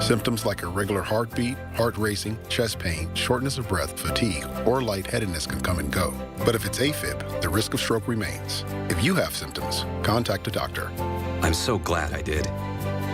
Symptoms like irregular heartbeat, heart racing, chest pain, shortness of breath, fatigue, or lightheadedness can come and go. But if it's AFib, the risk of stroke remains. If you have symptoms, contact a doctor. I'm so glad I did.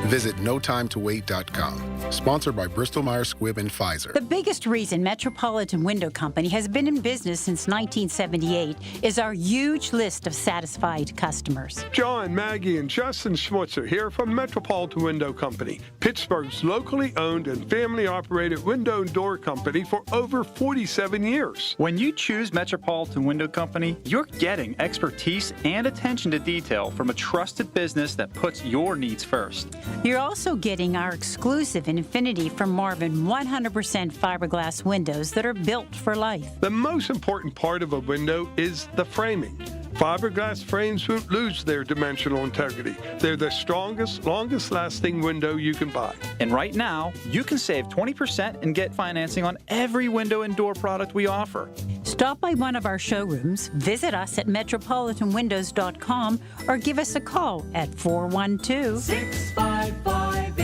Visit NoTimeToWait.com. Sponsored by Bristol-Myers Squibb and Pfizer. The biggest reason Metropolitan Window Company has been in business since 1978 is our huge list of satisfied customers. John, Maggie, and Justin Schmutzer here from Metropolitan Window Company, Pittsburgh's locally owned and family-operated window and door company for over 47 years. When you choose Metropolitan Window Company, you're getting expertise and attention to detail from a trusted business that puts your needs first. You're also getting our exclusive Infinity from Marvin 100% fiberglass windows that are built for life. The most important part of a window is the framing. Fiberglass frames won't lose their dimensional integrity. They're the strongest, longest-lasting window you can buy. And right now, you can save 20% and get financing on every window and door product we offer. Stop by one of our showrooms, visit us at metropolitanwindows.com, or give us a call at 412-655-8411.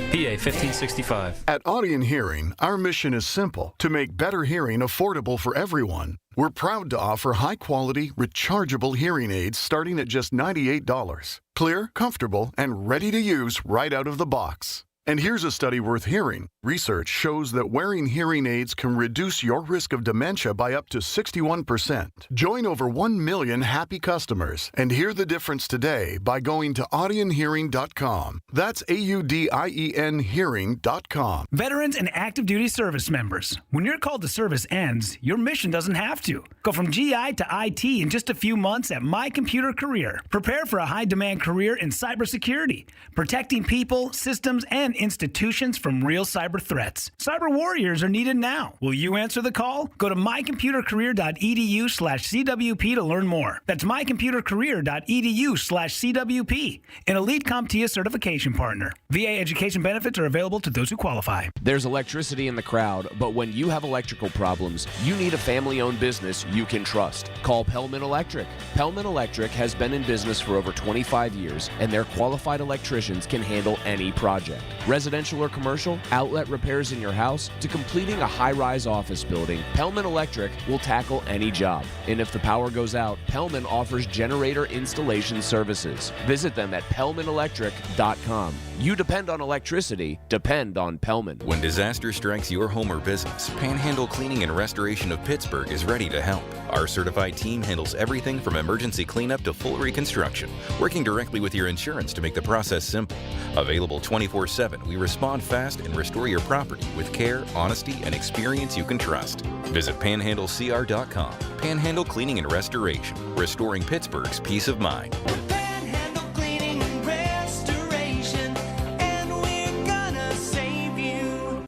PA 1565. At Audion Hearing, our mission is simple: to make better hearing affordable for everyone. We're proud to offer high-quality, rechargeable hearing aids starting at just $98. Clear, comfortable, and ready to use right out of the box. And here's a study worth hearing. Research shows that wearing hearing aids can reduce your risk of dementia by up to 61%. Join over 1 million happy customers and hear the difference today by going to audionhearing.com. That's AUDIEN hearing.com. Veterans and active duty service members, when your call to service ends, your mission doesn't have to. Go from GI to IT in just a few months at My Computer Career. Prepare for a high-demand career in cybersecurity, protecting people, systems, and institutions from real cyber threats. Cyber warriors are needed now. Will you answer the call? Go to mycomputercareer.edu/CWP to learn more. That's mycomputercareer.edu/CWP, an elite CompTIA certification partner. VA education benefits are available to those who qualify. There's electricity in the crowd, but when you have electrical problems, you need a family-owned business you can trust. Call Pellman Electric. Pellman Electric has been in business for over 25 years, and their qualified electricians can handle any project. Residential or commercial, outlet repairs in your house, to completing a high-rise office building, Pellman Electric will tackle any job. And if the power goes out, Pellman offers generator installation services. Visit them at PellmanElectric.com. You depend on electricity, depend on Pellman. When disaster strikes your home or business, Panhandle Cleaning and Restoration of Pittsburgh is ready to help. Our certified team handles everything from emergency cleanup to full reconstruction, working directly with your insurance to make the process simple. Available 24/7, we respond fast and restore your property with care, honesty, and experience you can trust. Visit panhandlecr.com. Panhandle Cleaning and Restoration, restoring Pittsburgh's peace of mind. Panhandle Cleaning and Restoration, and we're gonna save you.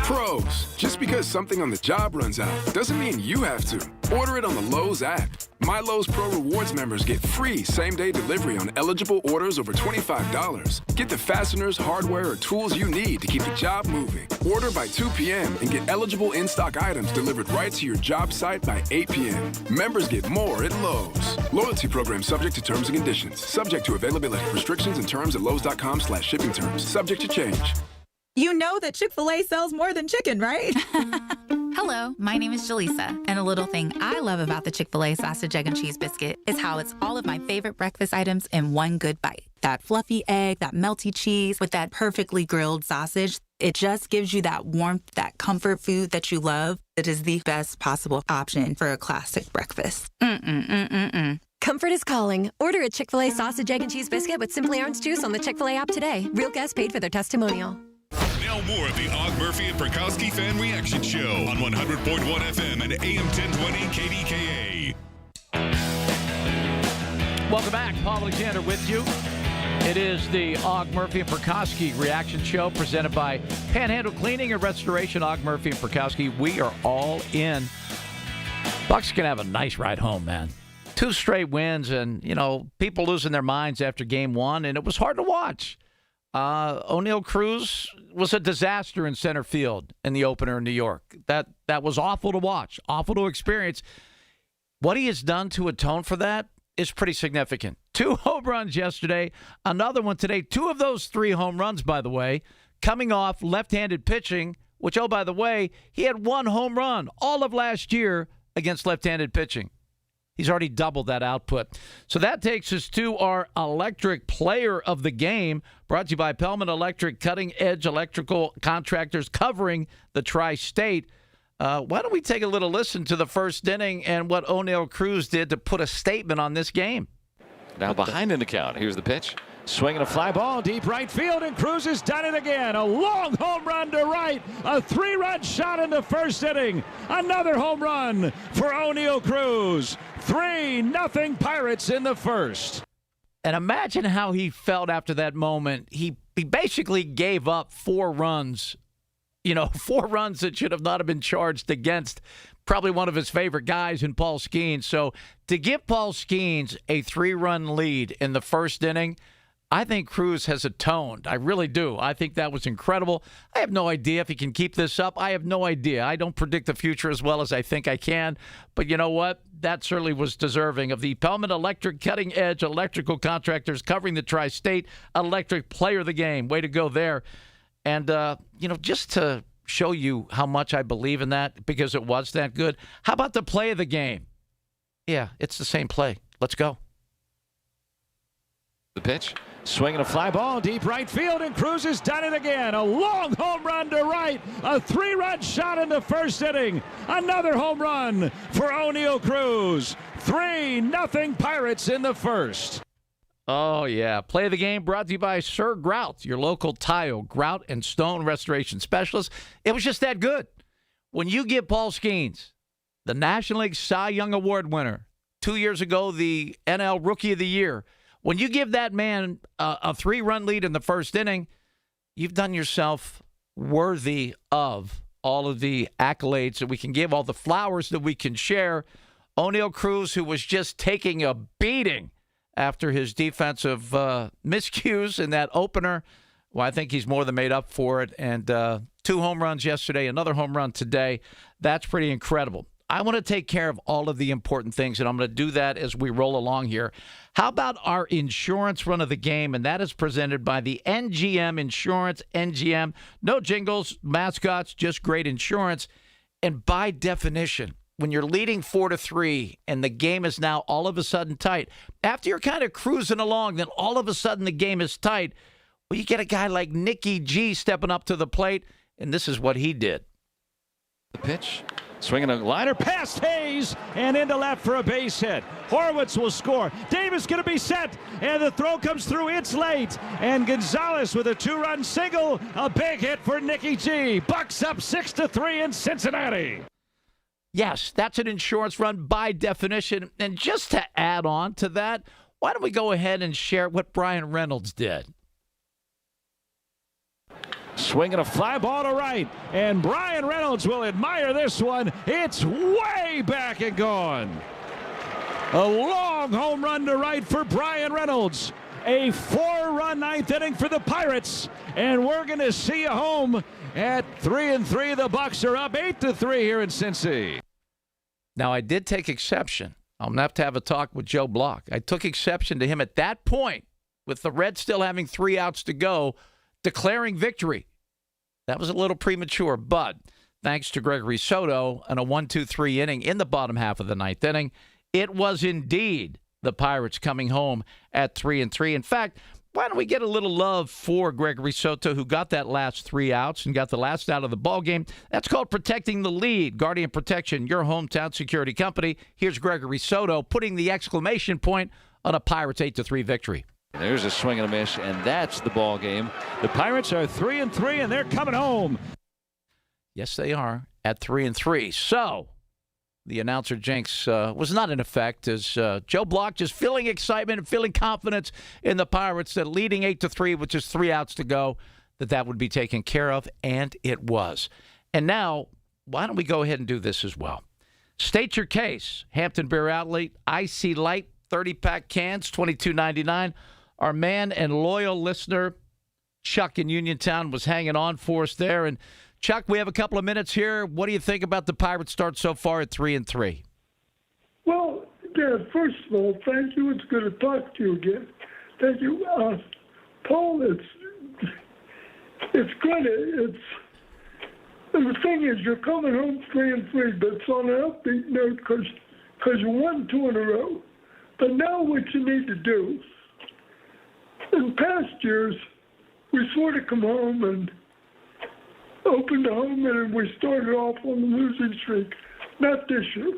Pros, just because something on the job runs out doesn't mean you have to. Order it on the Lowe's app. My Lowe's Pro Rewards members get free same-day delivery on eligible orders over $25. Get the fasteners, hardware, or tools you need to keep the job moving. Order by 2 p.m. and get eligible in-stock items delivered right to your job site by 8 p.m. Members get more at Lowe's. Loyalty program subject to terms and conditions. Subject to availability. Restrictions and terms at lowes.com/shipping terms. Subject to change. You know that Chick-fil-A sells more than chicken, right? Hello, my name is Jaleesa, and a little thing I love about the Chick-fil-A sausage, egg, and cheese biscuit is how it's all of my favorite breakfast items in one good bite. That fluffy egg, that melty cheese with that perfectly grilled sausage. It just gives you that warmth, that comfort food that you love. It is the best possible option for a classic breakfast. Comfort is calling. Order a Chick-fil-A sausage, egg, and cheese biscuit with Simply Orange Juice on the Chick-fil-A app today. Real guests paid for their testimonial. Now more of the Og Murphy and Prokowski Fan Reaction Show on 100.1 FM and AM 1020 KDKA. Welcome back. Paul Alexander with you. It is the Og Murphy and Prokowski Reaction Show presented by Panhandle Cleaning and Restoration. Og Murphy and Prokowski, we are all in. Bucks can have a nice ride home, man. 2 straight wins and, you know, people losing their minds after game 1, and it was hard to watch. O'Neal Cruz was a disaster in center field in the opener in New York. That was awful to watch, awful to experience. What he has done to atone for that is pretty significant. 2 home runs yesterday, another one today. 2 of those 3 home runs, by the way, coming off left-handed pitching, which, oh, by the way, he had 1 home run all of last year against left-handed pitching. He's already doubled that output. So that takes us to our electric player of the game, brought to you by Pellman Electric, cutting-edge electrical contractors covering the tri-state. Why don't we take a little listen to the first inning and what O'Neill Cruz did to put a statement on this game. Now behind in the count. Here's the pitch. Swinging a fly ball, deep right field, and Cruz has done it again. A long home run to right. A 3-run shot in the first inning. Another home run for O'Neill Cruz. 3-0 Pirates in the first. And imagine how he felt after that moment. He basically gave up 4 runs. 4 runs that should have not been charged against probably one of his favorite guys in Paul Skeens. So to give Paul Skeens a 3-run lead in the first inning, I think Cruz has atoned. I really do. I think that was incredible. I have no idea if he can keep this up. I have no idea. I don't predict the future as well as I think I can. But you know what? That certainly was deserving of the Pellman Electric cutting-edge electrical contractors covering the tri-state electric player of the game. Way to go there. And, just to show you how much I believe in that because it was that good, how about the play of the game? Yeah, it's the same play. Let's go. The pitch. Swinging a fly ball, deep right field, and Cruz has done it again. A long home run to right. A 3-run shot in the first inning. Another home run for O'Neill Cruz. 3-0 Pirates in the first. Oh, yeah. Play of the game brought to you by Sir Grout, your local tile, grout, and stone restoration specialist. It was just that good. When you give Paul Skeens, the National League Cy Young Award winner, 2 years ago, the NL Rookie of the Year, when you give that man a 3-run lead in the first inning, you've done yourself worthy of all of the accolades that we can give, all the flowers that we can share. O'Neill Cruz, who was just taking a beating after his defensive miscues in that opener, well, I think he's more than made up for it. And 2 home runs yesterday, another home run today. That's pretty incredible. I want to take care of all of the important things, and I'm going to do that as we roll along here. How about our insurance run of the game? And that is presented by the NGM Insurance. NGM, no jingles, mascots, just great insurance. And by definition, when you're leading 4-3 and the game is now all of a sudden tight, after you're kind of cruising along, then all of a sudden the game is tight. Well, you get a guy like Nicky G stepping up to the plate, and this is what he did. The pitch. Swinging a liner past Hayes and into left for a base hit. Horwitz will score. Davis going to be set, and the throw comes through. It's late, and Gonzalez with a 2-run single. A big hit for Nicky G. Bucks up 6-3 in Cincinnati. Yes, that's an insurance run by definition. And just to add on to that, why don't we go ahead and share what Brian Reynolds did? Swinging a fly ball to right, and Brian Reynolds will admire this one. It's way back and gone. A long home run to right for Brian Reynolds. A 4-run ninth inning for the Pirates, and we're going to see a home at 3-3. The Bucks are up 8-3 here in Cincy. Now, I did take exception. I'm going to have a talk with Joe Block. I took exception to him at that point, with the Reds still having 3 outs to go, declaring victory. That was a little premature, but thanks to Gregory Soto and a 1-2-3 inning in the bottom half of the 9th inning, it was indeed the Pirates coming home at 3-3. In fact, why don't we get a little love for Gregory Soto, who got that last 3 outs and got the last out of the ballgame? That's called protecting the lead. Guardian Protection, your hometown security company. Here's Gregory Soto putting the exclamation point on a Pirates 8-3 victory. There's a swing and a miss, and that's the ball game. The Pirates are 3-3, and they're coming home. Yes, they are at 3-3. So the announcer jinx was not in effect, as Joe Block just feeling excitement and feeling confidence in the Pirates that leading 8-3 with just 3 outs to go, that would be taken care of, and it was. And now, why don't we go ahead and do this as well? State your case. Hampton Beer Outlet, Icy Light, 30-pack cans, $22.99. Our man and loyal listener, Chuck in Uniontown, was hanging on for us there. And, Chuck, we have a couple of minutes here. What do you think about the Pirates' start so far at 3-3? Well, Dan, first of all, thank you. It's good to talk to you again. Thank you. Paul, it's good. And the thing is, you're coming home 3-3, but it's on an upbeat note because you won 2 in a row. But now what you need to do, in past years, we sort of come home and opened the home and we started off on the losing streak. Not this year.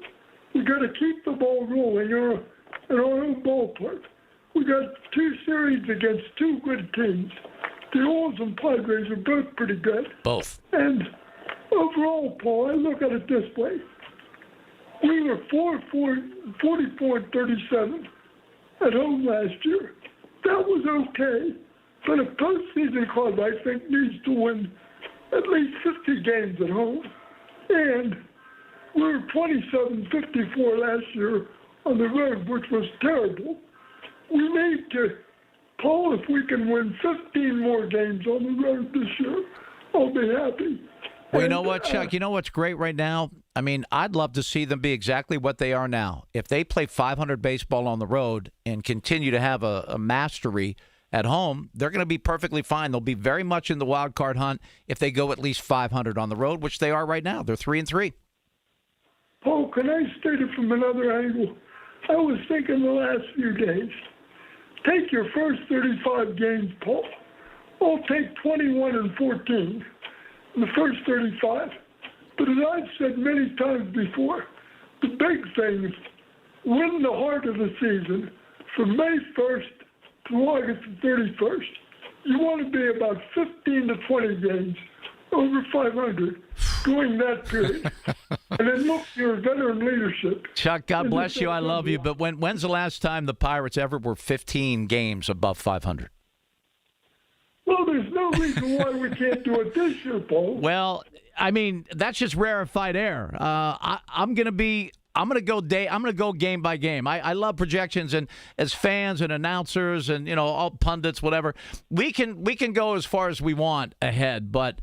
We got to keep the ball rolling in our own ballpark. We got 2 series against 2 good teams. The Orioles and Padres are both pretty good. Both. And overall, Paul, I look at it this way. We were 44-37 at home last year. That was okay. But a postseason club, I think, needs to win at least 50 games at home. And we were 27-54 last year on the road, which was terrible. We need to, Paul, if we can win 15 more games on the road this year, I'll be happy. Well, you know what, Chuck? You know what's great right now? I mean, I'd love to see them be exactly what they are now. If they play .500 baseball on the road and continue to have a mastery at home, they're going to be perfectly fine. They'll be very much in the wild card hunt if they go at least .500 on the road, which they are right now. They're 3-3. Paul, can I state it from another angle? I was thinking the last few days, take your first 35 games, Paul. I'll take 21-14 in the first 35. But as I've said many times before, the big thing is win the heart of the season from May 1st to August 31st. You want to be about 15 to 20 games over 500 during that period. And then look at your veteran leadership. Chuck, God bless you. I love you. But when's the last time the Pirates ever were 15 games above 500? Well, there's no reason why we can't do it this year, Paul. Well, I mean, that's just rarefied air. I'm going to go game by game. I love projections, and as fans and announcers and all pundits, whatever, we can go as far as we want ahead, but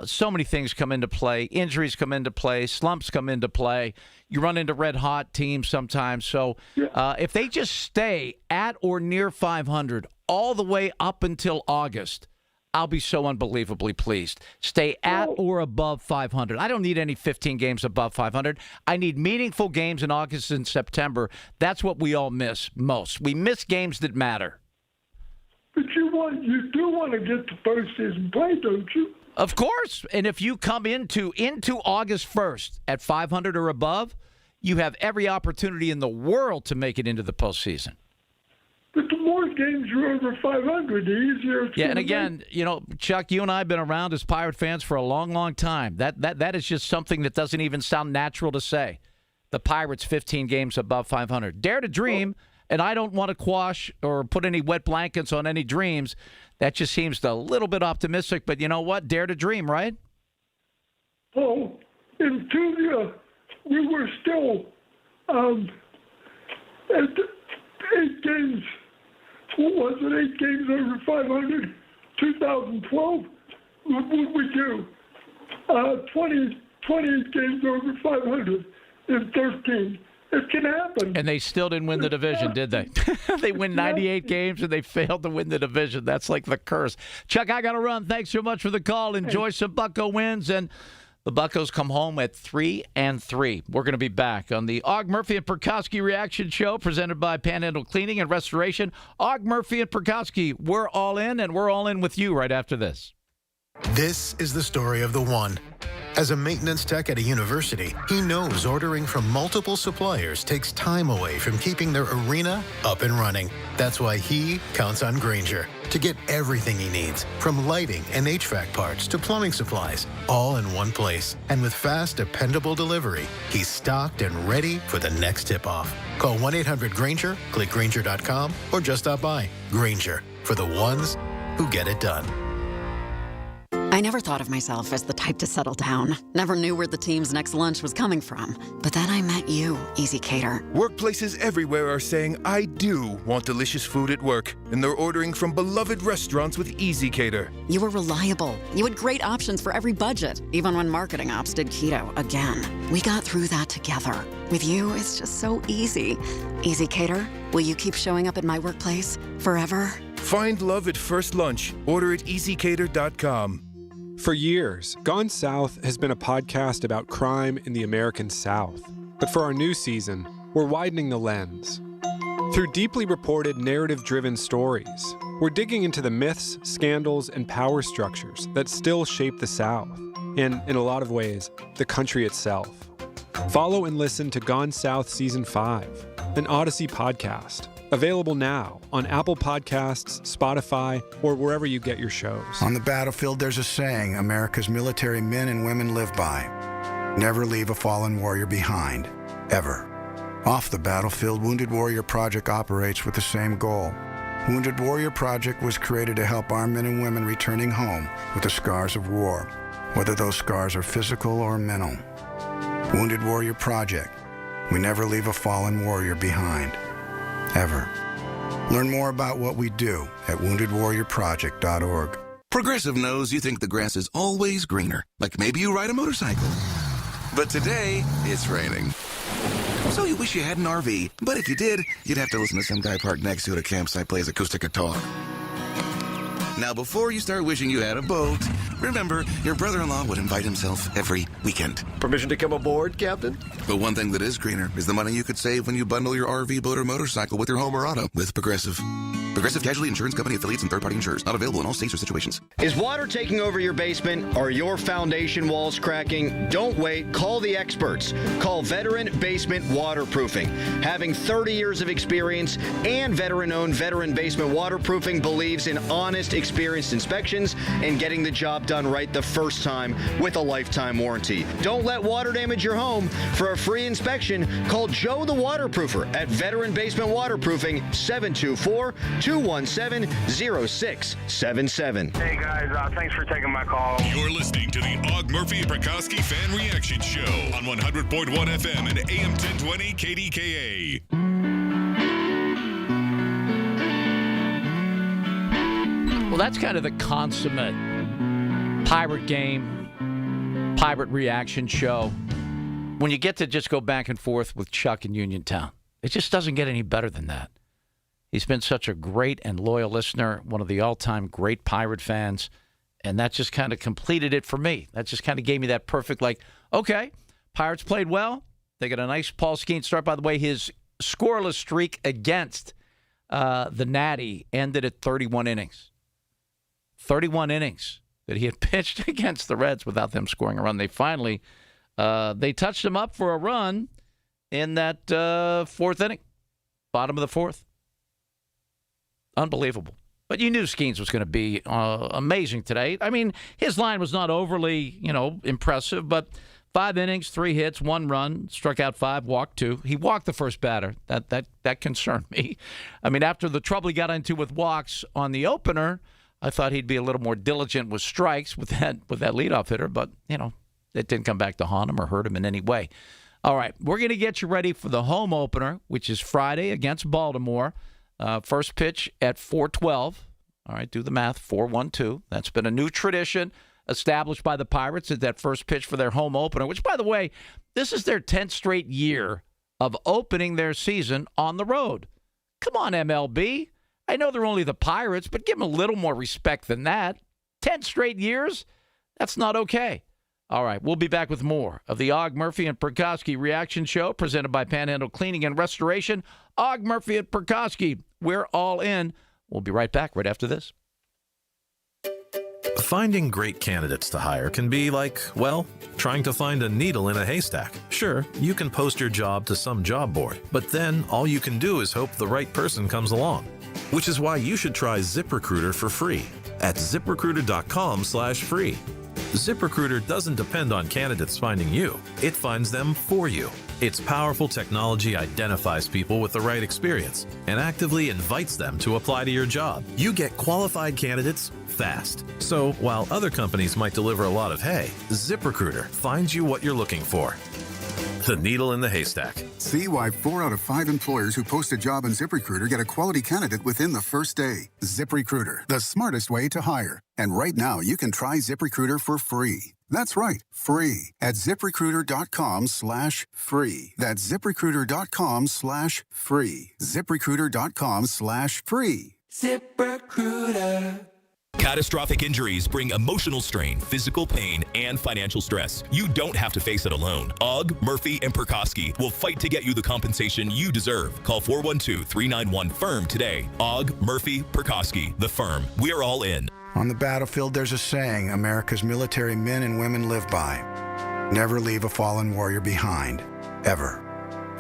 so many things come into play. Injuries come into play. Slumps come into play. You run into red-hot teams sometimes. So if they just stay at or near 500 all the way up until August, I'll be so unbelievably pleased. Stay at or above 500. I don't need any 15 games above 500. I need meaningful games in August and September. That's what we all miss most. We miss games that matter. But you do want to get to postseason play, don't you? Of course. And if you come into August 1st at 500 or above, you have every opportunity in the world to make it into the postseason. But the more games you're over 500, the easier it's and again, Chuck, you and I have been around as Pirate fans for a long, long time. That is just something that doesn't even sound natural to say. The Pirates 15 games above 500. Dare to dream, and I don't want to quash or put any wet blankets on any dreams. That just seems a little bit optimistic, but you know what? Dare to dream, right? Oh, in 2 years, we were still at 8 games. What was it? 8 games over 500. 2012. What would we do? 28 games over 500 in 13. It can happen. And they still didn't win the division, did they? They win 98 games and they failed to win the division. That's like the curse. Chuck, I got to run. Thanks so much for the call. Enjoy some Bucco wins. And the Buccos come home at 3-3. We're going to be back on the Og Murphy and Perkowski Reaction Show presented by Panhandle Cleaning and Restoration. Og Murphy and Perkowski, we're all in, and we're all in with you right after this. This is the story of the one. As a maintenance tech at a university, he knows ordering from multiple suppliers takes time away from keeping their arena up and running. That's why he counts on Grainger to get everything he needs, from lighting and HVAC parts to plumbing supplies, all in one place. And with fast, dependable delivery, he's stocked and ready for the next tip-off. Call 1-800-GRAINGER, click Grainger.com, or just stop by. Grainger, for the ones who get it done. I never thought of myself as the type to settle down. Never knew where the team's next lunch was coming from. But then I met you, Easy Cater. Workplaces everywhere are saying, I do want delicious food at work. And they're ordering from beloved restaurants with Easy Cater. You were reliable. You had great options for every budget, even when marketing ops did keto again. We got through that together. With you, it's just so easy. Easy Cater, will you keep showing up at my workplace forever? Find love at first lunch. Order at easycater.com. For years, Gone South has been a podcast about crime in the American South. But for our new season, we're widening the lens. Through deeply reported, narrative-driven stories, we're digging into the myths, scandals, and power structures that still shape the South, and, in a lot of ways, the country itself. Follow and listen to Gone South Season 5, an Odyssey podcast, available now on Apple Podcasts, Spotify, or wherever you get your shows. On the battlefield, there's a saying America's military men and women live by. Never leave a fallen warrior behind, ever. Off the battlefield, Wounded Warrior Project operates with the same goal. Wounded Warrior Project was created to help our men and women returning home with the scars of war, whether those scars are physical or mental. Wounded Warrior Project. We never leave a fallen warrior behind, ever. Learn more about what we do at woundedwarriorproject.org. Progressive knows you think the grass is always greener, like maybe you ride a motorcycle. But today, it's raining. So you wish you had an RV, but if you did, you'd have to listen to some guy parked next to you at a campsite plays acoustic guitar. Now, before you start wishing you had a boat, remember, your brother-in-law would invite himself every weekend. Permission to come aboard, Captain? But one thing that is greener is the money you could save when you bundle your RV, boat, or motorcycle with your home or auto with Progressive. Progressive Casualty Insurance Company affiliates and third-party insurers. Not available in all states or situations. Is water taking over your basement? Are your foundation walls cracking? Don't wait. Call the experts. Call Veteran Basement Waterproofing. Having 30 years of experience and veteran-owned Veteran Basement Waterproofing believes in honest, experienced inspections and getting the job done right the first time with a lifetime warranty. Don't let water damage your home. For a free inspection, call Joe the Waterproofer at Veteran Basement Waterproofing, 724-217-0677. Hey guys, thanks for taking my call. You're listening to the Og Murphy and Prokowski Fan Reaction Show on 100.1 FM and AM 1020 KDKA. Well, that's kind of the consummate pirate game, pirate reaction show. When you get to just go back and forth with Chuck in Uniontown, it just doesn't get any better than that. He's been such a great and loyal listener, one of the all-time great Pirate fans, and that just kind of completed it for me. That just kind of gave me that perfect, like, okay, Pirates played well. They got a nice Paul Skeens start. By the way, his scoreless streak against the Natty ended at 31 innings. 31 innings that he had pitched against the Reds without them scoring a run. They finally, they touched him up for a run in that fourth inning, bottom of the fourth. Unbelievable. But you knew Skeens was going to be amazing today. I mean, his line was not overly, impressive, but 5 innings, 3 hits, 1 run, struck out 5, walked 2. He walked the first batter. That concerned me. I mean, after the trouble he got into with walks on the opener, I thought he'd be a little more diligent with strikes with that leadoff hitter, but, it didn't come back to haunt him or hurt him in any way. All right, we're going to get you ready for the home opener, which is Friday against Baltimore. First pitch at 4:12. All right, do the math, 4-1-2. That's been a new tradition established by the Pirates at that first pitch for their home opener, which, by the way, this is their 10th straight year of opening their season on the road. Come on, MLB. I know they're only the Pirates, but give them a little more respect than that. 10 straight years? That's not okay. All right, we'll be back with more of the Og Murphy and Prokowski Reaction Show presented by Panhandle Cleaning and Restoration. Og Murphy and Prokowski, we're all in. We'll be right back right after this. Finding great candidates to hire can be like, well, trying to find a needle in a haystack. Sure, you can post your job to some job board, but then all you can do is hope the right person comes along. Which is why you should try ZipRecruiter for free at ZipRecruiter.com/free. ZipRecruiter doesn't depend on candidates finding you. It finds them for you. Its powerful technology identifies people with the right experience and actively invites them to apply to your job. You get qualified candidates fast. So while other companies might deliver a lot of hay, ZipRecruiter finds you what you're looking for. The needle in the haystack. See why 4 out of 5 employers who post a job on ZipRecruiter get a quality candidate within the first day. ZipRecruiter, the smartest way to hire. And right now, you can try ZipRecruiter for free. That's right, free at ZipRecruiter.com/free. That's ZipRecruiter.com/free. ZipRecruiter.com/free. ZipRecruiter. Catastrophic injuries bring emotional strain, physical pain, and financial stress. You don't have to face it alone. Ogg, Murphy, and Perkoski will fight to get you the compensation you deserve. Call 412-391-FIRM today. Ogg, Murphy, Perkoski, the firm. We're all in. On the battlefield, there's a saying America's military men and women live by. Never leave a fallen warrior behind, ever.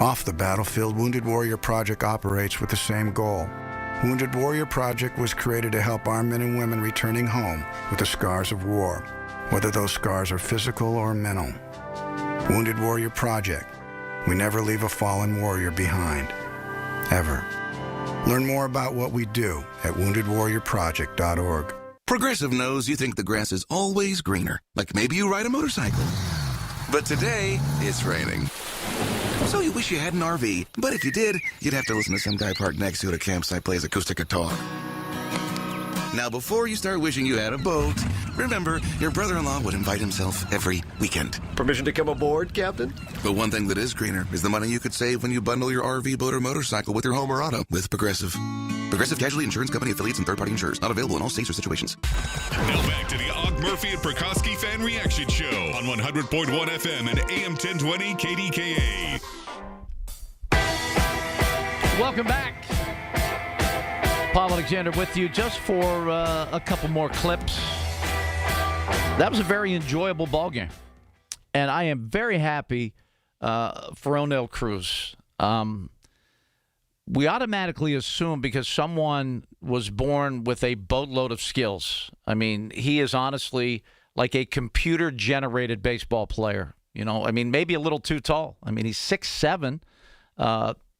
Off the battlefield, Wounded Warrior Project operates with the same goal. Wounded Warrior Project was created to help our men and women returning home with the scars of war, whether those scars are physical or mental. Wounded Warrior Project. We never leave a fallen warrior behind, ever. Learn more about what we do at woundedwarriorproject.org. Progressive knows you think the grass is always greener, like maybe you ride a motorcycle. But today, it's raining. So you wish you had an RV, but if you did, you'd have to listen to some guy parked next to you at a campsite play his acoustic guitar. Now, before you start wishing you had a boat, remember, your brother-in-law would invite himself every weekend. Permission to come aboard, Captain? But one thing that is greener is the money you could save when you bundle your RV, boat, or motorcycle with your home or auto with Progressive. Progressive Casualty Insurance Company affiliates and third-party insurers. Not available in all states or situations. Now back to the Ogg Murphy and Perkoski Fan Reaction Show on 100.1 FM and AM 1020 KDKA. Welcome back. Paul Alexander with you just for a couple more clips. That was a very enjoyable ball game. And I am very happy for O'Neal Cruz. We automatically assume because someone was born with a boatload of skills. I mean, he is honestly like a computer-generated baseball player. You know, I mean, maybe a little too tall. I mean, he's 6'7".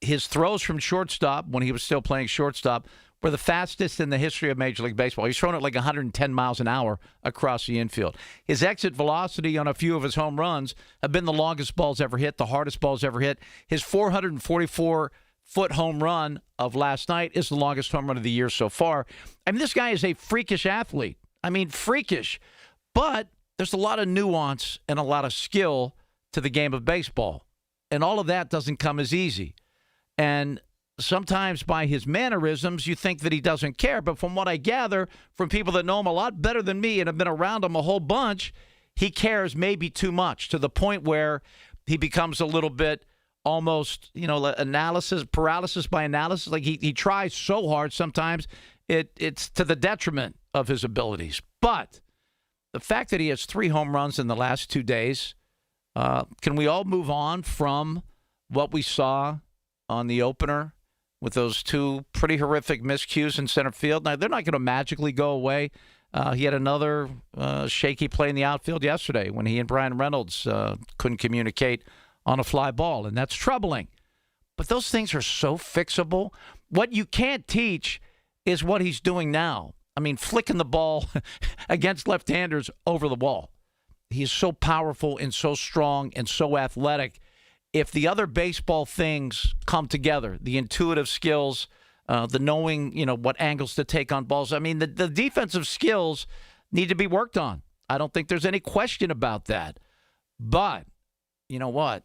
His throws from shortstop, when he was still playing shortstop, were the fastest in the history of Major League Baseball. He's thrown it like 110 miles an hour across the infield. His exit velocity on a few of his home runs have been the longest balls ever hit, the hardest balls ever hit. His 444-foot home run of last night is the longest home run of the year so far. I mean, this guy is a freakish athlete. I mean, freakish. But there's a lot of nuance and a lot of skill to the game of baseball. And all of that doesn't come as easy. And sometimes by his mannerisms, you think that he doesn't care. But from what I gather from people that know him a lot better than me and have been around him a whole bunch, he cares maybe too much to the point where he becomes a little bit almost, you know, paralysis by analysis. Like he tries so hard sometimes it's to the detriment of his abilities. But the fact that he has 3 home runs in the last 2 days, can we all move on from what we saw on the opener with those 2 pretty horrific miscues in center field? Now, they're not going to magically go away. He had another shaky play in the outfield yesterday when he and Brian Reynolds couldn't communicate on a fly ball, and that's troubling. But those things are so fixable. What you can't teach is what he's doing now. I mean, flicking the ball against left-handers over the wall. He's so powerful and so strong and so athletic. If the other baseball things come together, the intuitive skills, the knowing, you know, what angles to take on balls, I mean, the defensive skills need to be worked on. I don't think there's any question about that. But you know what?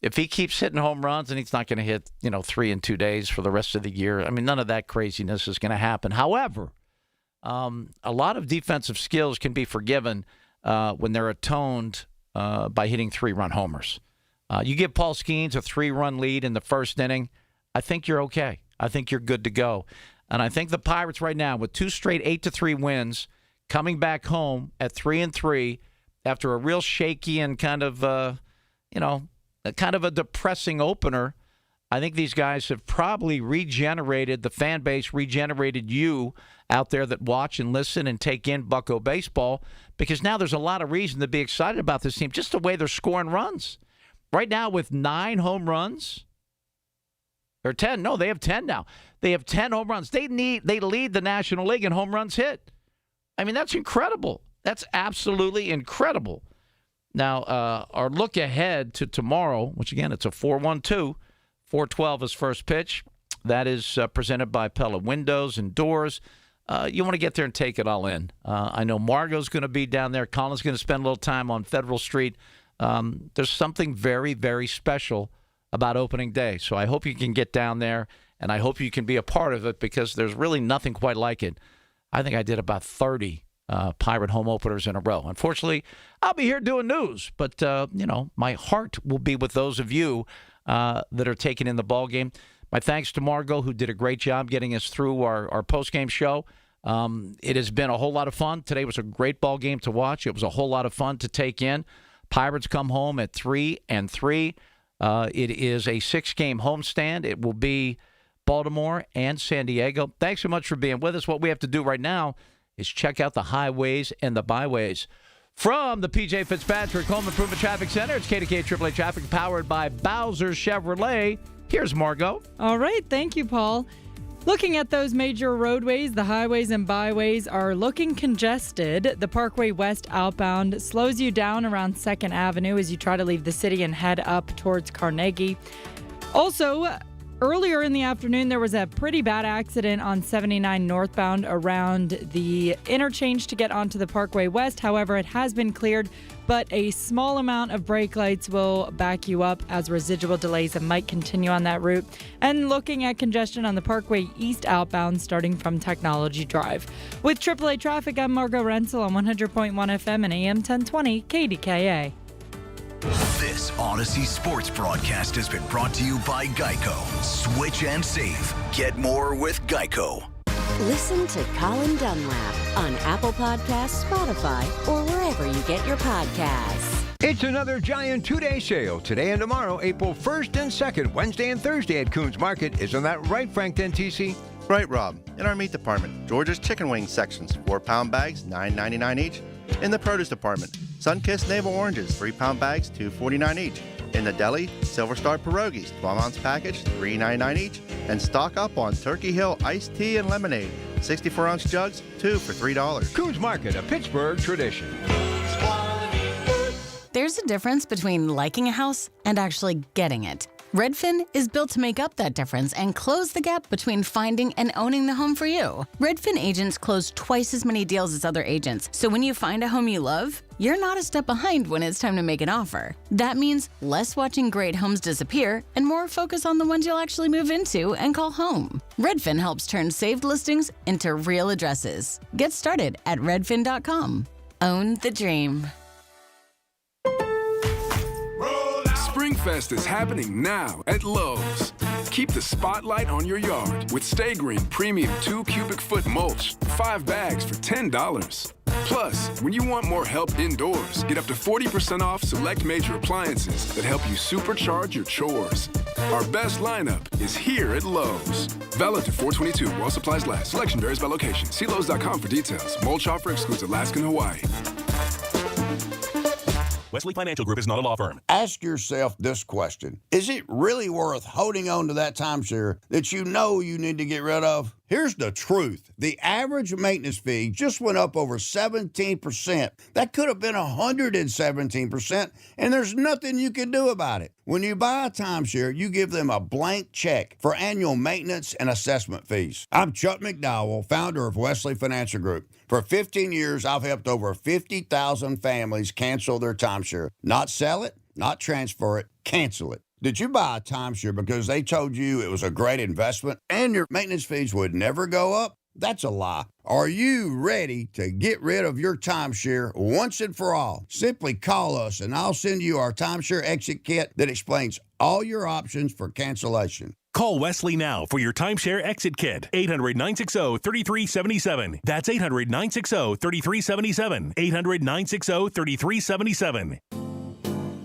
If he keeps hitting home runs and he's not going to hit, 3 in 2 days for the rest of the year, I mean, none of that craziness is going to happen. However, a lot of defensive skills can be forgiven when they're atoned by hitting 3-run homers. You give Paul Skeens a 3-run lead in the first inning, I think you're okay. I think you're good to go. And I think the Pirates right now, with 2 straight 8-3 wins, coming back home at 3-3 after a real shaky and kind of, kind of a depressing opener, I think these guys have probably regenerated, the fan base regenerated you out there that watch and listen and take in Bucko baseball, because now there's a lot of reason to be excited about this team, just the way they're scoring runs. Right now with 9 home runs, or 10. No, they have 10 now. They have 10 home runs. They lead the National League in home runs hit. I mean, that's incredible. That's absolutely incredible. Now, our look ahead to tomorrow, which again, it's a 4-1-2, 4:12 is first pitch. That is presented by Pella Windows and Doors. you want to get there and take it all in. I know Margot's going to be down there. Colin's going to spend a little time on Federal Street. There's something very, very special about opening day. So I hope you can get down there, and I hope you can be a part of it because there's really nothing quite like it. I think I did about 30 Pirate home openers in a row. Unfortunately, I'll be here doing news, but, my heart will be with those of you that are taking in the ball game. My thanks to Margot, who did a great job getting us through our post-game show. It has been a whole lot of fun. Today was a great ball game to watch. It was a whole lot of fun to take in. Pirates come home at 3-3. It is a 6-game homestand. It will be Baltimore and San Diego. Thanks so much for being with us. What we have to do right now is check out the highways and the byways. From the P.J. Fitzpatrick Home Improvement Traffic Center, it's KDKA-AAA Traffic powered by Bowser Chevrolet. Here's Margot. All right. Thank you, Paul. Looking at those major roadways, the highways and byways are looking congested. The Parkway West outbound slows you down around 2nd Avenue as you try to leave the city and head up towards Carnegie. Also, earlier in the afternoon, there was a pretty bad accident on 79 northbound around the interchange to get onto the Parkway West. However, it has been cleared, but a small amount of brake lights will back you up as residual delays might continue on that route. And looking at congestion on the Parkway East outbound starting from Technology Drive. With AAA Traffic, I'm Margot Rensel on 100.1 FM and AM 1020 KDKA. This Odyssey Sports broadcast has been brought to you by Geico. Switch and save. Get more with Geico. Listen to Colin Dunlap on Apple Podcasts, Spotify, or wherever you get your podcasts. It's another giant two-day sale today and tomorrow, April 1st and 2nd, Wednesday and Thursday at Coons Market. Isn't that right, Frank Dentisi? Right, Rob. In our meat department, George's Chicken Wing sections, 4-pound bags, $9.99 each. In the produce department, Sunkissed Navel Oranges, 3-pound bags, $2.49 each. In the deli, Silver Star Pierogies, 12-ounce package, $3.99 each. And stock up on Turkey Hill iced tea and lemonade, 64-ounce jugs, 2 for $3. Coons Market, a Pittsburgh tradition. There's a difference between liking a house and actually getting it. Redfin is built to make up that difference and close the gap between finding and owning the home for you. Redfin agents close twice as many deals as other agents, so when you find a home you love, you're not a step behind when it's time to make an offer. That means less watching great homes disappear and more focus on the ones you'll actually move into and call home. Redfin helps turn saved listings into real addresses. Get started at redfin.com. Own the dream. Springfest is happening now at Lowe's. Keep the spotlight on your yard with Stay Green Premium 2 cubic foot mulch, 5 bags for $10. Plus, when you want more help indoors, get up to 40% off select major appliances that help you supercharge your chores. Our best lineup is here at Lowe's. Valid to 4/22 while supplies last. Selection varies by location. See Lowe's.com for details. Mulch offer excludes Alaska and Hawaii. Wesley Financial Group is not a law firm. Ask yourself this question. Is it really worth holding on to that timeshare that you know you need to get rid of? Here's the truth. The average maintenance fee just went up over 17%. That could have been 117%, and there's nothing you can do about it. When you buy a timeshare, you give them a blank check for annual maintenance and assessment fees. I'm Chuck McDowell, founder of Wesley Financial Group. For 15 years, I've helped over 50,000 families cancel their timeshare. Not sell it, not transfer it, cancel it. Did you buy a timeshare because they told you it was a great investment and your maintenance fees would never go up? That's a lie. Are you ready to get rid of your timeshare once and for all? Simply call us and I'll send you our timeshare exit kit that explains all your options for cancellation. Call Wesley now for your timeshare exit kit. 800-960-3377. That's 800-960-3377. 800-960-3377.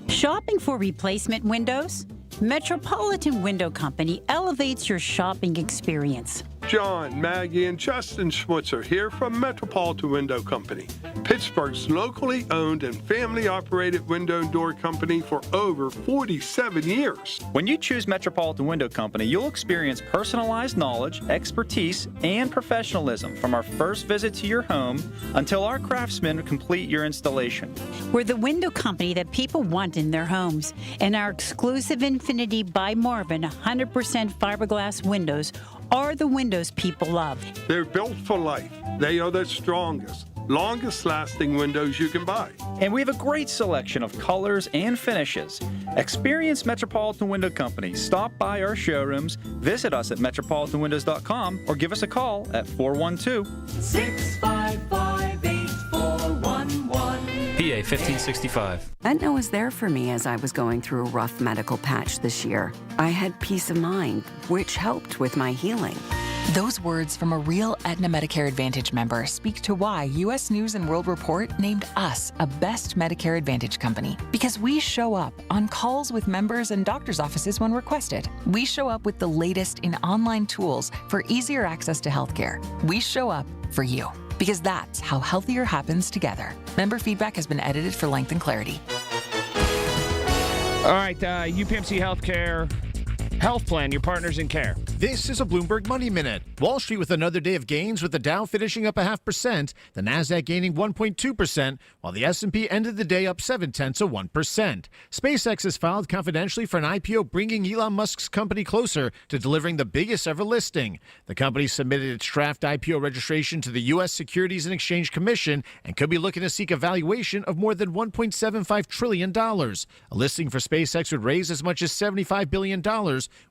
Shopping for replacement windows? Metropolitan Window Company elevates your shopping experience. John, Maggie, and Justin Schmutzer here from Metropolitan Window Company, Pittsburgh's locally owned and family-operated window and door company for over 47 years. When you choose Metropolitan Window Company, you'll experience personalized knowledge, expertise, and professionalism from our first visit to your home until our craftsmen complete your installation. We're the window company that people want in their homes, and our exclusive Infinity by Marvin 100% fiberglass windows are the windows people love. They're built for life. They are the strongest, longest-lasting windows you can buy. And we have a great selection of colors and finishes. Experience Metropolitan Window Company. Stop by our showrooms, visit us at metropolitanwindows.com, or give us a call at 412-655-8411. PA 1565. Aetna was there for me as I was going through a rough medical patch this year. I had peace of mind, which helped with my healing. Those words from a real Aetna Medicare Advantage member speak to why U.S. News & World Report named us a best Medicare Advantage company. Because we show up on calls with members and doctors' offices when requested. We show up with the latest in online tools for easier access to healthcare. We show up for you. Because that's how healthier happens together. Member feedback has been edited for length and clarity. All right, UPMC Healthcare Health Plan, your partners in care. This is a Bloomberg Money Minute. Wall Street with another day of gains, with the Dow finishing up 0.5%, the Nasdaq gaining 1.2%, while the S&P ended the day up 0.7%. SpaceX has filed confidentially for an IPO, bringing Elon Musk's company closer to delivering the biggest ever listing. The company submitted its draft IPO registration to the U.S. Securities and Exchange Commission and could be looking to seek a valuation of more than $1.75 trillion. A listing for SpaceX would raise as much as $75 billion,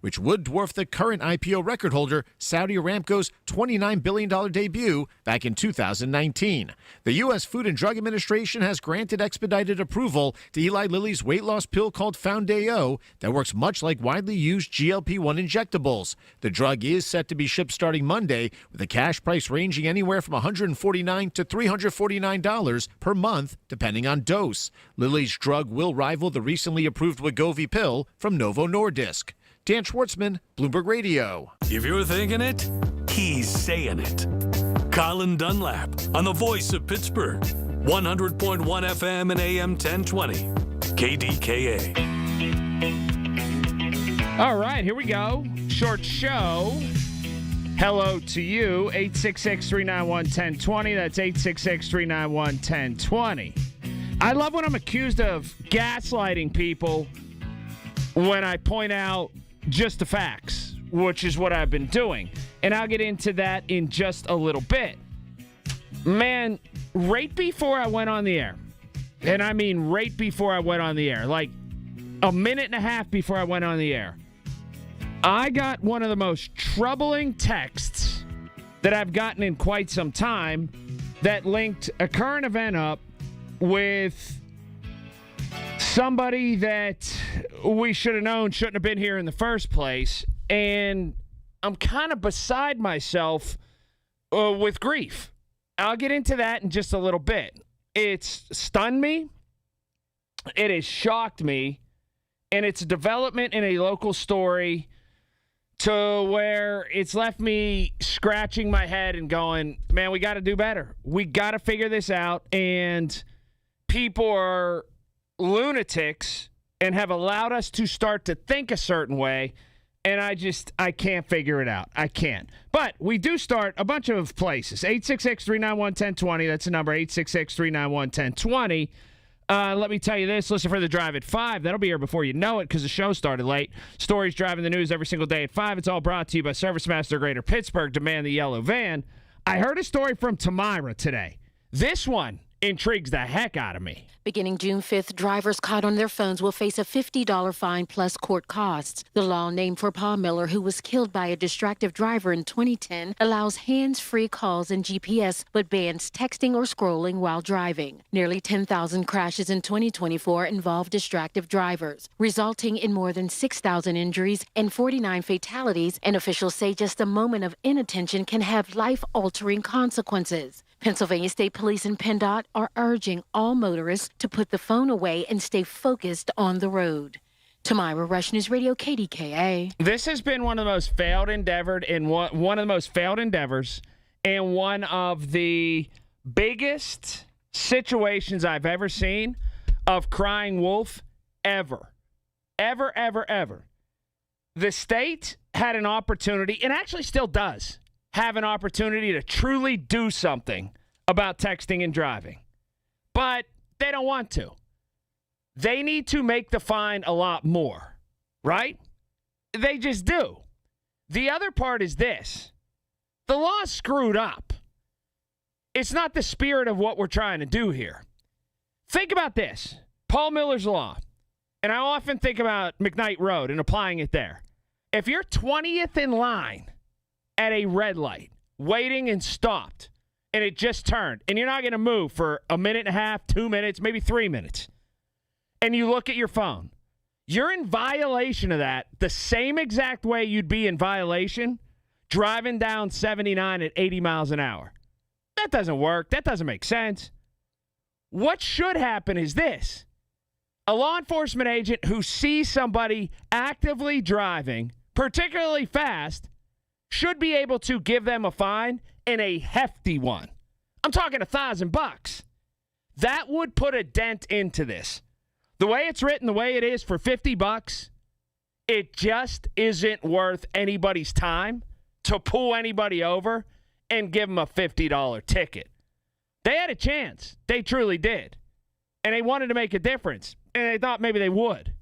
which would dwarf the current IPO record holder, Saudi Aramco's $29 billion debut back in 2019. The U.S. Food and Drug Administration has granted expedited approval to Eli Lilly's weight loss pill called Foundayo that works much like widely used GLP-1 injectables. The drug is set to be shipped starting Monday, with a cash price ranging anywhere from $149 to $349 per month, depending on dose. Lilly's drug will rival the recently approved Wegovy pill from Novo Nordisk. Dan Schwartzman, Bloomberg Radio. If you're thinking it, he's saying it. Colin Dunlap on the voice of Pittsburgh. 100.1 FM and AM 1020. KDKA. All right, here we go. Short show. Hello to you. 866-391-1020. That's 866-391-1020. I love when I'm accused of gaslighting people when I point out just the facts, which is what I've been doing. And I'll get into that in just a little bit. Man, right before I went on the air, and I mean right before I went on the air, like a minute and a half before I went on the air, I got one of the most troubling texts that I've gotten in quite some time that linked a current event up with somebody that we should have known shouldn't have been here in the first place. And I'm kind of beside myself with grief. I'll get into that in just a little bit. It's stunned me. It has shocked me. And it's a development in a local story to where it's left me scratching my head and going, man, we got to do better. We got to figure this out. And people are lunatics and have allowed us to start to think a certain way, and I can't figure it out. I can't. But we do start a bunch of places. 866-391-1020. That's the number, 866-391-1020. Let me tell you this. Listen for The Drive at 5. That'll be here before you know it because the show started late. Stories driving the news every single day at 5. It's all brought to you by ServiceMaster Greater Pittsburgh. Demand the yellow van. I heard a story from Tamira today. This one intrigues the heck out of me. Beginning June 5th, drivers caught on their phones will face a $50 fine plus court costs. The law named for Paul Miller, who was killed by a distracted driver in 2010, allows hands-free calls and GPS, but bans texting or scrolling while driving. Nearly 10,000 crashes in 2024 involved distracted drivers, resulting in more than 6,000 injuries and 49 fatalities, and officials say just a moment of inattention can have life-altering consequences. Pennsylvania State Police and PennDOT are urging all motorists to put the phone away and stay focused on the road. Tamira, Rush News Radio, KDKA. This has been one of the most failed endeavors and one of the biggest situations I've ever seen of crying wolf ever. Ever. The state had an opportunity, and actually still does have an opportunity to truly do something about texting and driving. But they don't want to. They need to make the fine a lot more, right? They just do. The other part is this. The law's screwed up. It's not the spirit of what we're trying to do here. Think about this. Paul Miller's Law. And I often think about McKnight Road and applying it there. If you're 20th in line at a red light, waiting and stopped, and it just turned, and you're not going to move for a minute and a half, 2 minutes, maybe 3 minutes, and you look at your phone, you're in violation of that the same exact way you'd be in violation driving down 79 at 80 miles an hour. That doesn't work. That doesn't make sense. What should happen is this. A law enforcement agent who sees somebody actively driving, particularly fast, should be able to give them a fine, and a hefty one. I'm talking $1,000. That would put a dent into this. The way it's written, the way it is, for $50, it just isn't worth anybody's time to pull anybody over and give them a $50 ticket. They had a chance. They truly did. And they wanted to make a difference. And they thought maybe they would.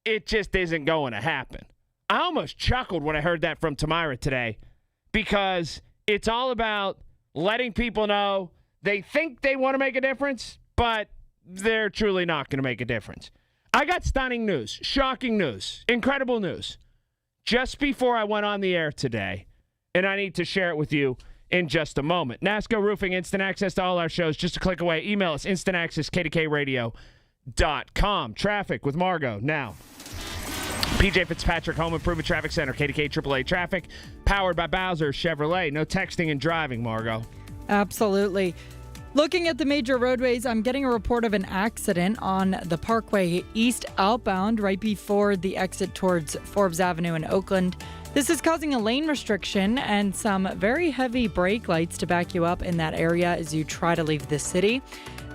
It just isn't going to happen. I almost chuckled when I heard that from Tamira today because it's all about letting people know they think they want to make a difference, but they're truly not going to make a difference. I got stunning news, shocking news, incredible news just before I went on the air today, and I need to share it with you in just a moment. NASCO Roofing, instant access to all our shows, just a click away. Email us, instantaccess@kdkradio.com. Traffic with Margot now. PJ Fitzpatrick Home Improvement Traffic Center, KDK AAA Traffic, powered by Bowser Chevrolet. No texting and driving, Margot. Absolutely. Looking at the major roadways, I'm getting a report of an accident on the Parkway East outbound right before the exit towards Forbes Avenue in Oakland. This is causing a lane restriction and some very heavy brake lights to back you up in that area as you try to leave the city.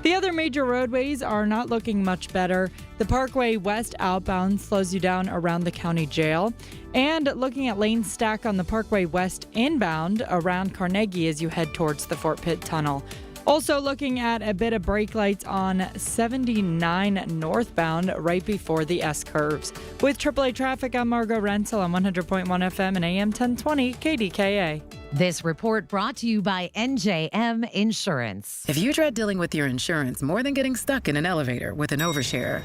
The other major roadways are not looking much better. The Parkway West outbound slows you down around the county jail. And looking at lane stack on the Parkway West inbound around Carnegie as you head towards the Fort Pitt Tunnel. Also looking at a bit of brake lights on 79 northbound right before the S-curves. With AAA Traffic, I'm Margot Rensel on 100.1 FM and AM 1020 KDKA. This report brought to you by NJM Insurance. If you dread dealing with your insurance more than getting stuck in an elevator with an overshare,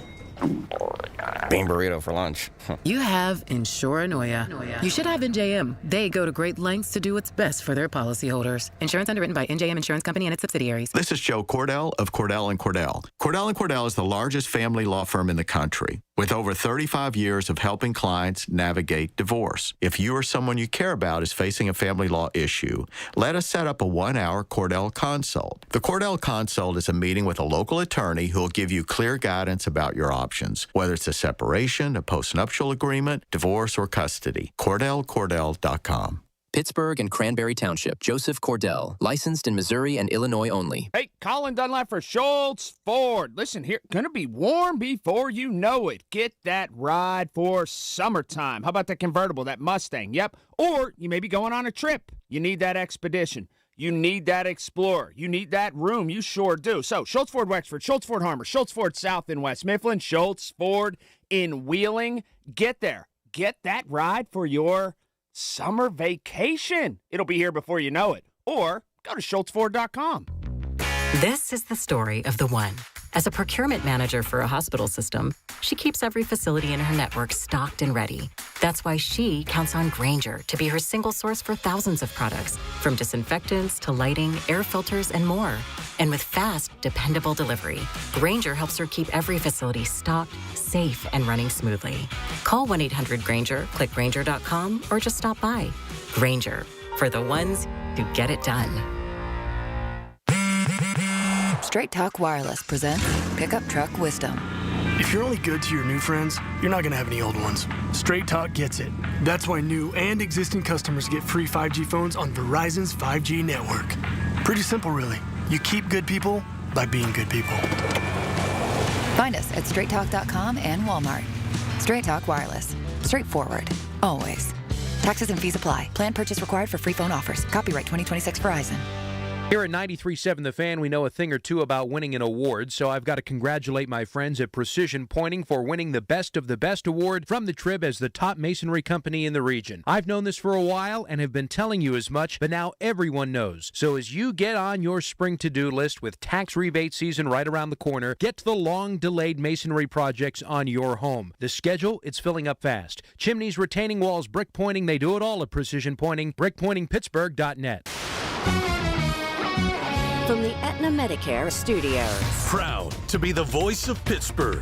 bean burrito for lunch. you have Insuranoia. You should have NJM. They go to great lengths to do what's best for their policyholders. Insurance underwritten by NJM Insurance Company and its subsidiaries. This is Joe Cordell of Cordell & Cordell. Cordell & Cordell is the largest family law firm in the country, with over 35 years of helping clients navigate divorce. If you or someone you care about is facing a family law issue, let us set up a 1-hour Cordell Consult. The Cordell Consult is a meeting with a local attorney who will give you clear guidance about your options, whether it's a separation, a postnuptial agreement, divorce, or custody. CordellCordell.com. Pittsburgh and Cranberry Township. Joseph Cordell. Licensed in Missouri and Illinois only. Hey, Colin Dunlap for Schultz Ford. Listen here, gonna be warm before you know it. Get that ride for summertime. How about that convertible, that Mustang? Yep. Or you may be going on a trip. You need that Expedition. You need that Explorer. You need that room. You sure do. So, Schultz Ford Wexford, Schultz Ford Harmer, Schultz Ford South in West Mifflin, Schultz Ford in Wheeling. Get there. Get that ride for your summer vacation. It'll be here before you know it. Or go to schultzford.com. This is the story of the one. As a procurement manager for a hospital system, she keeps every facility in her network stocked and ready. That's why she counts on Grainger to be her single source for thousands of products, from disinfectants to lighting, air filters, and more. And with fast, dependable delivery, Grainger helps her keep every facility stocked, safe, and running smoothly. Call 1-800-GRAINGER, click Grainger.com, or just stop by. Grainger, for the ones who get it done. Straight Talk Wireless presents Pickup Truck Wisdom. If you're only good to your new friends, you're not going to have any old ones. Straight Talk gets it. That's why new and existing customers get free 5G phones on Verizon's 5G network. Pretty simple, really. You keep good people by being good people. Find us at straighttalk.com and Walmart. Straight Talk Wireless. Straightforward. Always. Taxes and fees apply. Plan purchase required for free phone offers. Copyright 2026 Verizon. Here at 93.7 The Fan, we know a thing or two about winning an award, so I've got to congratulate my friends at Precision Pointing for winning the Best of the Best award from the Trib as the top masonry company in the region. I've known this for a while and have been telling you as much, but now everyone knows. So as you get on your spring to-do list with tax rebate season right around the corner, get to the long-delayed masonry projects on your home. The schedule, it's filling up fast. Chimneys, retaining walls, brick pointing, they do it all at Precision Pointing. BrickPointingPittsburgh.net. From the Aetna Medicare Studios. Proud to be the voice of Pittsburgh.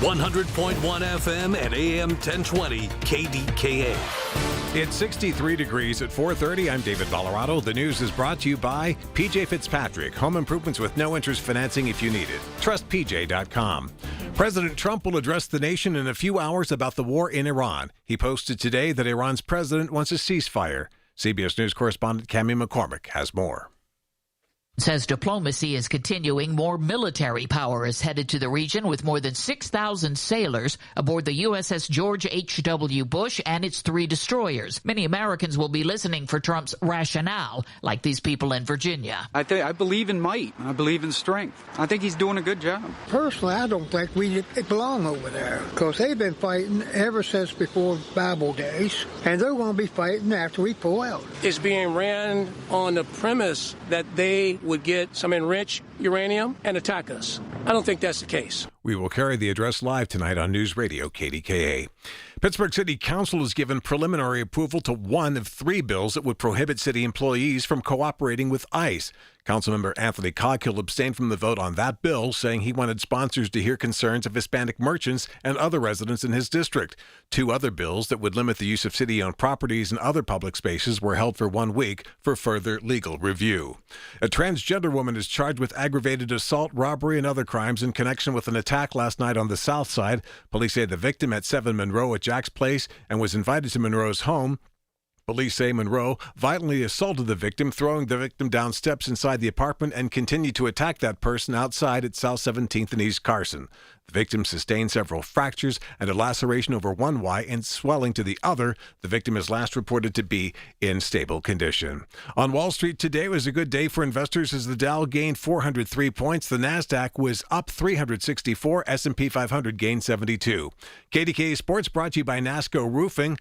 100.1 FM and AM 1020 KDKA. It's 63 degrees at 4:30. I'm David Ballarado. The news is brought to you by PJ Fitzpatrick. Home improvements with no interest financing if you need it. Trust PJ.com. President Trump will address the nation in a few hours about the war in Iran. He posted today that Iran's president wants a ceasefire. CBS News correspondent Cammie McCormick has more. Says diplomacy is continuing. More military power is headed to the region with more than 6,000 sailors aboard the USS George H.W. Bush and its 3 destroyers. Many Americans will be listening for Trump's rationale, like these people in Virginia. I believe in might. I believe in strength. I think he's doing a good job. Personally, I don't think we belong over there because they've been fighting ever since before Bible days, and they're going to be fighting after we pull out. It's being ran on the premise that they would get some enriched uranium and attack us. I don't think that's the case. We will carry the address live tonight on News Radio KDKA. Pittsburgh City Council has given preliminary approval to 1 of 3 bills that would prohibit city employees from cooperating with ICE. Councilmember Anthony Coghill abstained from the vote on that bill, saying he wanted sponsors to hear concerns of Hispanic merchants and other residents in his district. 2 other bills that would limit the use of city-owned properties and other public spaces were held for 1 week for further legal review. A transgender woman is charged with aggravated assault, robbery, and other crimes in connection with an attack last night on the south side. Police say the victim at 7 Monroe at Jack's Place and was invited to Monroe's home. Police say Monroe violently assaulted the victim, throwing the victim down steps inside the apartment and continued to attack that person outside at South 17th and East Carson. The victim sustained several fractures and a laceration over one eye and swelling to the other. The victim is last reported to be in stable condition. On Wall Street today was a good day for investors as the Dow gained 403 points. The Nasdaq was up 364. S&P 500 gained 72. KDKA Sports brought to you by NASCO Roofing.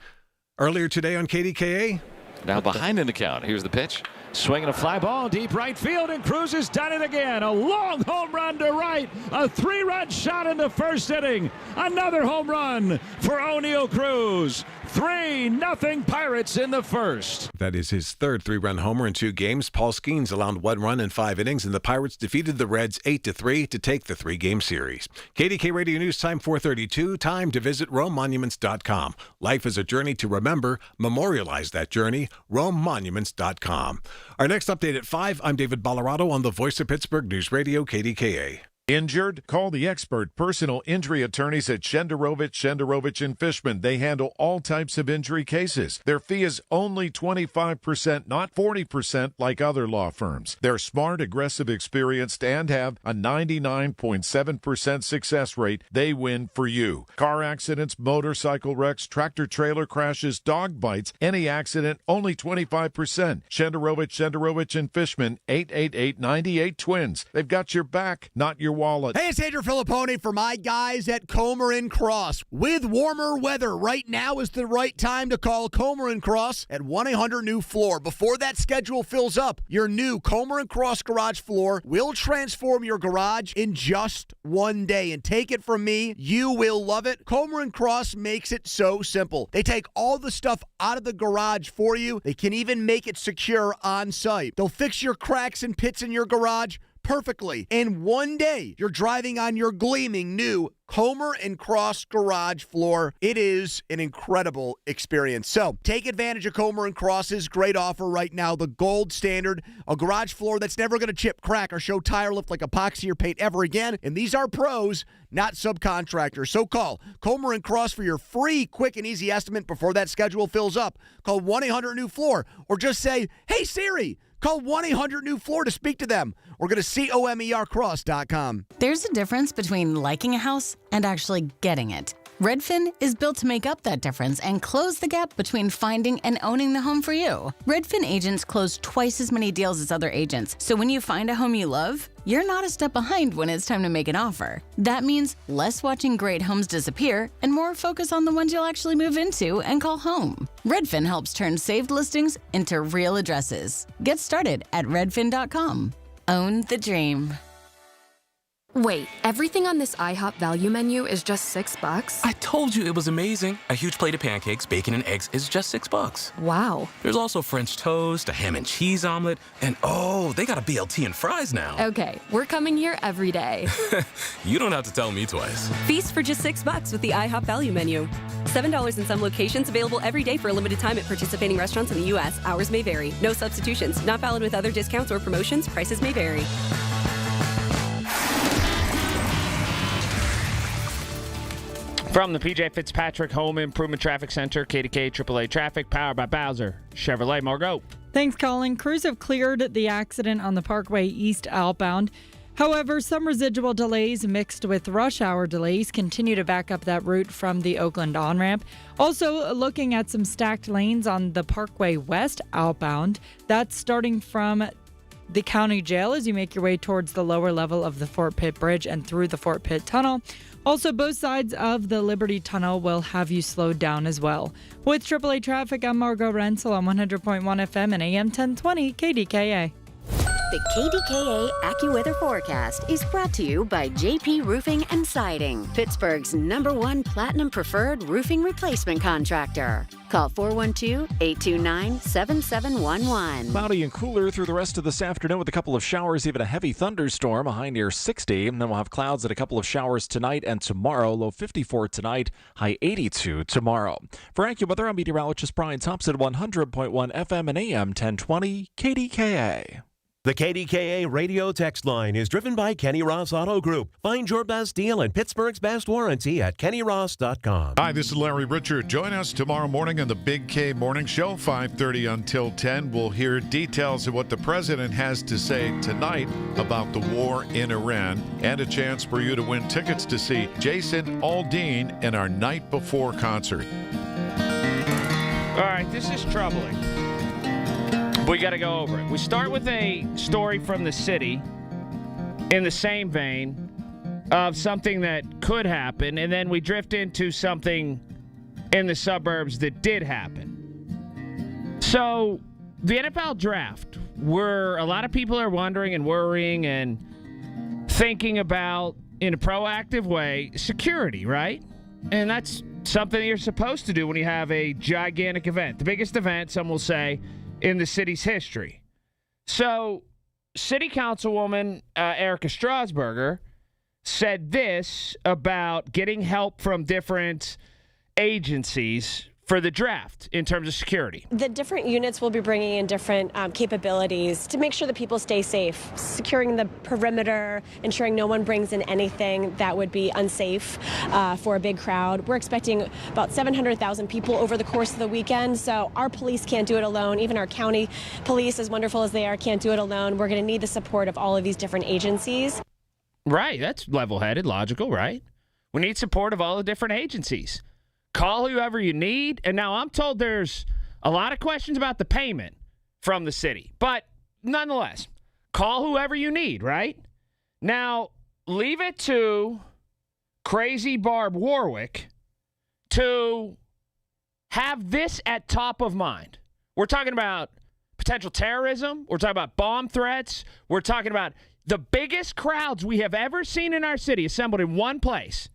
Earlier today on KDKA. Now behind in the count. Here's the pitch. Swinging a fly ball deep right field, and Cruz has done it again. A long home run to right. A 3-run shot in the first inning. Another home run for O'Neal Cruz. 3-0 Pirates in the first. That is his third 3-run homer in 2 games. Paul Skeens allowed 1 run in 5 innings, and the Pirates defeated the Reds 8-3 to take the 3-game series. KDK Radio News time 4:32. Time to visit RomeMonuments.com. Life is a journey to remember. Memorialize that journey. RomeMonuments.com. Our next update at 5. I'm David Ballarado on the Voice of Pittsburgh News Radio KDKA. Injured? Call the expert personal injury attorneys at Shenderovich and Fishman. They handle all types of injury cases. Their fee is only 25%, not 40% like other law firms. They're smart, aggressive, experienced, and have a 99.7% success rate. They win for you. Car accidents, motorcycle wrecks, tractor-trailer crashes, dog bites, any accident, only 25%. Shenderovich and Fishman, 888-98-TWINS. They've got your back, not your wallet. Hey, it's Andrew Filippone for my guys at Comer & Cross. With warmer weather, right now is the right time to call Comer & Cross at 1-800-NEW-FLOOR. Before that schedule fills up, your new Comer & Cross garage floor will transform your garage in just 1 day. And take it from me, you will love it. Comer & Cross makes it so simple. They take all the stuff out of the garage for you. They can even make it secure on site. They'll fix your cracks and pits in your garage perfectly. In 1 day, you're driving on your gleaming new Comer & Cross garage floor. It is an incredible experience. So take advantage of Comer & Cross's great offer right now, the gold standard, a garage floor that's never going to chip, crack, or show tire lift like epoxy or paint ever again. And these are pros, not subcontractors. So call Comer & Cross for your free, quick, and easy estimate before that schedule fills up. Call 1-800-NEW-FLOOR or just say, hey, Siri, call 1-800-NEW-FLOOR to speak to them or go to COMERcross.com. There's a difference between liking a house and actually getting it. Redfin is built to make up that difference and close the gap between finding and owning the home for you. Redfin agents close twice as many deals as other agents, so when you find a home you love, you're not a step behind when it's time to make an offer. That means less watching great homes disappear and more focus on the ones you'll actually move into and call home. Redfin helps turn saved listings into real addresses. Get started at redfin.com. Own the dream. Wait, everything on this IHOP value menu is just $6? I told you it was amazing. A huge plate of pancakes, bacon, and eggs is just $6. Wow. There's also French toast, a ham and cheese omelet, and oh, they got a BLT and fries now. Okay, we're coming here every day. You don't have to tell me twice. Feast for just $6 with the IHOP value menu. $7 in some locations, available every day for a limited time at participating restaurants in the U.S. Hours may vary. No substitutions. Not valid with other discounts or promotions. Prices may vary. From the PJ Fitzpatrick Home Improvement Traffic Center, KDKA AAA Traffic, powered by Bowser Chevrolet. Margot. Thanks, Colin. Crews have cleared the accident on the Parkway East outbound. However, some residual delays mixed with rush hour delays continue to back up that route from the Oakland on-ramp. Also, looking at some stacked lanes on the Parkway West outbound. That's starting from the county jail as you make your way towards the lower level of the Fort Pitt Bridge and through the Fort Pitt Tunnel. Also, both sides of the Liberty Tunnel will have you slowed down as well. With AAA Traffic, I'm Margot Rensel on 100.1 FM and AM 1020 KDKA. The KDKA AccuWeather forecast is brought to you by JP Roofing and Siding, Pittsburgh's #1 Platinum Preferred Roofing Replacement Contractor. Call 412-829-7711. Cloudy and cooler through the rest of this afternoon with a couple of showers, even a heavy thunderstorm, a high near 60. And then we'll have clouds and a couple of showers tonight and tomorrow. Low 54 tonight, high 82 tomorrow. For AccuWeather, I'm meteorologist Brian Thompson, 100.1 FM and AM 1020 KDKA. The KDKA radio text line is driven by Kenny Ross Auto Group. Find your best deal and Pittsburgh's best warranty at kennyross.com. Hi, this is Larry Richard. Join us tomorrow morning on the Big K Morning Show, 5:30 until 10. We'll hear details of what the president has to say tonight about the war in Iran and a chance for you to win tickets to see Jason Aldean in our Night Before concert. All right, this is troubling. We got to go over it. We start with a story from the city in the same vein of something that could happen, and then we drift into something in the suburbs that did happen. So, the NFL draft, where a lot of people are wondering and worrying and thinking about, in a proactive way, security, right? And that's something you're supposed to do when you have a gigantic event. The biggest event, some will say, in the city's history. So, City Councilwoman Erica Strasburger said this about getting help from different agencies for the draft in terms of security. The different units will be bringing in different capabilities to make sure that people stay safe, securing the perimeter, ensuring no one brings in anything that would be unsafe for a big crowd. We're expecting about 700,000 people over the course of the weekend, so our police can't do it alone. Even our county police, as wonderful as they are, can't do it alone. We're going to need the support of all of these different agencies. Right, that's level-headed, logical, right? We need support of all the different agencies. Call whoever you need. And now I'm told there's a lot of questions about the payment from the city. But nonetheless, call whoever you need, right? Now, leave it to crazy Barb Warwick to have this at top of mind. We're talking about potential terrorism. We're talking about bomb threats. We're talking about the biggest crowds we have ever seen in our city assembled in one place.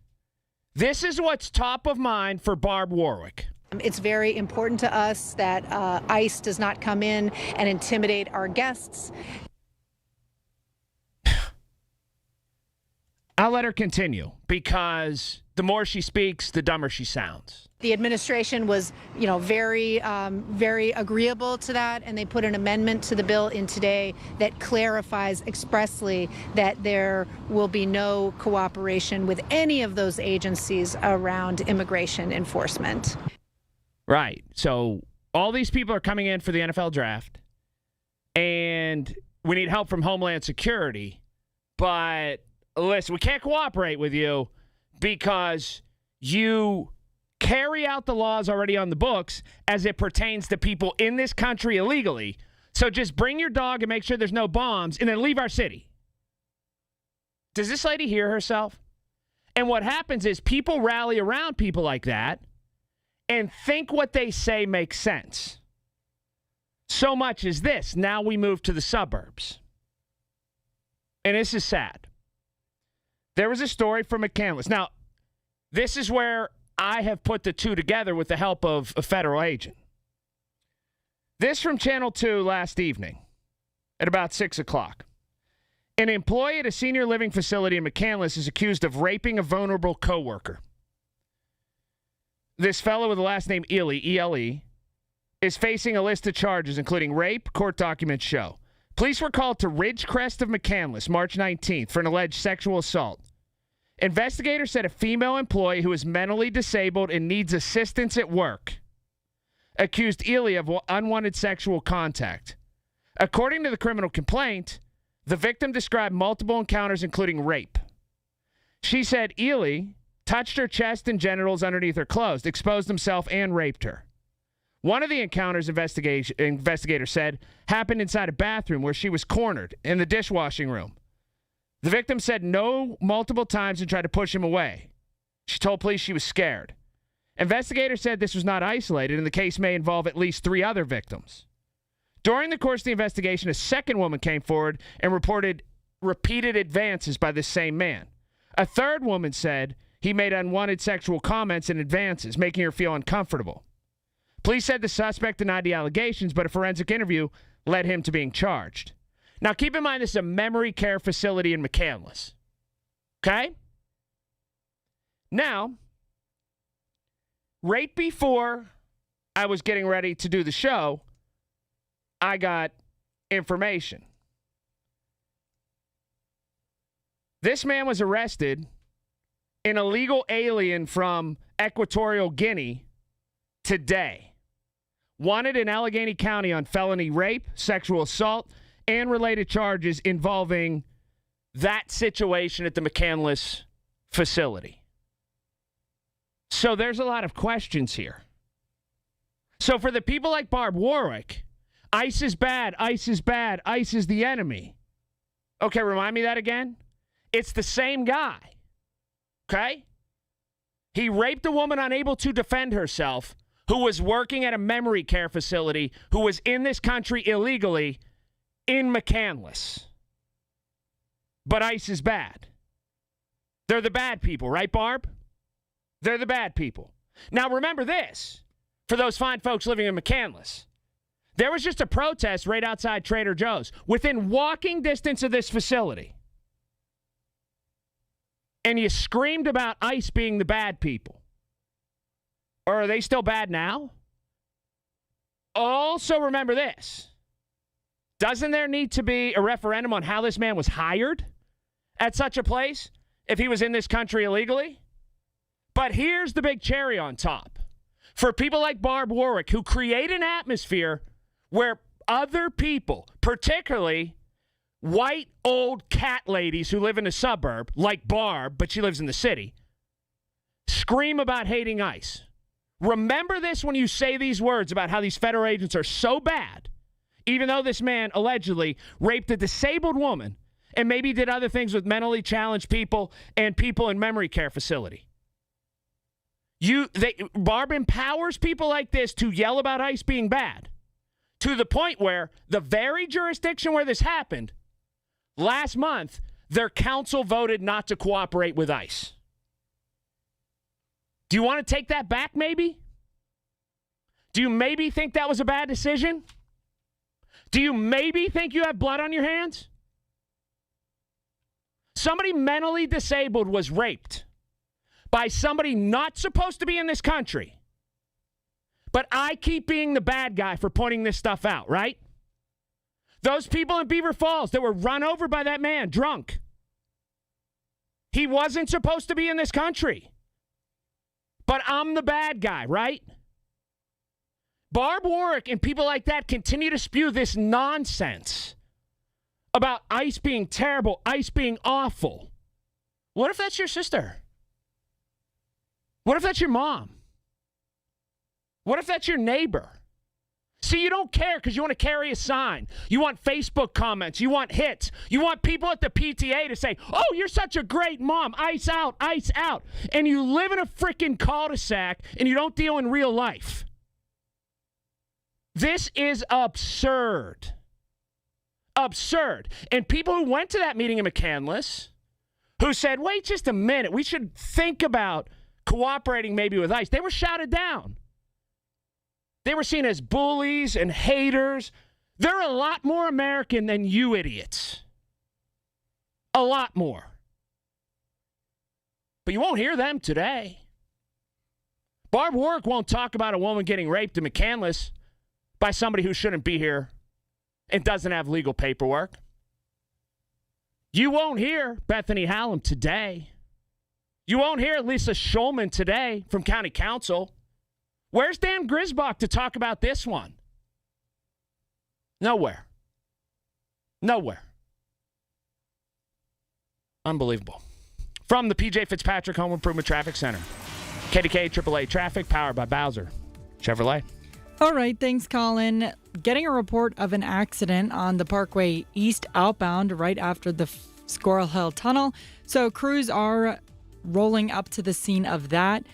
This is what's top of mind for Barb Warwick. It's very important to us that ICE does not come in and intimidate our guests. I'll let her continue because the more she speaks, the dumber she sounds. The administration was, very agreeable to that, and they put an amendment to the bill in today that clarifies expressly that there will be no cooperation with any of those agencies around immigration enforcement. Right. So all these people are coming in for the NFL draft, and we need help from Homeland Security, but listen, we can't cooperate with you because you carry out the laws already on the books as it pertains to people in this country illegally. So just bring your dog and make sure there's no bombs and then leave our city. Does this lady hear herself? And what happens is people rally around people like that and think what they say makes sense. So much as this, now we move to the suburbs. And this is sad. There was a story from McCandless. Now, this is where I have put the two together with the help of a federal agent. This from Channel 2 last evening at about 6 o'clock. An employee at a senior living facility in McCandless is accused of raping a vulnerable coworker. This fellow with the last name Ely, E-L-E, is facing a list of charges, including rape, court documents show. Police were called to Ridgecrest of McCandless March 19th for an alleged sexual assault. Investigators said a female employee who is mentally disabled and needs assistance at work accused Ely of unwanted sexual contact. According to the criminal complaint, the victim described multiple encounters, including rape. She said Ely touched her chest and genitals underneath her clothes, exposed himself, and raped her. One of the encounters, investigators said, happened inside a bathroom where she was cornered in the dishwashing room. The victim said no multiple times and tried to push him away. She told police she was scared. Investigators said this was not isolated and the case may involve at least 3 other victims. During the course of the investigation, a second woman came forward and reported repeated advances by this same man. A third woman said he made unwanted sexual comments and advances, making her feel uncomfortable. Police said the suspect denied the allegations, but a forensic interview led him to being charged. Now, keep in mind, this is a memory care facility in McCandless. Okay? Now, right before I was getting ready to do the show, I got information. This man was arrested, an illegal alien from Equatorial Guinea, today. Wanted in Allegheny County on felony rape, sexual assault, and related charges involving that situation at the McCandless facility. So there's a lot of questions here. So for the people like Barb Warwick, ICE is bad, ICE is bad, ICE is the enemy. Okay, remind me that again? It's the same guy. Okay? He raped a woman unable to defend herself who was working at a memory care facility, who was in this country illegally in McCandless. But ICE is bad. They're the bad people, right, Barb? They're the bad people. Now, remember this, for those fine folks living in McCandless. There was just a protest right outside Trader Joe's, within walking distance of this facility. And you screamed about ICE being the bad people. Or are they still bad now? Also remember this. Doesn't there need to be a referendum on how this man was hired at such a place if he was in this country illegally? But here's the big cherry on top. For people like Barb Warwick, who create an atmosphere where other people, particularly white old cat ladies who live in a suburb, like Barb, but she lives in the city, scream about hating ICE. Remember this when you say these words about how these federal agents are so bad, even though this man allegedly raped a disabled woman and maybe did other things with mentally challenged people and people in memory care facility. Barb empowers people like this to yell about ICE being bad, to the point where the very jurisdiction where this happened, last month, their council voted not to cooperate with ICE. Do you want to take that back, maybe? Do you maybe think that was a bad decision? Do you maybe think you have blood on your hands? Somebody mentally disabled was raped by somebody not supposed to be in this country. But I keep being the bad guy for pointing this stuff out, right? Those people in Beaver Falls that were run over by that man, drunk. He wasn't supposed to be in this country. But I'm the bad guy, right? Barb Warwick and people like that continue to spew this nonsense about ICE being terrible, ICE being awful. What if that's your sister? What if that's your mom? What if that's your neighbor? See, you don't care because you want to carry a sign. You want Facebook comments. You want hits. You want people at the PTA to say, oh, you're such a great mom. Ice out, ice out. And you live in a freaking cul-de-sac and you don't deal in real life. This is absurd. Absurd. And people who went to that meeting in McCandless, who said, wait just a minute, we should think about cooperating maybe with ICE, they were shouted down. They were seen as bullies and haters. They're a lot more American than you idiots. A lot more. But you won't hear them today. Barb Warwick won't talk about a woman getting raped in McCandless by somebody who shouldn't be here and doesn't have legal paperwork. You won't hear Bethany Hallam today. You won't hear Lisa Schulman today from County Council. Where's Dan Grisbach to talk about this one? Nowhere. Nowhere. Unbelievable. From the P.J. Fitzpatrick Home Improvement Traffic Center, KDKA AAA Traffic, powered by Bowser Chevrolet. All right, thanks, Colin. Getting a report of an accident on the Parkway East outbound right after the Squirrel Hill Tunnel. So crews are rolling up to the scene of that.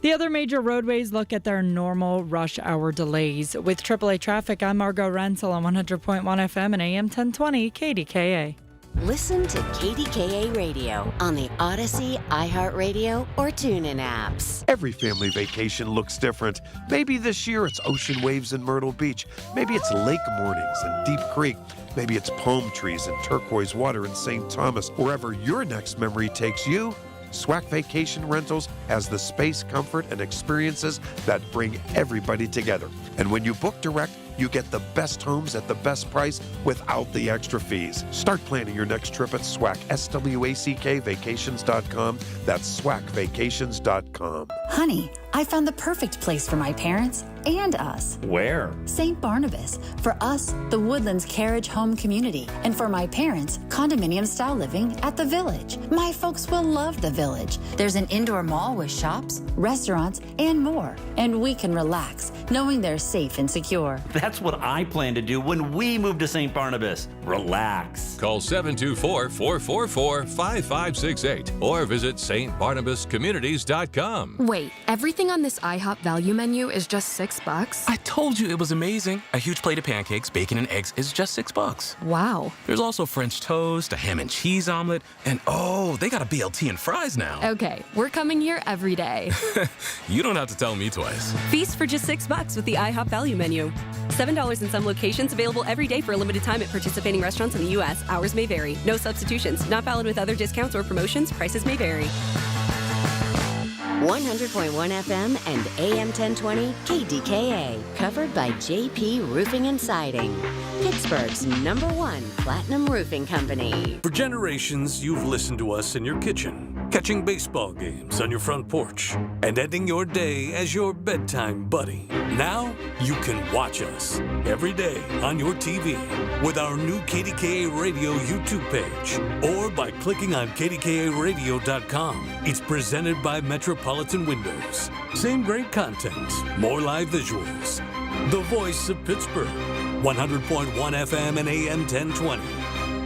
The other major roadways look at their normal rush hour delays. With AAA Traffic, I'm Margot Rensel on 100.1 FM and AM 1020 KDKA. Listen to KDKA Radio on the Odyssey, iHeartRadio, or TuneIn apps. Every family vacation looks different. Maybe this year it's ocean waves in Myrtle Beach. Maybe it's lake mornings in Deep Creek. Maybe it's palm trees and turquoise water in St. Thomas. Wherever your next memory takes you, SWAC Vacation Rentals has the space, comfort, and experiences that bring everybody together. And when you book direct, you get the best homes at the best price without the extra fees. Start planning your next trip at SWAC, SWACK vacations.com. That's SWACvacations.com. Honey, I found the perfect place for my parents and us. Where? St. Barnabas. For us, the Woodlands Carriage Home Community. And for my parents, condominium-style living at the Village. My folks will love the Village. There's an indoor mall with shops, restaurants, and more. And we can relax, knowing they're safe and secure. That's what I plan to do when we move to St. Barnabas. Relax. Call 724-444-5568 or visit stbarnabascommunities.com. Wait, everything on this IHOP value menu is just $6? I told you it was amazing. A huge plate of pancakes, bacon, and eggs is just $6. Wow. There's also French toast, a ham and cheese omelet, and oh, they got a BLT and fries now. Okay, we're coming here every day. You don't have to tell me twice. Feast for just $6 with the IHOP value menu. $7 in some locations, available every day for a limited time at participating restaurants in the U.S. Hours may vary. No substitutions. Not valid with other discounts or promotions. Prices may vary. 100.1 FM and AM 1020 KDKA. Covered by JP Roofing and Siding. Pittsburgh's #1 platinum roofing company. For generations, you've listened to us in your kitchen, catching baseball games on your front porch, and ending your day as your bedtime buddy. Now, you can watch us every day on your TV with our new KDKA Radio YouTube page or by clicking on KDKARadio.com. It's presented by Metropolitan Windows. Same great content, more live visuals. The voice of Pittsburgh. 100.1 FM and AM 1020.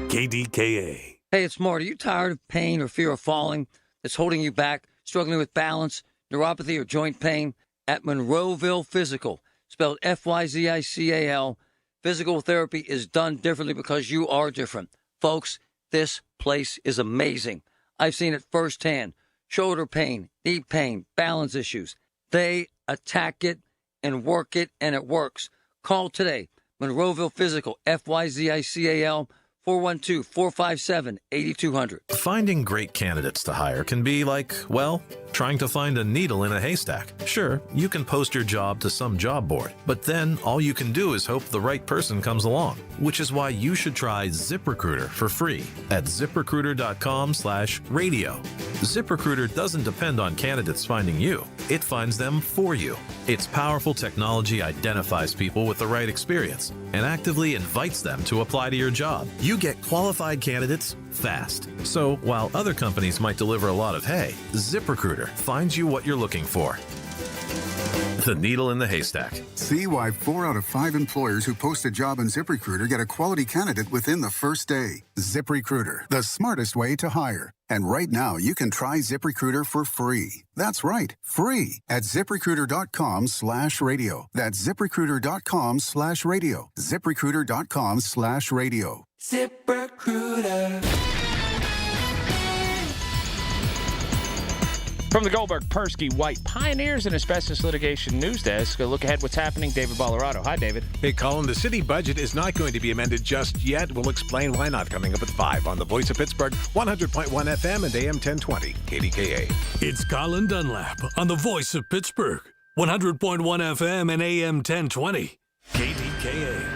KDKA. Hey, it's Marty. Are you tired of pain or fear of falling that's holding you back, struggling with balance, neuropathy, or joint pain? At Monroeville Physical, spelled F-Y-Z-I-C-A-L, physical therapy is done differently because you are different. Folks, this place is amazing. I've seen it firsthand. Shoulder pain, knee pain, balance issues. They attack it and work it, and it works. Call today. Monroeville Physical, F-Y-Z-I-C-A-L, 412-457-8200. Finding great candidates to hire can be like, well, trying to find a needle in a haystack. Sure, you can post your job to some job board, but then all you can do is hope the right person comes along, which is why you should try ZipRecruiter for free at ziprecruiter.com/radio. ZipRecruiter doesn't depend on candidates finding you. It finds them for you. Its powerful technology identifies people with the right experience and actively invites them to apply to your job. You get qualified candidates fast. So while other companies might deliver a lot of hay, ZipRecruiter finds you what you're looking for. The needle in the haystack. See why 4 out of 5 employers who post a job on ZipRecruiter get a quality candidate within the first day. ZipRecruiter, the smartest way to hire. And right now, you can try ZipRecruiter for free. That's right, free at ZipRecruiter.com/radio. That's ZipRecruiter.com/radio. ZipRecruiter.com/radio. ZipRecruiter. From the Goldberg, Persky, White Pioneers and Asbestos Litigation News Desk, a look ahead what's happening. David Ballarado. Hi, David. Hey, Colin. The city budget is not going to be amended just yet. We'll explain why not coming up at 5 on the Voice of Pittsburgh, 100.1 FM and AM 1020, KDKA. It's Colin Dunlap on the Voice of Pittsburgh, 100.1 FM and AM 1020, KDKA.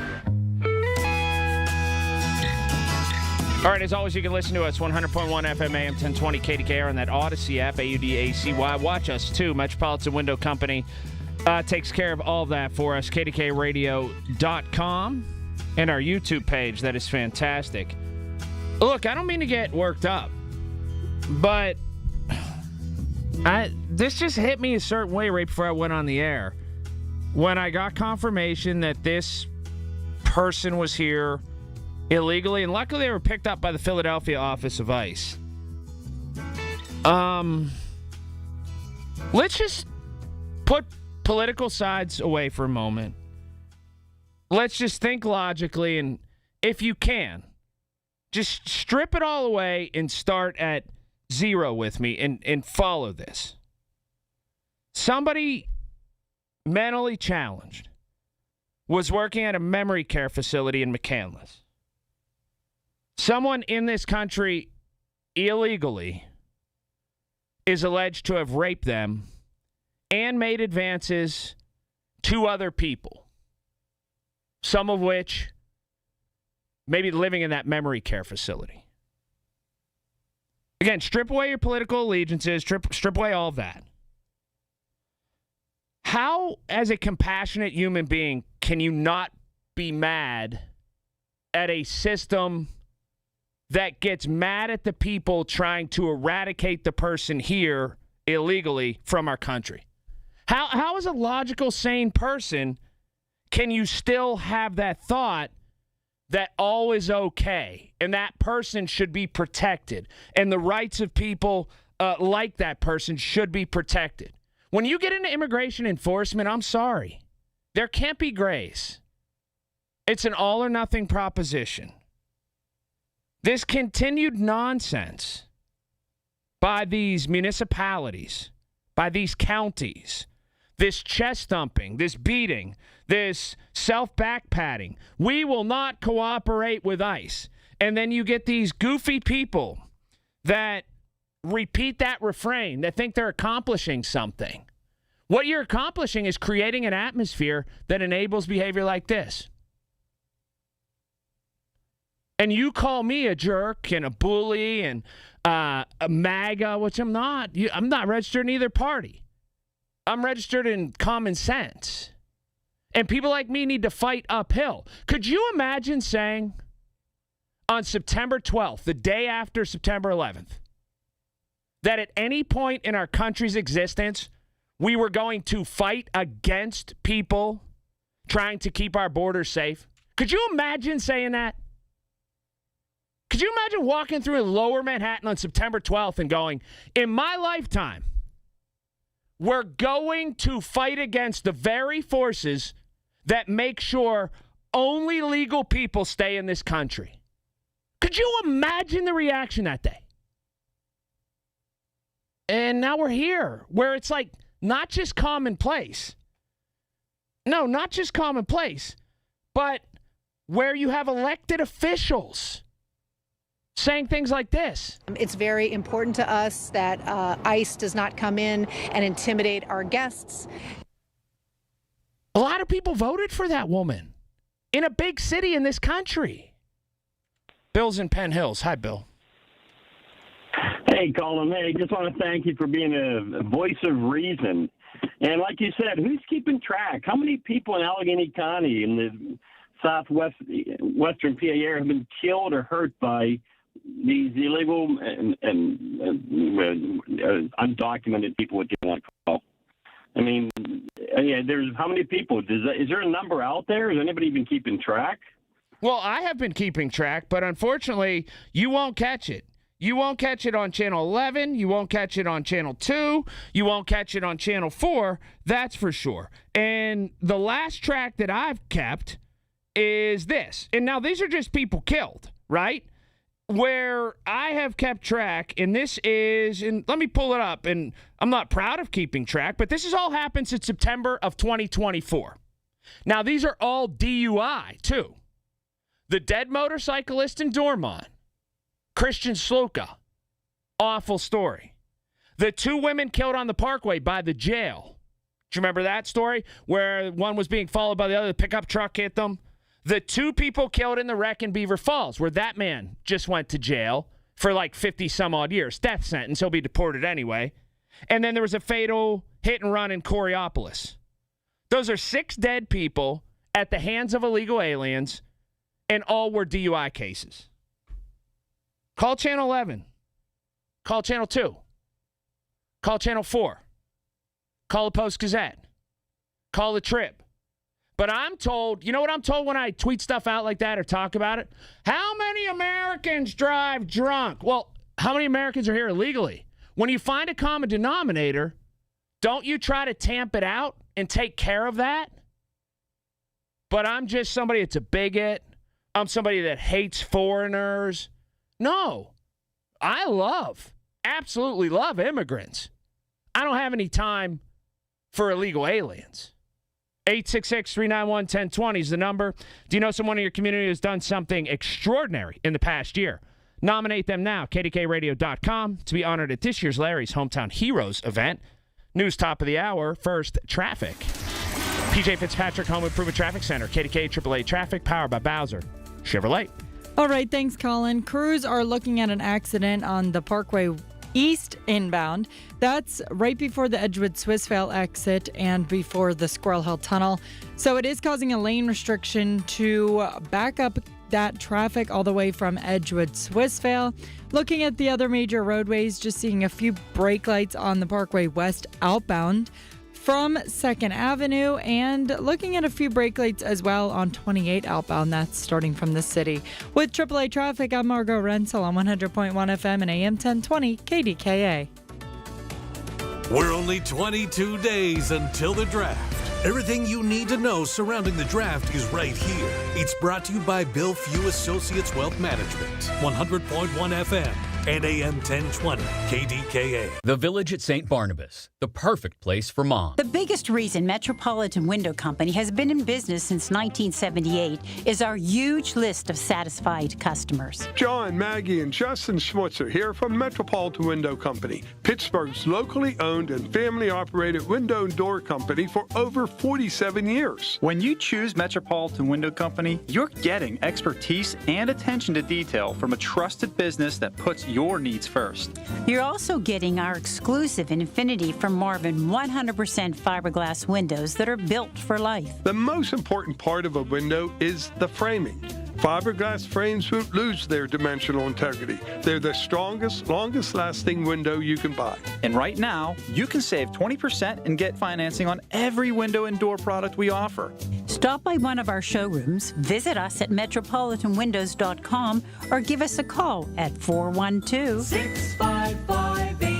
All right, as always, you can listen to us 100.1 FM, AM 1020, KDKA on that Odyssey app, AUDACY. Watch us, too. Metropolitan Window Company takes care of all of that for us. KDKRadio.com and our YouTube page. That is fantastic. Look, I don't mean to get worked up, but this just hit me a certain way right before I went on the air. When I got confirmation that this person was here illegally, and luckily they were picked up by the Philadelphia office of ICE. Let's just put political sides away for a moment. Let's just think logically, and if you can, just strip it all away and start at zero with me and follow this. Somebody mentally challenged was working at a memory care facility in McCandless. Someone in this country illegally is alleged to have raped them and made advances to other people, some of which may be living in that memory care facility. Again, strip away your political allegiances, strip away all of that. How, as a compassionate human being, can you not be mad at a system that gets mad at the people trying to eradicate the person here illegally from our country? How as a logical, sane person, can you still have that thought that all is okay and that person should be protected and the rights of people like that person should be protected? When you get into immigration enforcement, I'm sorry, there can't be grace. It's an all or nothing proposition. This continued nonsense by these municipalities, by these counties, this chest thumping, this beating, this self-back-patting, we will not cooperate with ICE. And then you get these goofy people that repeat that refrain, that think they're accomplishing something. What you're accomplishing is creating an atmosphere that enables behavior like this. And you call me a jerk and a bully and a MAGA, which I'm not. I'm not registered in either party. I'm registered in common sense. And people like me need to fight uphill. Could you imagine saying on September 12th, the day after September 11th, that at any point in our country's existence, we were going to fight against people trying to keep our borders safe? Could you imagine saying that? Could you imagine walking through Lower Manhattan on September 12th and going, in my lifetime, we're going to fight against the very forces that make sure only legal people stay in this country? Could you imagine the reaction that day? And now we're here, where it's like not just commonplace. No, not just commonplace, but where you have elected officials saying things like this. It's very important to us that ICE does not come in and intimidate our guests. A lot of people voted for that woman in a big city in this country. Bill's in Penn Hills. Hi, Bill. Hey, Hey, Colin. Hey, just want to thank you for being a voice of reason. And like you said, who's keeping track? How many people in Allegheny County in the western PA area have been killed or hurt by these illegal and undocumented with getting that call? I mean, there's how many people? Is there a number out there? Is anybody even keeping track? Well, I have been keeping track, but unfortunately, you won't catch it. You won't catch it on Channel 11. You won't catch it on Channel 2. You won't catch it on Channel 4. That's for sure. And the last track that I've kept is this. And now these are just people killed, right? Where I have kept track, and this is, and let me pull it up, and I'm not proud of keeping track, but this has all happened since September of 2024. Now, these are all DUI, too. The dead motorcyclist in Dormont, Christian Sluka, awful story. The 2 women killed on the Parkway by the jail. Do you remember that story where one was being followed by the other, the pickup truck hit them? The 2 people killed in the wreck in Beaver Falls, where that man just went to jail for like 50 some odd years. Death sentence. He'll be deported anyway. And then there was a fatal hit and run in Coriopolis. Those are 6 dead people at the hands of illegal aliens, and all were DUI cases. Call Channel 11. Call Channel 2. Call Channel 4. Call the Post-Gazette. Call the Trib. But I'm told, you know what I'm told when I tweet stuff out like that or talk about it? How many Americans drive drunk? Well, how many Americans are here illegally? When you find a common denominator, don't you try to tamp it out and take care of that? But I'm just somebody that's a bigot. I'm somebody that hates foreigners. No, I absolutely love immigrants. I don't have any time for illegal aliens. 866-391-1020 is the number. Do you know someone in your community who's done something extraordinary in the past year? Nominate them now, KDKARadio.com, to be honored at this year's Larry's Hometown Heroes event. News top of the hour. First, traffic. PJ Fitzpatrick Home Improvement Traffic Center, KDKA AAA Traffic, powered by Bowser Chevrolet. All right, thanks, Colin. Crews are looking at an accident on the Parkway East inbound. That's right before the Edgewood Swissvale exit and before the Squirrel Hill Tunnel. So it is causing a lane restriction to back up that traffic all the way from Edgewood Swissvale. Looking at the other major roadways, just seeing a few brake lights on the Parkway West outbound from 2nd Avenue, and looking at a few brake lights as well on 28 outbound. That's starting from the city. With AAA Traffic, I'm Margot Renzel on 100.1 FM and AM 1020 KDKA. We're only 22 days until the draft. Everything you need to know surrounding the draft is right here. It's brought to you by Bill Few Associates Wealth Management, 100.1 FM and AM 1020 KDKA. The Village at St. Barnabas, the perfect place for mom. The biggest reason Metropolitan Window Company has been in business since 1978 is our huge list of satisfied customers. John, Maggie, and Justin Schmutzer here from Metropolitan Window Company, Pittsburgh's locally owned and family-operated window and door company for over 47 years. When you choose Metropolitan Window Company, you're getting expertise and attention to detail from a trusted business that puts your needs first. You're also getting our exclusive Infinity from Marvin 100% fiberglass windows that are built for life. The most important part of a window is the framing. Fiberglass frames won't lose their dimensional integrity. They're the strongest, longest-lasting window you can buy. And right now, you can save 20% and get financing on every window and door product we offer. Stop by one of our showrooms, visit us at metropolitanwindows.com, or give us a call at 412-655-8411.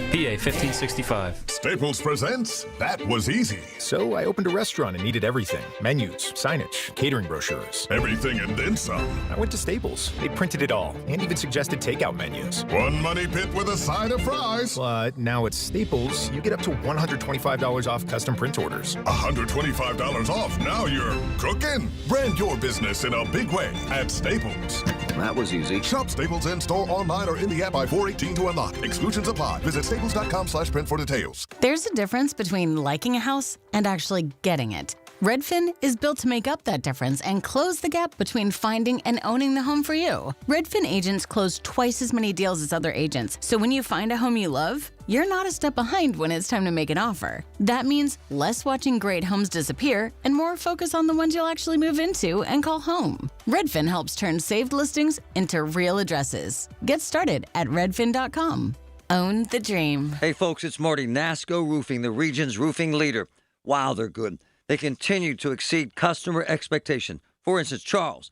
PA 1565. Staples presents That Was Easy. So I opened a restaurant and needed everything. Menus, signage, catering brochures. Everything and then some. I went to Staples. They printed it all and even suggested takeout menus. One money pit with a side of fries. But now at Staples, you get up to $125 off custom print orders. $125 off. Now you're cooking. Brand your business in a big way at Staples. That was easy. Shop Staples in-store, online, or in the app by 4/18 to unlock. Exclusions apply. Visit staples.com/print for details. There's a difference between liking a house and actually getting it. Redfin is built to make up that difference and close the gap between finding and owning the home for you. Redfin agents close twice as many deals as other agents, so when you find a home you love, you're not a step behind when it's time to make an offer. That means less watching great homes disappear and more focus on the ones you'll actually move into and call home. Redfin helps turn saved listings into real addresses. Get started at redfin.com. Own the dream. Hey, folks, it's Marty. NASCO Roofing, the region's roofing leader. Wow, they're good. They continue to exceed customer expectation. For instance, Charles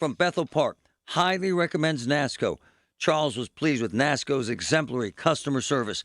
from Bethel Park highly recommends NASCO. Charles was pleased with NASCO's exemplary customer service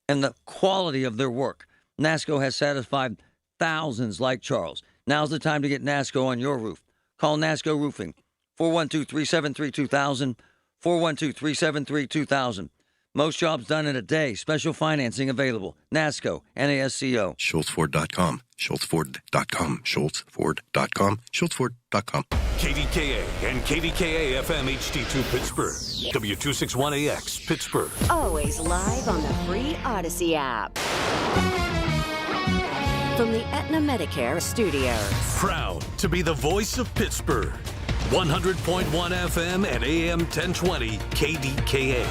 and the quality of their work. NASCO has satisfied thousands like Charles. Now's the time to get NASCO on your roof. Call NASCO Roofing, 412-373-2000, 412-373-2000. Most jobs done in a day. Special financing available. NASCO, NASCO. SchultzFord.com. SchultzFord.com. SchultzFord.com. SchultzFord.com. KDKA and KDKA-FM HD2 Pittsburgh. W261AX Pittsburgh. Always live on the free Odyssey app. From the Aetna Medicare studios. Proud to be the voice of Pittsburgh. 100.1 FM and AM 1020 KDKA.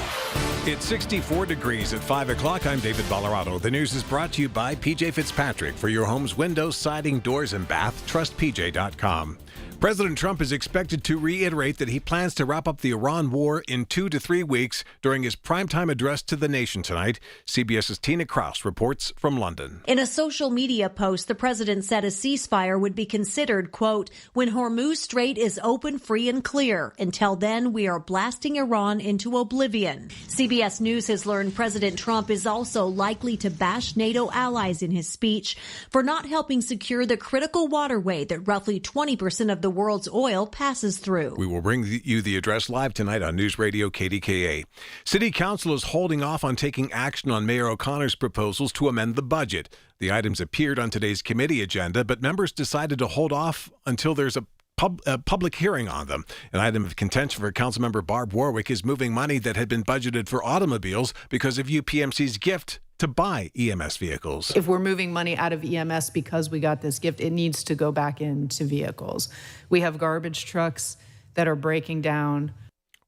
It's 64 degrees at 5 o'clock. I'm David Ballarado. The news is brought to you by PJ Fitzpatrick. For your home's windows, siding, doors, and bath, trust PJ.com. President Trump is expected to reiterate that he plans to wrap up the Iran war in 2 to 3 weeks during his primetime address to the nation tonight. CBS's Tina Kraus reports from London. In a social media post, the president said a ceasefire would be considered, quote, when Hormuz Strait is open, free, and clear. Until then, we are blasting Iran into oblivion. CBS News has learned President Trump is also likely to bash NATO allies in his speech for not helping secure the critical waterway that roughly 20% of the world's oil passes through. We will bring you the address live tonight on News Radio KDKA. City Council is holding off on taking action on Mayor O'Connor's proposals to amend the budget. The items appeared on today's committee agenda, but members decided to hold off until there's a public hearing on them. An item of contention for Councilmember Barb Warwick is moving money that had been budgeted for automobiles because of UPMC's gift to buy EMS vehicles. If we're moving money out of EMS because we got this gift, it needs to go back into vehicles. We have garbage trucks that are breaking down.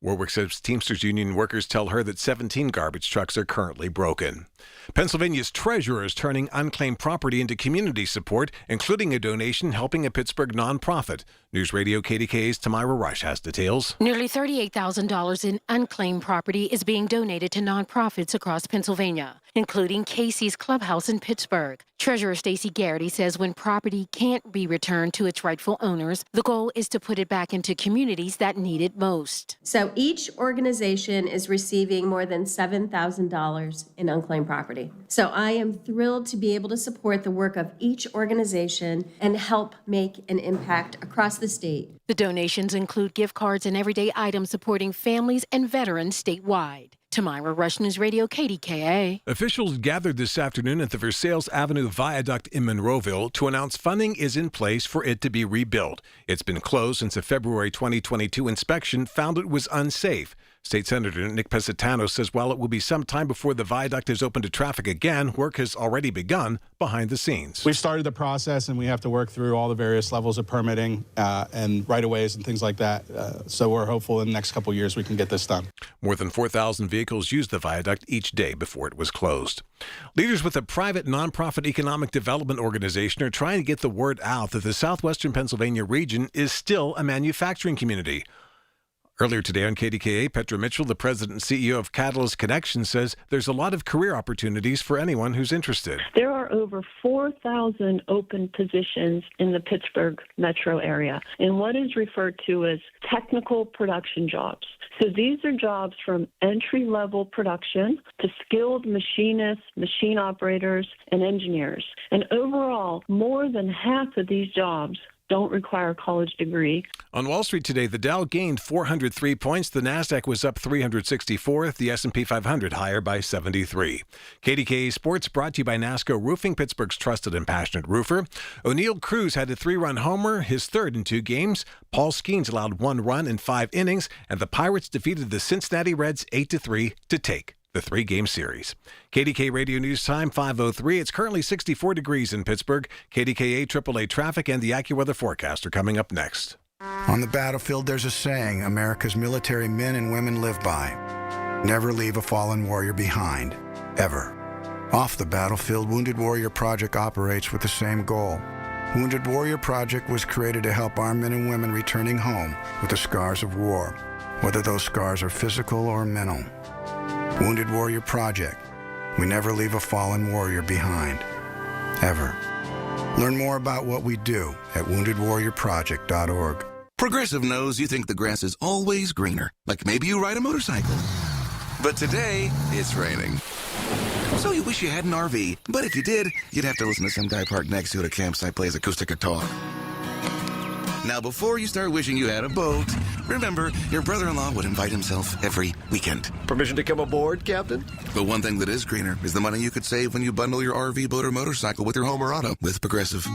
Warwick says Teamsters Union workers tell her that 17 garbage trucks are currently broken. Pennsylvania's treasurer is turning unclaimed property into community support, including a donation helping a Pittsburgh nonprofit. News Radio KDKA's Tamira Rush has details. Nearly $38,000 in unclaimed property is being donated to nonprofits across Pennsylvania, including Casey's Clubhouse in Pittsburgh. Treasurer Stacey Garrity says when property can't be returned to its rightful owners, the goal is to put it back into communities that need it most. So each organization is receiving more than $7,000 in unclaimed property. So I am thrilled to be able to support the work of each organization and help make an impact across the state. The donations include gift cards and everyday items supporting families and veterans statewide. Tamira Rush, News Radio KDKA. Officials gathered this afternoon at the Versailles Avenue Viaduct in Monroeville to announce funding is in place for it to be rebuilt. It's been closed since a February 2022 inspection found it was unsafe. State Senator Nick Pesitano says while it will be some time before the viaduct is open to traffic again, work has already begun behind the scenes. We've started the process and we have to work through all the various levels of permitting and right-of-ways and things like that. So we're hopeful in the next couple of years we can get this done. More than 4,000 vehicles used the viaduct each day before it was closed. Leaders with a private nonprofit economic development organization are trying to get the word out that the southwestern Pennsylvania region is still a manufacturing community. Earlier today on KDKA, Petra Mitchell, the president and CEO of Catalyst Connection, says there's a lot of career opportunities for anyone who's interested. There are over 4,000 open positions in the Pittsburgh metro area in what is referred to as technical production jobs. So these are jobs from entry-level production to skilled machinists, machine operators, and engineers. And overall, more than half of these jobs don't require a college degree. On Wall Street today, the Dow gained 403 points. The Nasdaq was up 364. The S&P 500 higher by 73. KDKA Sports brought to you by NASCO Roofing, Pittsburgh's trusted and passionate roofer. O'Neill Cruz had a 3-run homer, his third in 2 games. Paul Skeens allowed 1 run in 5 innings, and the Pirates defeated the Cincinnati Reds 8-3 to take the 3-game series. KDK Radio News Time, 5:03. It's currently 64 degrees in Pittsburgh. KDKA AAA traffic and the AccuWeather forecast are coming up next. On the battlefield, there's a saying America's military men and women live by. Never leave a fallen warrior behind, ever. Off the battlefield, Wounded Warrior Project operates with the same goal. Wounded Warrior Project was created to help our men and women returning home with the scars of war, whether those scars are physical or mental. Wounded Warrior Project. We never leave a fallen warrior behind, ever. Learn more about what we do at woundedwarriorproject.org. Progressive knows you think the grass is always greener, like maybe you ride a motorcycle. But today, it's raining. So you wish you had an RV, but if you did, you'd have to listen to some guy parked next to you at a campsite plays acoustic guitar. Now, before you start wishing you had a boat, remember, your brother-in-law would invite himself every weekend. Permission to come aboard, Captain? But one thing that is greener is the money you could save when you bundle your RV, boat, or motorcycle with your home or auto with Progressive.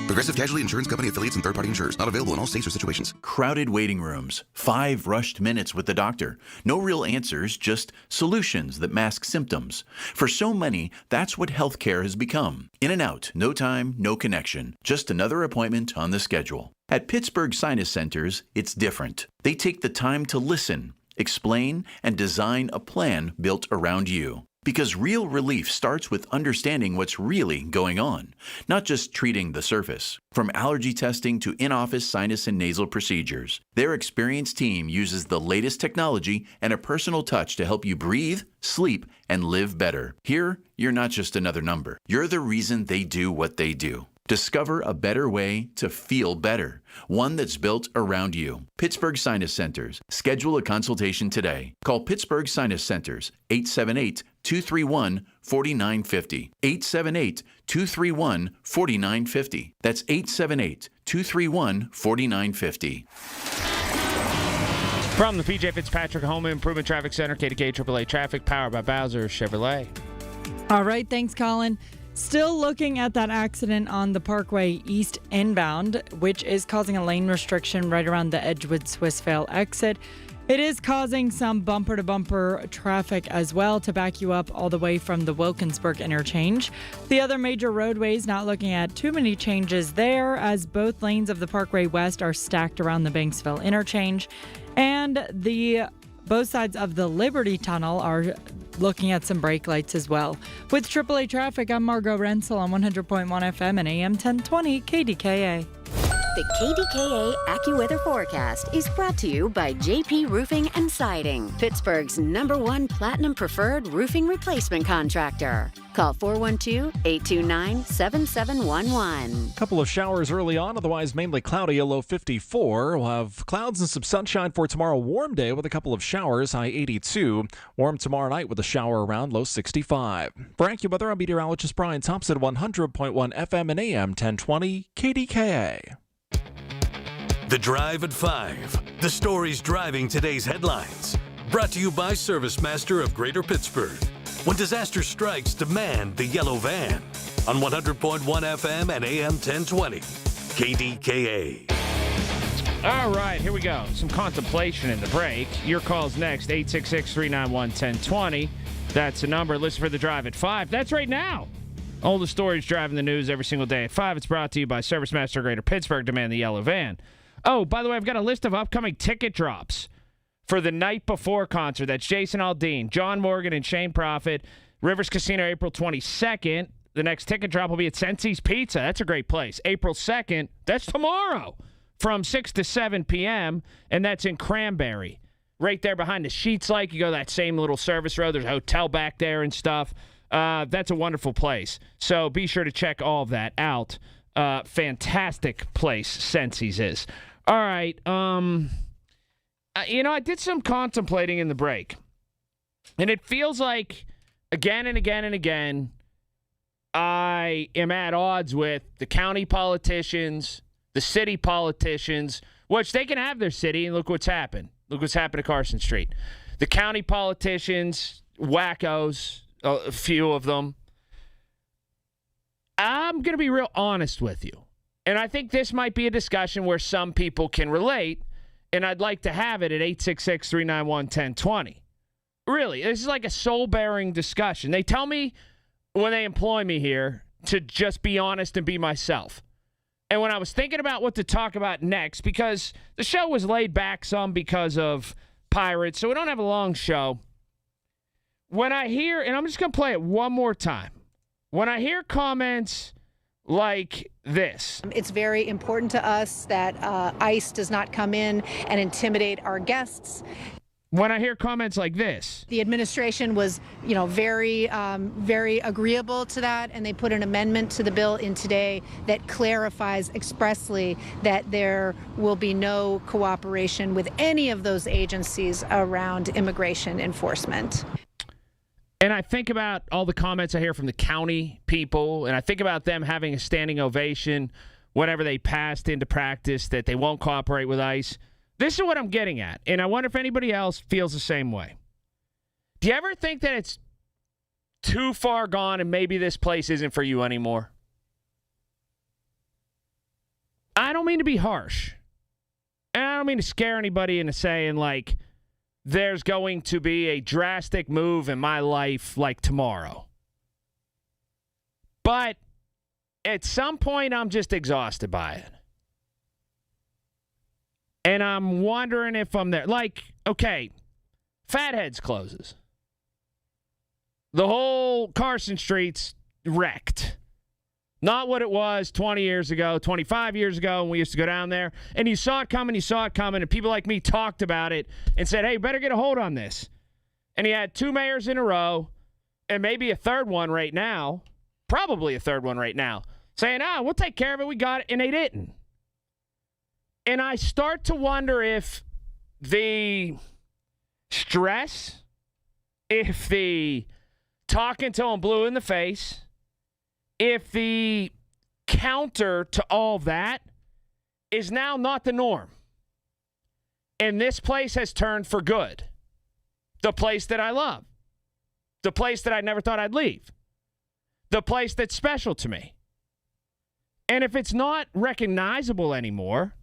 Progressive Casualty Insurance Company affiliates and third-party insurers. Not available in all states or situations. Crowded waiting rooms, 5 rushed minutes with the doctor. No real answers, just solutions that mask symptoms. For so many, that's what healthcare has become. In and out, no time, no connection. Just another appointment on the schedule. At Pittsburgh Sinus Centers, it's different. They take the time to listen, explain, and design a plan built around you. Because real relief starts with understanding what's really going on, not just treating the surface. From allergy testing to in-office sinus and nasal procedures, their experienced team uses the latest technology and a personal touch to help you breathe, sleep, and live better. Here, you're not just another number. You're the reason they do what they do. Discover a better way to feel better, one that's built around you. Pittsburgh Sinus Centers. Schedule a consultation today. Call Pittsburgh Sinus Centers, 878-231-4950. 878-231-4950. That's 878-231-4950. From the PJ Fitzpatrick Home Improvement Traffic Center, KDKA AAA Traffic, powered by Bowser Chevrolet. All right, thanks, Colin. Still looking at that accident on the Parkway East inbound, which is causing a lane restriction right around the Edgewood Swissvale exit. It is causing some bumper-to-bumper traffic as well to back you up all the way from the Wilkinsburg interchange. The other major roadways, not looking at too many changes there, as both lanes of the Parkway West are stacked around the Banksville interchange. And both sides of the Liberty Tunnel are looking at some brake lights as well. With AAA Traffic, I'm Margot Rensel on 100.1 FM and AM 1020 KDKA. The KDKA AccuWeather forecast is brought to you by JP Roofing and Siding, Pittsburgh's #1 Platinum Preferred Roofing Replacement Contractor. Call 412-829-7711. Couple of showers early on, otherwise mainly cloudy, a low 54. We'll have clouds and some sunshine for tomorrow. Warm day with a couple of showers, high 82. Warm tomorrow night with a shower around, low 65. For AccuWeather, I'm meteorologist Brian Thompson, 100.1 FM and AM 1020 KDKA. The Drive at 5. The stories driving today's headlines. Brought to you by ServiceMaster of Greater Pittsburgh. When disaster strikes, demand the yellow van. On 100.1 FM and AM 1020. KDKA. All right, here we go. Some contemplation in the break. Your call's next, 866-391-1020. That's the number. Listen for the Drive at 5. That's right now. All the stories driving the news every single day at 5. It's brought to you by ServiceMaster of Greater Pittsburgh. Demand the yellow van. Oh, by the way, I've got a list of upcoming ticket drops for the night before concert. That's Jason Aldean, John Morgan, and Shane Prophet. Rivers Casino, April 22nd. The next ticket drop will be at Sensi's Pizza. That's a great place. April 2nd, that's tomorrow, from 6 to 7 p.m., and that's in Cranberry. Right there behind the Sheets Lake. You go that same little service road. There's a hotel back there and stuff. That's a wonderful place. So be sure to check all of that out. Fantastic place Sensi's is. All right. I did some contemplating in the break, and it feels like again and again and again, I am at odds with the county politicians, the city politicians, which they can have their city, and look what's happened. Look what's happened to Carson Street. The county politicians, wackos, a few of them. I'm going to be real honest with you. And I think this might be a discussion where some people can relate, and I'd like to have it at 866-391-1020. Really, this is like a soul-bearing discussion. They tell me when they employ me here to just be honest and be myself. And when I was thinking about what to talk about next, because the show was laid back some because of Pirates, so we don't have a long show. When I hear, and I'm just going to play it one more time, when I hear comments like this. It's very important to us that ICE does not come in and intimidate our guests. When I hear comments like this. The administration was, very agreeable to that, and they put an amendment to the bill in today that clarifies expressly that there will be no cooperation with any of those agencies around immigration enforcement. And I think about all the comments I hear from the county people, and I think about them having a standing ovation whenever they passed into practice that they won't cooperate with ICE. This is what I'm getting at, and I wonder if anybody else feels the same way. Do you ever think that it's too far gone and maybe this place isn't for you anymore? I don't mean to be harsh, and I don't mean to scare anybody into saying, like, there's going to be a drastic move in my life like tomorrow. But at some point, I'm just exhausted by it. And I'm wondering if I'm there. Like, okay, Fatheads closes. The whole Carson Street's wrecked. Not what it was 20 years ago, 25 years ago when we used to go down there. And you saw it coming, and people like me talked about it and said, hey, better get a hold on this. And he had 2 mayors in a row and maybe a third one right now, probably a third one right now, saying, we'll take care of it, we got it, and they didn't. And I start to wonder if the stress, if the talking till I'm blue in the face, if the counter to all that is now not the norm. And this place has turned for good. The place that I love. The place that I never thought I'd leave. The place that's special to me. And if it's not recognizable anymore,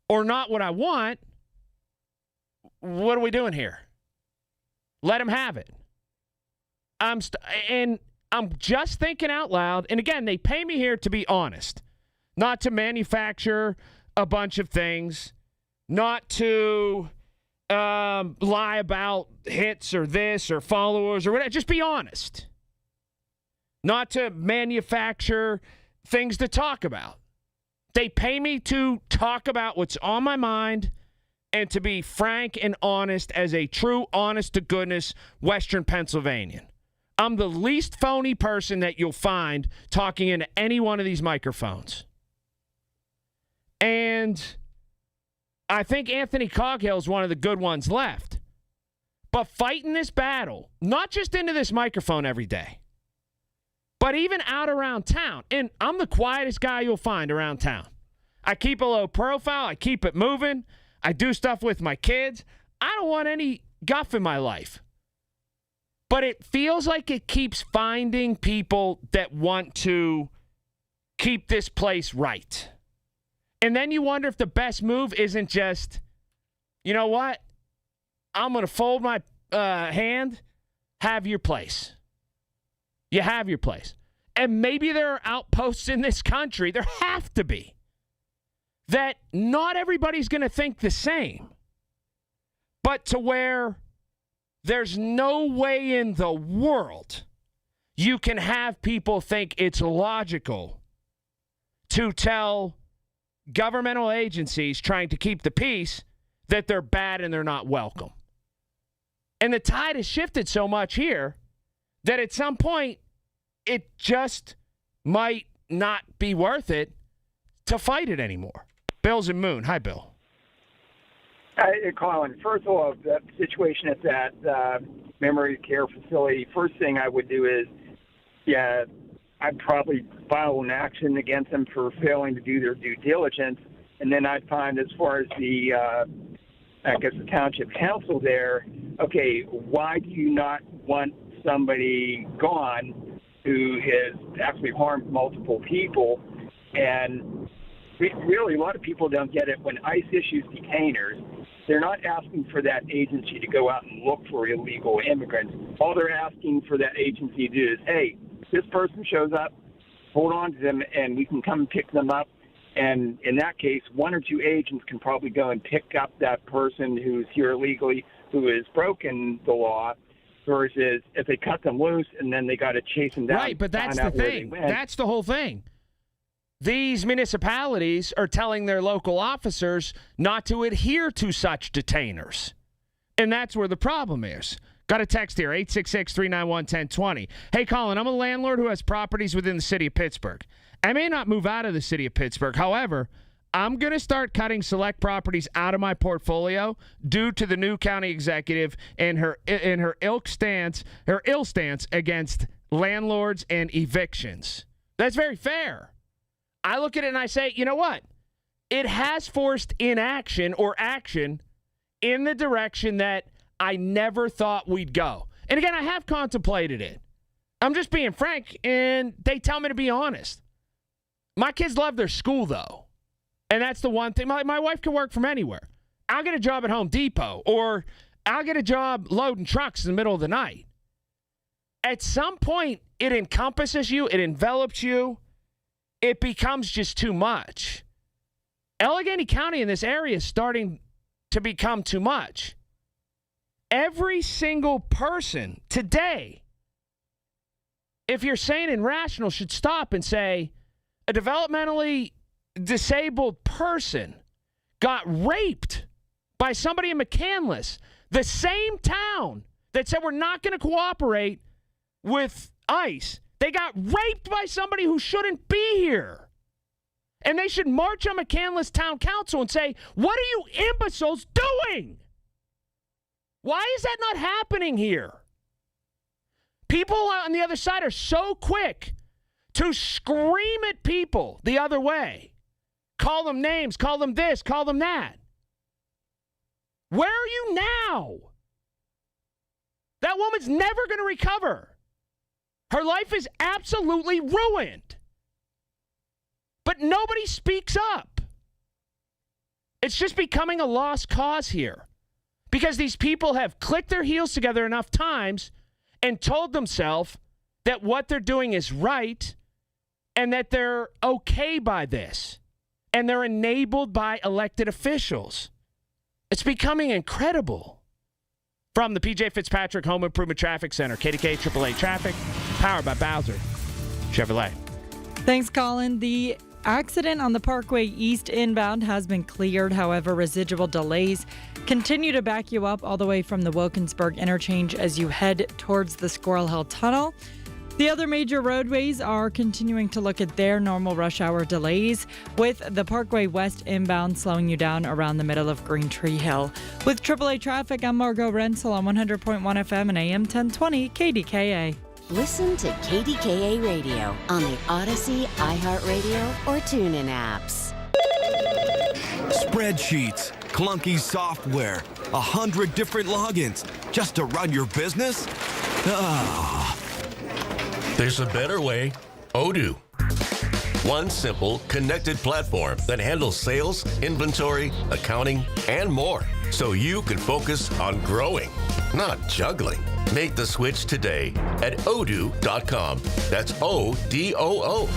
or not what I want, what are we doing here? Let them have it. I'm just thinking out loud. And again, they pay me here to be honest, not to manufacture a bunch of things, not to lie about hits or this or followers or whatever. Just be honest. Not to manufacture things to talk about. They pay me to talk about what's on my mind and to be frank and honest as a true, honest-to-goodness Western Pennsylvanian. I'm the least phony person that you'll find talking into any one of these microphones. And I think Anthony Coghill is one of the good ones left. But fighting this battle, not just into this microphone every day, but even out around town. And I'm the quietest guy you'll find around town. I keep a low profile. I keep it moving. I do stuff with my kids. I don't want any guff in my life. But it feels like it keeps finding people that want to keep this place right. And then you wonder if the best move isn't just, you know what? I'm going to fold my hand, have your place. You have your place. And maybe there are outposts in this country, there have to be, that not everybody's going to think the same. But to where there's no way in the world you can have people think it's logical to tell governmental agencies trying to keep the peace that they're bad and they're not welcome. And the tide has shifted so much here that at some point, it just might not be worth it to fight it anymore. Bill's in Moon. Hi, Bill. Hi, Colin. First of all, that situation at that memory care facility, first thing I would do is, I'd probably file an action against them for failing to do their due diligence. And then I'd find, as far as the township council there, okay, why do you not want somebody gone who has actually harmed multiple people? And really, a lot of people don't get it. When ICE issues detainers, they're not asking for that agency to go out and look for illegal immigrants. All they're asking for that agency to do is, hey, this person shows up, hold on to them, and we can come pick them up. And in that case, one or two agents can probably go and pick up that person who's here illegally, who has broken the law, versus if they cut them loose and then they got to chase them down. Right, but that's the thing. That's the whole thing. These municipalities are telling their local officers not to adhere to such detainers. And that's where the problem is. Got a text here, 866-391-1020. Hey, Colin, I'm a landlord who has properties within the city of Pittsburgh. I may not move out of the city of Pittsburgh. However, I'm going to start cutting select properties out of my portfolio due to the new county executive and her ill stance against landlords and evictions. That's very fair. I look at it and I say, you know what? It has forced inaction or action in the direction that I never thought we'd go. And again, I have contemplated it. I'm just being frank, and they tell me to be honest. My kids love their school, though. And that's the one thing. My wife can work from anywhere. I'll get a job at Home Depot, or I'll get a job loading trucks in the middle of the night. At some point, it encompasses you. It envelops you. It becomes just too much. Allegheny County in this area is starting to become too much. Every single person today, if you're sane and rational, should stop and say, a developmentally disabled person got raped by somebody in McCandless, the same town that said we're not going to cooperate with ICE. They got raped by somebody who shouldn't be here. And they should march on McCandless Town Council and say, what are you imbeciles doing? Why is that not happening here? People on the other side are so quick to scream at people the other way. Call them names, call them this, call them that. Where are you now? That woman's never going to recover. Her life is absolutely ruined. But nobody speaks up. It's just becoming a lost cause here. Because these people have clicked their heels together enough times and told themselves that what they're doing is right and that they're okay by this. And they're enabled by elected officials. It's becoming incredible. From the PJ Fitzpatrick Home Improvement Traffic Center, KDKA AAA Traffic, powered by Bowser Chevrolet. Thanks, Colin. The accident on the Parkway East inbound has been cleared. However, residual delays continue to back you up all the way from the Wilkinsburg interchange as you head towards the Squirrel Hill Tunnel. The other major roadways are continuing to look at their normal rush hour delays, with the Parkway West inbound slowing you down around the middle of Green Tree Hill. With AAA Traffic, I'm Margot Rensel on 100.1 FM and AM 1020 KDKA. Listen to KDKA Radio on the Odyssey, iHeartRadio, or TuneIn apps. Spreadsheets, clunky software, 100 different logins just to run your business? There's a better way. Odoo. One simple, connected platform that handles sales, inventory, accounting, and more. So you can focus on growing, not juggling. Make the switch today at odoo.com. That's ODOO.com.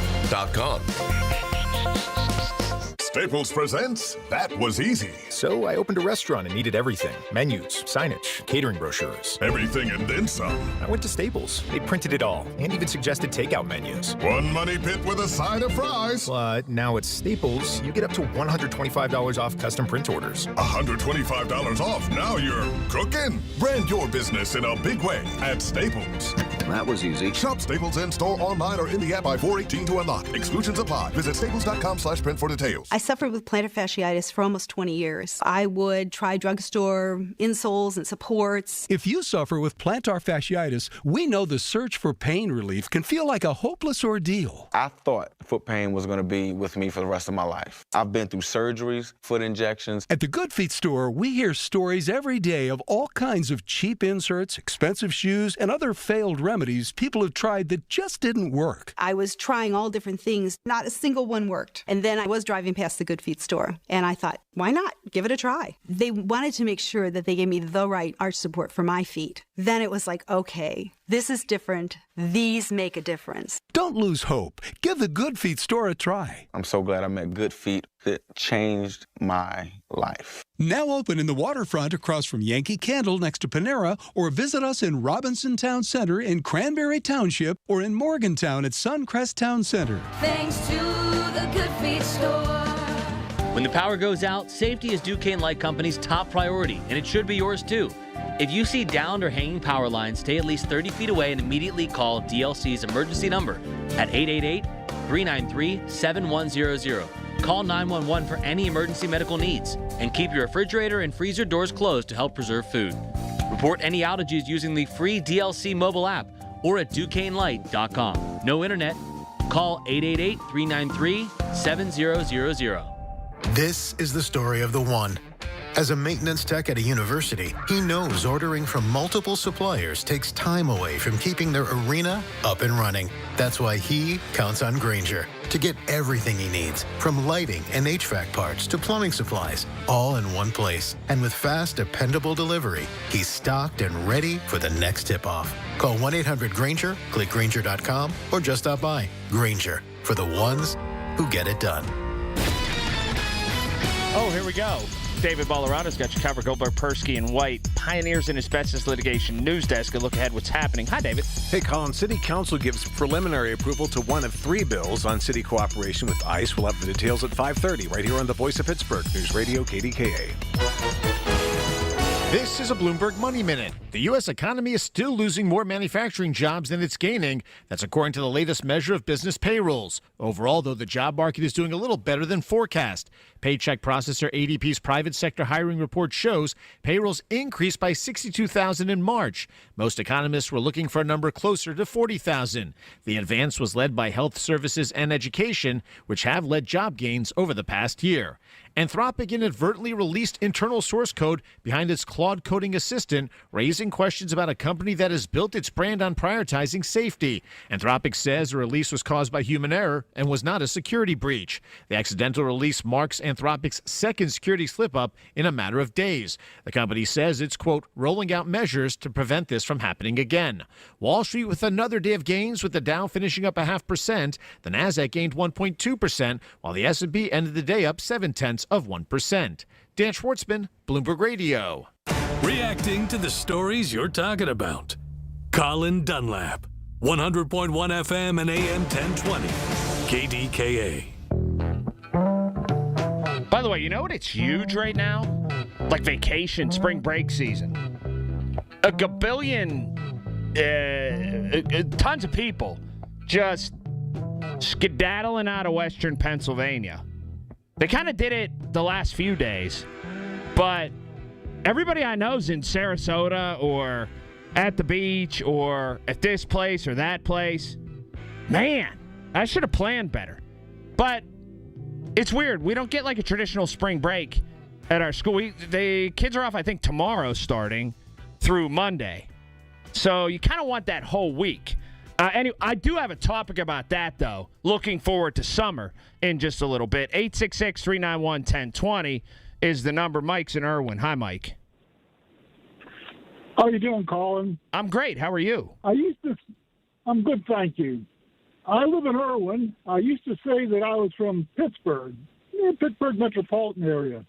Staples presents That Was Easy. So I opened a restaurant and needed everything. Menus, signage, catering brochures. Everything and then some. I went to Staples. They printed it all and even suggested takeout menus. One money pit with a side of fries. But now at Staples, you get up to $125 off custom print orders. $125 off. Now you're cooking. Brand your business in a big way at Staples. That was easy. Shop Staples in-store, online, or in the app by 4/18 to unlock. Exclusions apply. Visit staples.com/print for details. I suffered with plantar fasciitis for almost 20 years. I would try drugstore insoles and supports. If you suffer with plantar fasciitis, we know the search for pain relief can feel like a hopeless ordeal. I thought foot pain was going to be with me for the rest of my life. I've been through surgeries, foot injections. At the Good Feet store, we hear stories every day of all kinds of cheap inserts, expensive shoes, and other failed remedies people have tried that just didn't work. I was trying all different things. Not a single one worked. And then I was driving past the Good Feet store, and I thought, why not? Give it a try. They wanted to make sure that they gave me the right arch support for my feet. Then it was like, okay, this is different. These make a difference. Don't lose hope. Give the Good Feet store a try. I'm so glad I met Good Feet. It changed my life. Now open in the waterfront across from Yankee Candle next to Panera, or visit us in Robinson Town Center in Cranberry Township or in Morgantown at Suncrest Town Center. Thanks to the Good Feet store. When the power goes out, safety is Duquesne Light Company's top priority, and it should be yours too. If you see downed or hanging power lines, stay at least 30 feet away and immediately call DLC's emergency number at 888-393-7100. Call 911 for any emergency medical needs, and keep your refrigerator and freezer doors closed to help preserve food. Report any outages using the free DLC mobile app or at DuquesneLight.com. No internet. Call 888-393-7000. This is the story of the one. As a maintenance tech at a university, he knows ordering from multiple suppliers takes time away from keeping their arena up and running. That's why he counts on Grainger to get everything he needs, from lighting and HVAC parts to plumbing supplies, all in one place. And with fast, dependable delivery, he's stocked and ready for the next tip-off. Call 1-800-GRAINGER, click Grainger.com, or just stop by. Grainger, for the ones who get it done. Oh, here we go. David Ballerato's got you covered. Goldberg, Persky, and White, pioneers in asbestos litigation news desk. A look ahead what's happening. Hi, David. Hey, Colin. City Council gives preliminary approval to one of 3 bills on city cooperation with ICE. We'll have the details at 5:30 right here on the Voice of Pittsburgh News Radio KDKA. This is a Bloomberg Money Minute. The U.S. economy is still losing more manufacturing jobs than it's gaining. That's according to the latest measure of business payrolls. Overall, though, the job market is doing a little better than forecast. Paycheck processor ADP's private sector hiring report shows payrolls increased by 62,000 in March. Most economists were looking for a number closer to 40,000. The advance was led by health services and education, which have led job gains over the past year. Anthropic inadvertently released internal source code behind its Claude coding assistant, raising questions about a company that has built its brand on prioritizing safety. Anthropic says the release was caused by human error and was not a security breach. The accidental release marks Anthropic's second security slip-up in a matter of days. The company says it's, quote, rolling out measures to prevent this from happening again. Wall Street with another day of gains, with the Dow finishing up 0.5%. The Nasdaq gained 1.2%, while the S&P ended the day up 0.7%. Dan Schwartzman, Bloomberg Radio. Reacting to the stories you're talking about. Colin Dunlap, 100.1 FM and AM 1020, KDKA. By the way, you know what? It's huge right now? Like vacation, spring break season. A gabillion, tons of people just skedaddling out of Western Pennsylvania. They kind of did it the last few days, but everybody I know is in Sarasota or at the beach or at this place or that place. Man, I should have planned better. But it's weird. We don't get like a traditional spring break at our school. The kids are off, I think, tomorrow starting through Monday. So you kind of want that whole week. Anyway, I do have a topic about that, though. Looking forward to summer in just a little bit. 866-391-1020 is the number. Mike's in Irwin. Hi, Mike. How are you doing, Colin? I'm great. How are you? I'm good, thank you. I live in Irwin. I used to say that I was from Pittsburgh, Pittsburgh metropolitan area.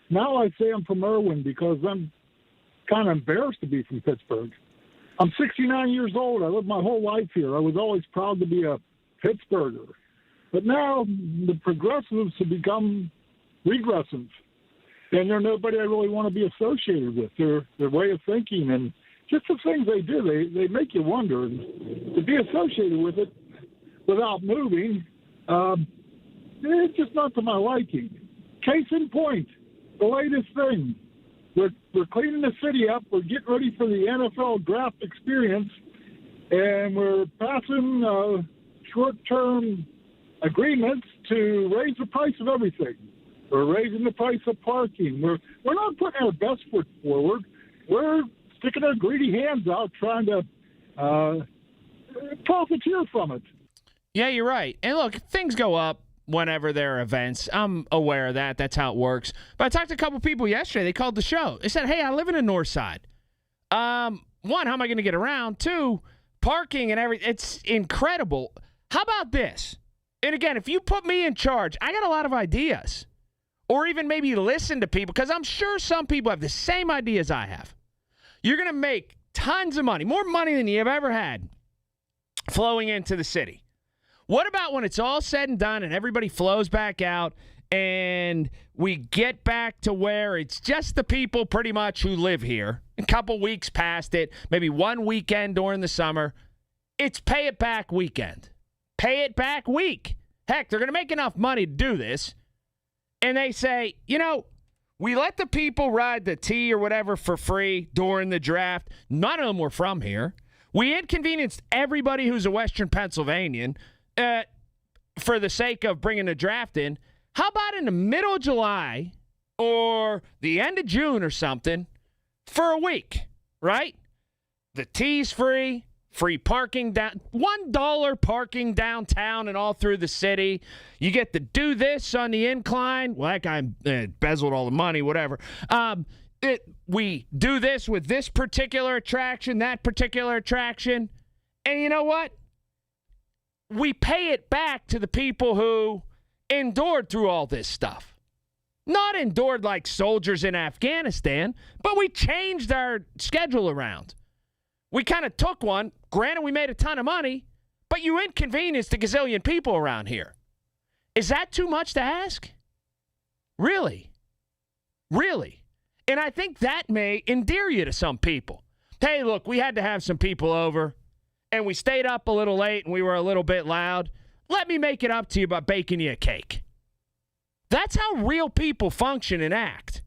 Now I say I'm from Irwin because I'm kind of embarrassed to be from Pittsburgh. I'm 69 years old. I lived my whole life here. I was always proud to be a Pittsburgher. But now the progressives have become regressive. And they're nobody I really want to be associated with. Their way of thinking and just the things they do, they make you wonder. And to be associated with it without moving, it's just not to my liking. Case in point, the latest thing. We're cleaning the city up. We're getting ready for the NFL draft experience, and we're passing short-term agreements to raise the price of everything. We're raising the price of parking. We're not putting our best foot forward. We're sticking our greedy hands out trying to profiteer from it. Yeah, you're right. And look, things go up whenever there are events. I'm aware of that. That's how it works. But I talked to a couple people yesterday. They called the show. They said, hey, I live in the north side. One, how am I going to get around? Two, parking and everything. It's incredible. How about this? And again, if you put me in charge, I got a lot of ideas. Or even maybe listen to people, because I'm sure some people have the same ideas I have. You're going to make tons of money, more money than you've ever had, flowing into the city. What about when it's all said and done and everybody flows back out and we get back to where it's just the people pretty much who live here, a couple weeks past it, maybe one weekend during the summer. It's pay it back weekend. Pay it back week. Heck, they're going to make enough money to do this. And they say, you know, we let the people ride the T or whatever for free during the draft. None of them were from here. We inconvenienced everybody who's a Western Pennsylvanian for the sake of bringing the draft in. How about in the middle of July or the end of June or something for a week, right? The T's free. Free parking down, $1 parking downtown and all through the city. You get to do this on the incline. Well, that guy embezzled all the money, whatever. We do this with this particular attraction, that particular attraction. And you know what? We pay it back to the people who endured through all this stuff. Not endured like soldiers in Afghanistan, but we changed our schedule around. We kind of took one. Granted, we made a ton of money, but you inconvenienced a gazillion people around here. Is that too much to ask? Really? Really? And I think that may endear you to some people. Hey, look, we had to have some people over, and we stayed up a little late, and we were a little bit loud. Let me make it up to you by baking you a cake. That's how real people function and act.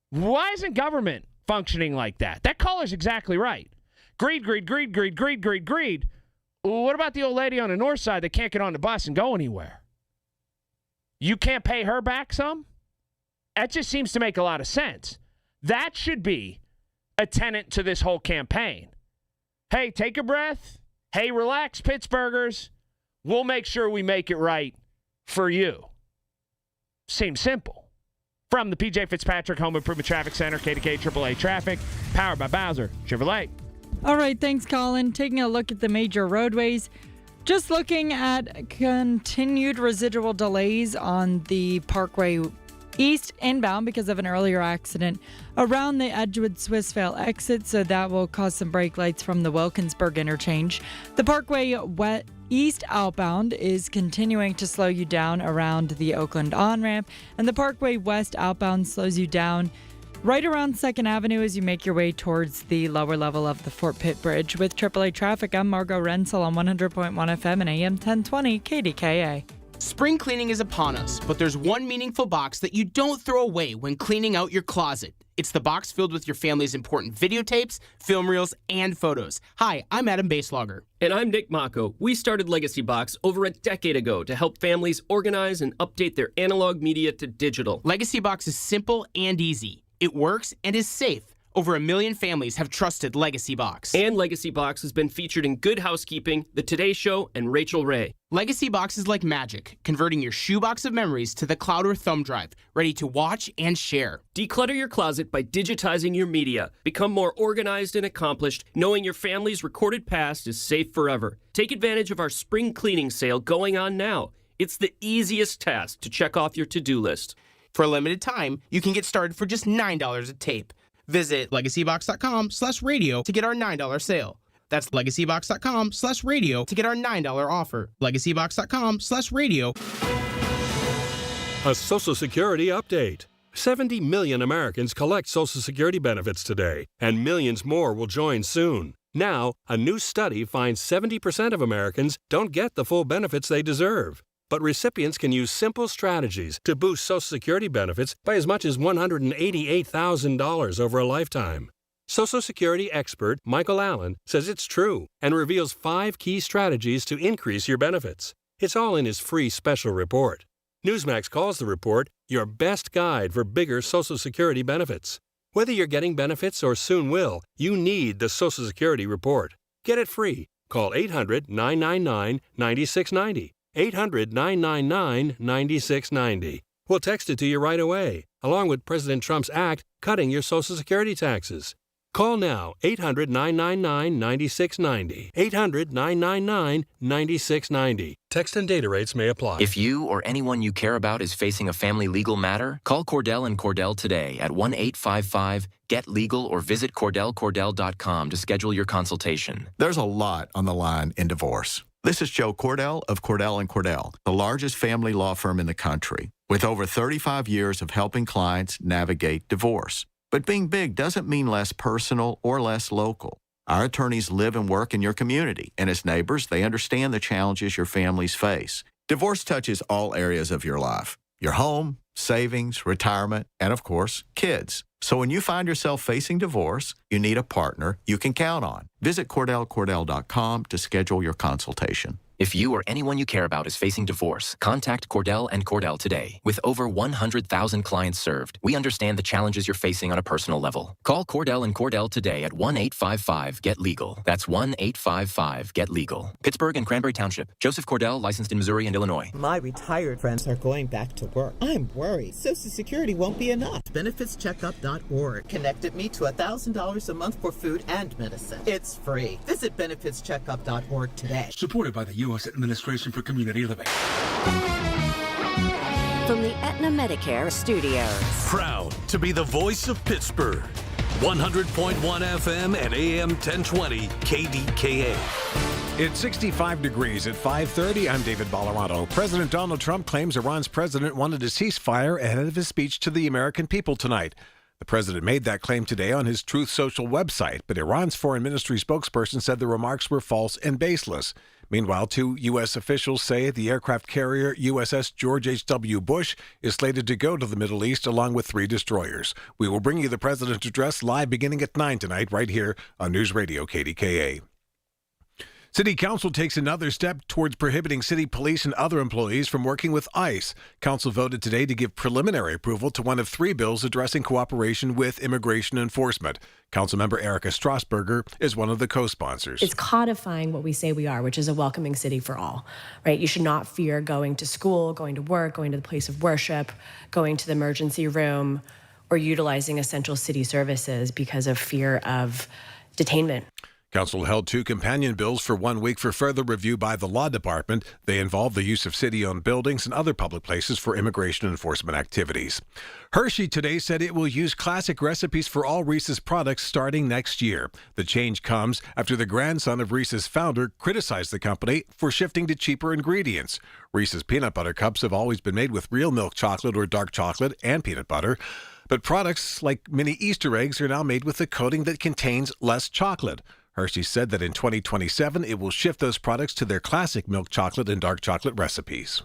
Why isn't government functioning like that? That caller's exactly right. Greed, greed, greed, greed, greed, greed, greed. What about the old lady on the north side that can't get on the bus and go anywhere? You can't pay her back some? That just seems to make a lot of sense. That should be a tenet to this whole campaign. Hey, take a breath. Hey, relax, Pittsburghers. We'll make sure we make it right for you. Seems simple. From the P.J. Fitzpatrick Home Improvement Traffic Center, KDKA AAA Traffic, powered by Bowser Chevrolet. All right, thanks, Colin. Taking a look at the major roadways. Just looking at continued residual delays on the Parkway East inbound because of an earlier accident around the Edgewood Swissvale exit, so that will cause some brake lights from the Wilkinsburg interchange. The Parkway East outbound is continuing to slow you down around the Oakland on-ramp, and the Parkway West outbound slows you down right around 2nd Avenue as you make your way towards the lower level of the Fort Pitt Bridge. With AAA Traffic, I'm Margot Rensel on 100.1 FM and AM 1020 KDKA. Spring cleaning is upon us, but there's one meaningful box that you don't throw away when cleaning out your closet. It's the box filled with your family's important videotapes, film reels, and photos. Hi, I'm Adam Baselogger. And I'm Nick Mako. We started Legacy Box over a decade ago to help families organize and update their analog media to digital. Legacy Box is simple and easy. It works and is safe. Over 1 million families have trusted Legacy Box. And Legacy Box has been featured in Good Housekeeping, The Today Show, and Rachel Ray. Legacy Box is like magic, converting your shoebox of memories to the cloud or thumb drive, ready to watch and share. Declutter your closet by digitizing your media. Become more organized and accomplished, knowing your family's recorded past is safe forever. Take advantage of our spring cleaning sale going on now. It's the easiest task to check off your to-do list. For a limited time, you can get started for just $9 a tape. Visit legacybox.com/radio to get our $9 sale. That's legacybox.com/radio to get our $9 offer. Legacybox.com/radio. A Social Security update. 70 million Americans collect Social Security benefits today, and millions more will join soon. Now, a new study finds 70% of Americans don't get the full benefits they deserve. But recipients can use simple strategies to boost Social Security benefits by as much as $188,000 over a lifetime. Social Security expert Michael Allen says it's true and reveals 5 key strategies to increase your benefits. It's all in his free special report. Newsmax calls the report your best guide for bigger Social Security benefits. Whether you're getting benefits or soon will, you need the Social Security report. Get it free. Call 800-999-9690. 800-999-9690. We'll text it to you right away, along with President Trump's act cutting your Social Security taxes. Call now, 800-999-9690. 800-999-9690. Text and data rates may apply. If you or anyone you care about is facing a family legal matter, call Cordell & Cordell today at 1-855-GET-LEGAL or visit CordellCordell.com to schedule your consultation. There's a lot on the line in divorce. This is Joe Cordell of Cordell & Cordell, the largest family law firm in the country, with over 35 years of helping clients navigate divorce. But being big doesn't mean less personal or less local. Our attorneys live and work in your community, and as neighbors, they understand the challenges your families face. Divorce touches all areas of your life: your home, savings, retirement, and of course, kids. So when you find yourself facing divorce, you need a partner you can count on. Visit CordellCordell.com to schedule your consultation. If you or anyone you care about is facing divorce, contact Cordell & Cordell today. With over 100,000 clients served, we understand the challenges you're facing on a personal level. Call Cordell & Cordell today at 1-855-GET-LEGAL. That's 1-855-GET-LEGAL. Pittsburgh and Cranberry Township. Joseph Cordell, licensed in Missouri and Illinois. My retired friends are going back to work. I'm worried Social Security won't be enough. BenefitsCheckup.org connected me to $1,000 a month for food and medicine. It's free. Visit BenefitsCheckup.org today. Supported by the U.S. Administration for Community Living. From the Aetna Medicare Studios. Proud to be the voice of Pittsburgh. 100.1 FM and AM 1020 KDKA. It's 65 degrees at 5:30. I'm David Ballarano. President Donald Trump claims Iran's president wanted a ceasefire ahead of his speech to the American people tonight. The president made that claim today on his Truth Social website, but Iran's foreign ministry spokesperson said the remarks were false and baseless. Meanwhile, 2 U.S. officials say the aircraft carrier USS George H.W. Bush is slated to go to the Middle East along with 3 destroyers. We will bring you the president's address live beginning at 9 tonight right here on News Radio KDKA. City Council takes another step towards prohibiting city police and other employees from working with ICE. Council voted today to give preliminary approval to one of 3 bills addressing cooperation with immigration enforcement. Councilmember Erica Strasburger is one of the co-sponsors. It's codifying what we say we are, which is a welcoming city for all, right? You should not fear going to school, going to work, going to the place of worship, going to the emergency room, or utilizing essential city services because of fear of detainment. Council held 2 companion bills for 1 week for further review by the Law Department. They involve the use of city-owned buildings and other public places for immigration enforcement activities. Hershey today said it will use classic recipes for all Reese's products starting next year. The change comes after the grandson of Reese's founder criticized the company for shifting to cheaper ingredients. Reese's peanut butter cups have always been made with real milk chocolate or dark chocolate and peanut butter. But products like mini Easter eggs are now made with a coating that contains less chocolate. Hershey said that in 2027, it will shift those products to their classic milk chocolate and dark chocolate recipes.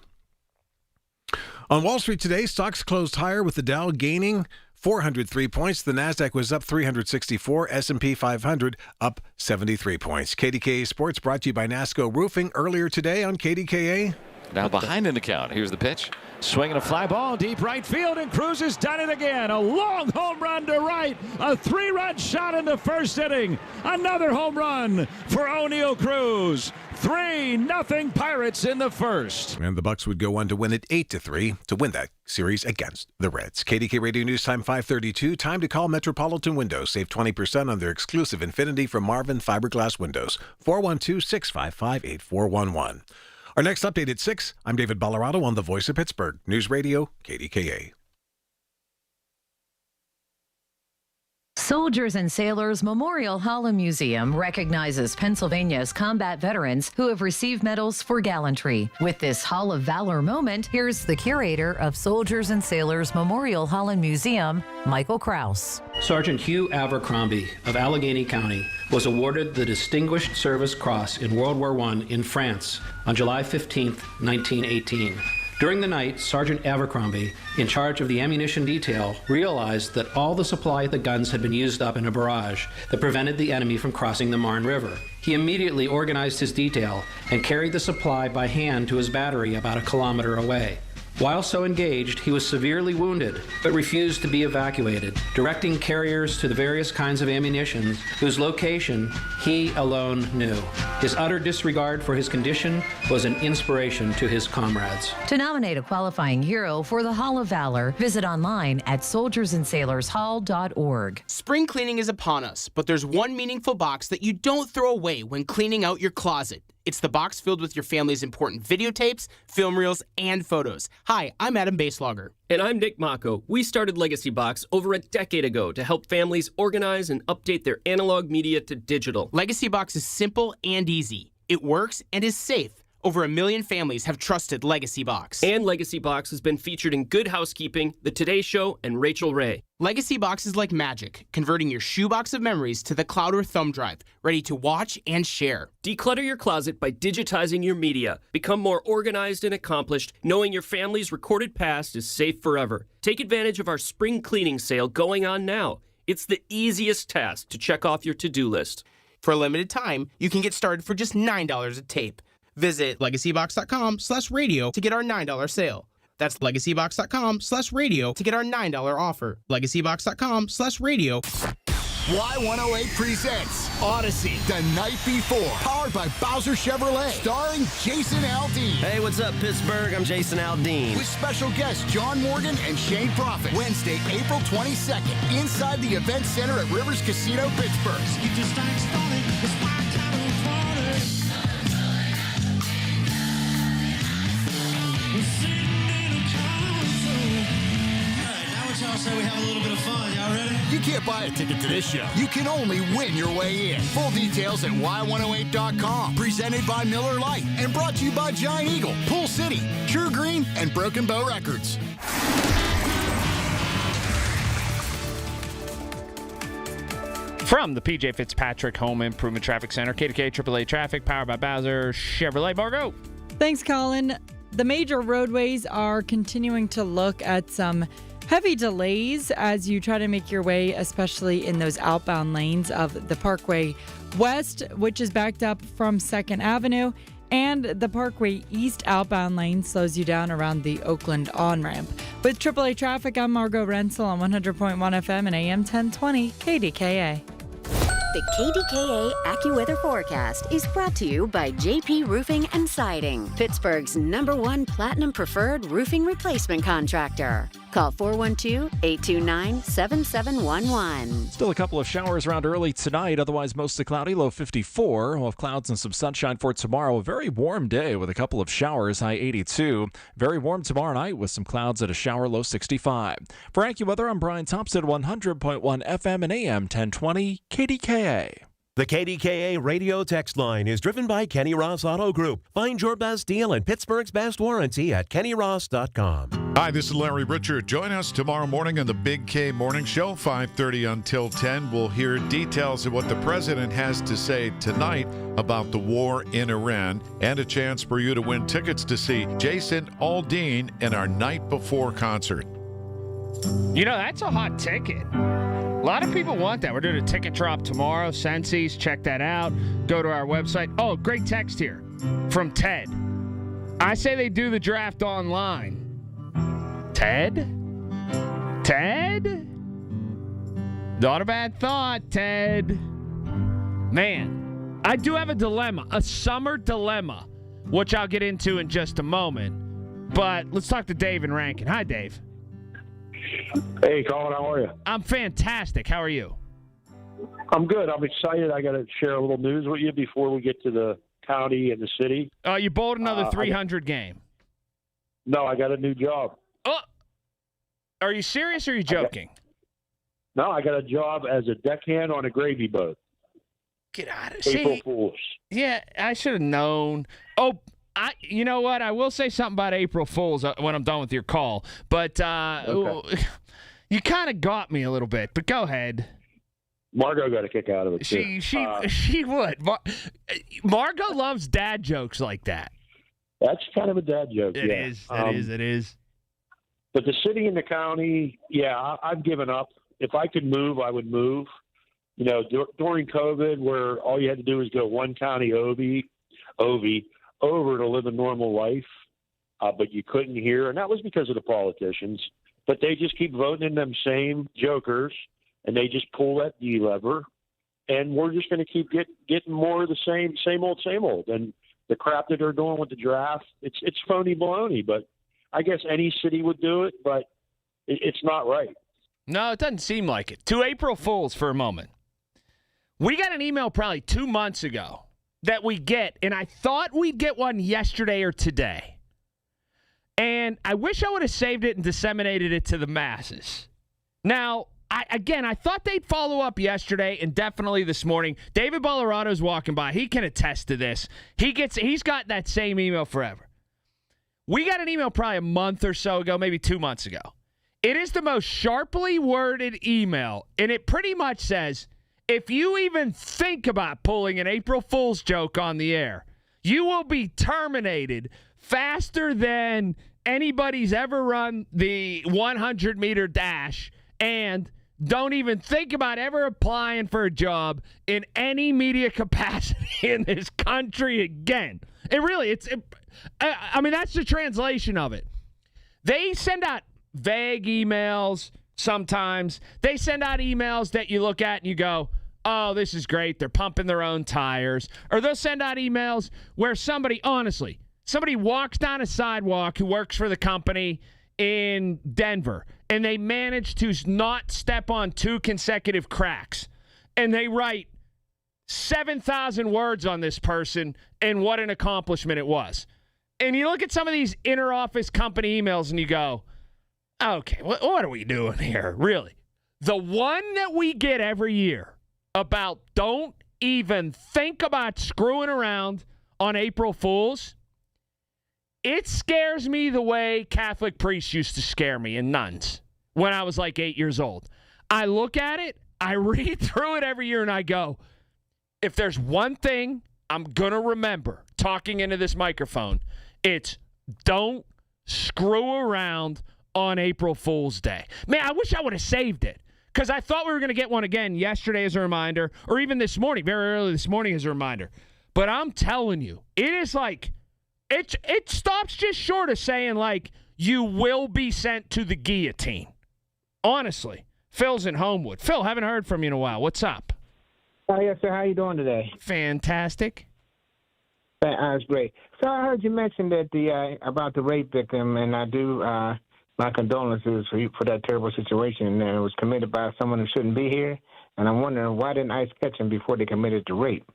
On Wall Street today, stocks closed higher with the Dow gaining 403 points. The Nasdaq was up 364, S&P 500 up 73 points. KDKA Sports brought to you by NASCO Roofing earlier today on KDKA. Now behind in the count. Here's the pitch. Swinging a fly ball deep right field, and Cruz has done it again. A long home run to right. A 3-run shot in the first inning. Another home run for O'Neal Cruz. 3-0 Pirates in the first. And the Bucks would go on to win it 8-3 to win that series against the Reds. KDK Radio News Time 5:32. Time to call Metropolitan Windows. Save 20% on their exclusive Infinity from Marvin Fiberglass Windows. 412-655-8411. Our next update at 6. I'm David Ballarano on the Voice of Pittsburgh. News Radio, KDKA. Soldiers and Sailors Memorial Hall and Museum recognizes Pennsylvania's combat veterans who have received medals for gallantry. With this Hall of Valor moment, here's the curator of Soldiers and Sailors Memorial Hall and Museum, Michael Kraus. Sergeant Hugh Abercrombie of Allegheny County was awarded the Distinguished Service Cross in World War I in France on July 15, 1918. During the night, Sergeant Abercrombie, in charge of the ammunition detail, realized that all the supply of the guns had been used up in a barrage that prevented the enemy from crossing the Marne River. He immediately organized his detail and carried the supply by hand to his battery about a kilometer away. While so engaged, he was severely wounded, but refused to be evacuated, directing carriers to the various kinds of ammunition whose location he alone knew. His utter disregard for his condition was an inspiration to his comrades. To nominate a qualifying hero for the Hall of Valor, visit online at soldiersandsailorshall.org. Spring cleaning is upon us, but there's one meaningful box that you don't throw away when cleaning out your closet. It's the box filled with your family's important videotapes, film reels, and photos. Hi, I'm Adam Baselogger. And I'm Nick Mako. We started Legacy Box over a decade ago to help families organize and update their analog media to digital. Legacy Box is simple and easy. It works and is safe. Over 1 million families have trusted Legacy Box. And Legacy Box has been featured in Good Housekeeping, The Today Show, and Rachel Ray. Legacy Box is like magic, converting your shoebox of memories to the cloud or thumb drive, ready to watch and share. Declutter your closet by digitizing your media. Become more organized and accomplished, knowing your family's recorded past is safe forever. Take advantage of our spring cleaning sale going on now. It's the easiest task to check off your to-do list. For a limited time, you can get started for just $9 a tape. Visit legacybox.com/radio to get our $9 sale. That's legacybox.com/radio to get our $9 offer. legacybox.com/radio. Y108 presents Odyssey, The Night Before, powered by Bowser Chevrolet, starring Jason Aldean. Hey, what's up, Pittsburgh? I'm Jason Aldean. With special guests John Morgan and Shane Prophet. Wednesday, April 22nd, inside the Event Center at Rivers Casino, Pittsburgh. Y'all say we have a little bit of fun. Y'all ready? You can't buy a ticket to this show. You can only win your way in. Full details at y108.com. Presented by Miller Lite and brought to you by Giant Eagle, Pool City, True Green, and Broken Bow Records. From the PJ Fitzpatrick Home Improvement Traffic Center, KDKA AAA Traffic, powered by Bowser Chevrolet. Margo. Thanks, Colin. The major roadways are continuing to look at some heavy delays as you try to make your way, especially in those outbound lanes of the Parkway West, which is backed up from 2nd Avenue, and the Parkway East outbound lane slows you down around the Oakland on-ramp. With AAA Traffic, I'm Margo Rensel on 100.1 FM and AM 1020 KDKA. The KDKA AccuWeather forecast is brought to you by JP Roofing and Siding, Pittsburgh's #1 Platinum Preferred Roofing Replacement Contractor. Call 412-829-7711. Still a couple of showers around early tonight, otherwise mostly cloudy, low 54. We'll have clouds and some sunshine for tomorrow. A very warm day with a couple of showers, high 82. Very warm tomorrow night with some clouds at a shower, low 65. For AccuWeather, I'm Brian Thompson, 100.1 FM and AM 1020 KDKA. The KDKA radio text line is driven by Kenny Ross Auto Group. Find your best deal and Pittsburgh's best warranty at kennyross.com. Hi, this is Larry Richard. Join us tomorrow morning on the Big K Morning Show, 5:30 until 10. We'll hear details of what the president has to say tonight about the war in Iran and a chance for you to win tickets to see Jason Aldean in our Night Before concert. You know, that's a hot ticket. A lot of people want that. We're doing a ticket drop tomorrow. Sensi's, check that out. Go to our website. Oh, great text here from Ted. I say they do the draft online. Ted? Ted? Not a bad thought, Ted. Man, I do have a dilemma, a summer dilemma, which I'll get into in just a moment. But let's talk to Dave in Rankin. Hi, Dave. Hey, Colin, how are you? I'm fantastic. How are you? I'm good. I'm excited. I got to share a little news with you before we get to the county and the city. You bowled another 300 game. No, I got a new job. Oh, are you serious or are you joking? I got a job as a deckhand on a gravy boat. Get out of April Fools. Yeah, I should have known. Oh, you know what? I will say something about April Fools when I'm done with your call. But okay. You kind of got me a little bit. But go ahead. Margot got a kick out of it, too. She would. Margot loves dad jokes like that. That's kind of a dad joke, It is. But the city and the county, I've given up. If I could move, I would move. You know, during COVID, where all you had to do was go one county over to live a normal life, but you couldn't hear, and that was because of the politicians. But they just keep voting in them same jokers, and they just pull that D lever, and we're just going to keep getting more of the same old. And the crap that they're doing with the draft, it's phony baloney. But I guess any city would do it, but it's not right. No, it doesn't seem like it. To April Fools for a moment. We got an email probably 2 months ago that we get, and I thought we'd get one yesterday or today. And I wish I would have saved it and disseminated it to the masses. Now, I thought they'd follow up yesterday and definitely this morning. David Ballarado's walking by. He can attest to this. He's got that same email forever. We got an email probably a month or so ago, maybe 2 months ago. It is the most sharply worded email, and it pretty much says, if you even think about pulling an April Fool's joke on the air, you will be terminated faster than anybody's ever run the 100-meter dash, and don't even think about ever applying for a job in any media capacity in this country again. I mean, that's the translation of it. They send out vague emails sometimes. They send out emails that you look at and you go, oh, this is great. They're pumping their own tires. Or they'll send out emails where somebody walks down a sidewalk who works for the company in Denver, and they manage to not step on 2 consecutive cracks. And they write 7,000 words on this person and what an accomplishment it was. And you look at some of these inter-office company emails and you go, okay, what are we doing here, really? The one that we get every year about don't even think about screwing around on April Fools, it scares me the way Catholic priests used to scare me and nuns when I was like 8 years old. I look at it, I read through it every year, and I go, if there's one thing I'm going to remember talking into this microphone, it's don't screw around on April Fool's Day. Man, I wish I would have saved it because I thought we were going to get one again yesterday as a reminder, or even this morning, very early this morning as a reminder. But I'm telling you, it is like, it stops just short of saying, like, you will be sent to the guillotine. Honestly. Phil's in Homewood. Phil, haven't heard from you in a while. What's up? Yes, sir. How you doing today? Fantastic. That's great. So I heard you mention that about the rape victim, and I do my condolences for that terrible situation. And it was committed by someone who shouldn't be here. And I'm wondering, why didn't ICE catch him before they committed the rape?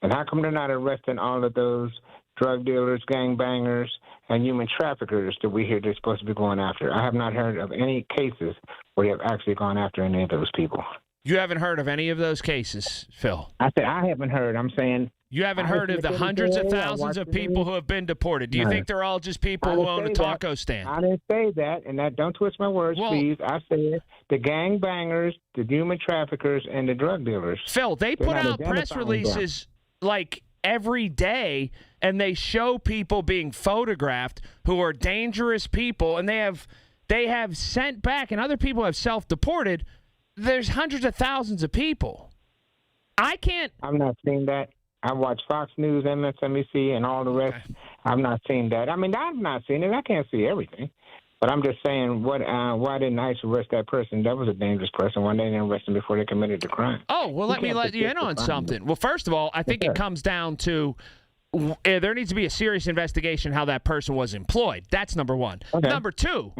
And how come they're not arresting all of those drug dealers, gangbangers, and human traffickers that we hear they're supposed to be going after? I have not heard of any cases where they have actually gone after any of those people. You haven't heard of any of those cases, Phil? I said I haven't heard. I'm saying you haven't heard of the hundreds of thousands of people who have been deported. Do you think they're all just people who own a taco stand? I didn't say that, and don't twist my words, please. I said the gangbangers, the human traffickers, and the drug dealers. Phil, they put out press releases like every day, and they show people being photographed who are dangerous people, and they have sent back, and other people have self-deported. There's hundreds of thousands of people. I'm not seeing that. I watch Fox News, MSNBC, and all the rest. Okay. I've not seen that. I mean, I've not seen it. I can't see everything. But I'm just saying, why didn't ICE arrest that person? That was a dangerous person. Why didn't they arrest him before they committed the crime? Oh, well, let me let you in on something. Well, first of all, I think it comes down to there needs to be a serious investigation how that person was employed. That's number one. Okay. Number two,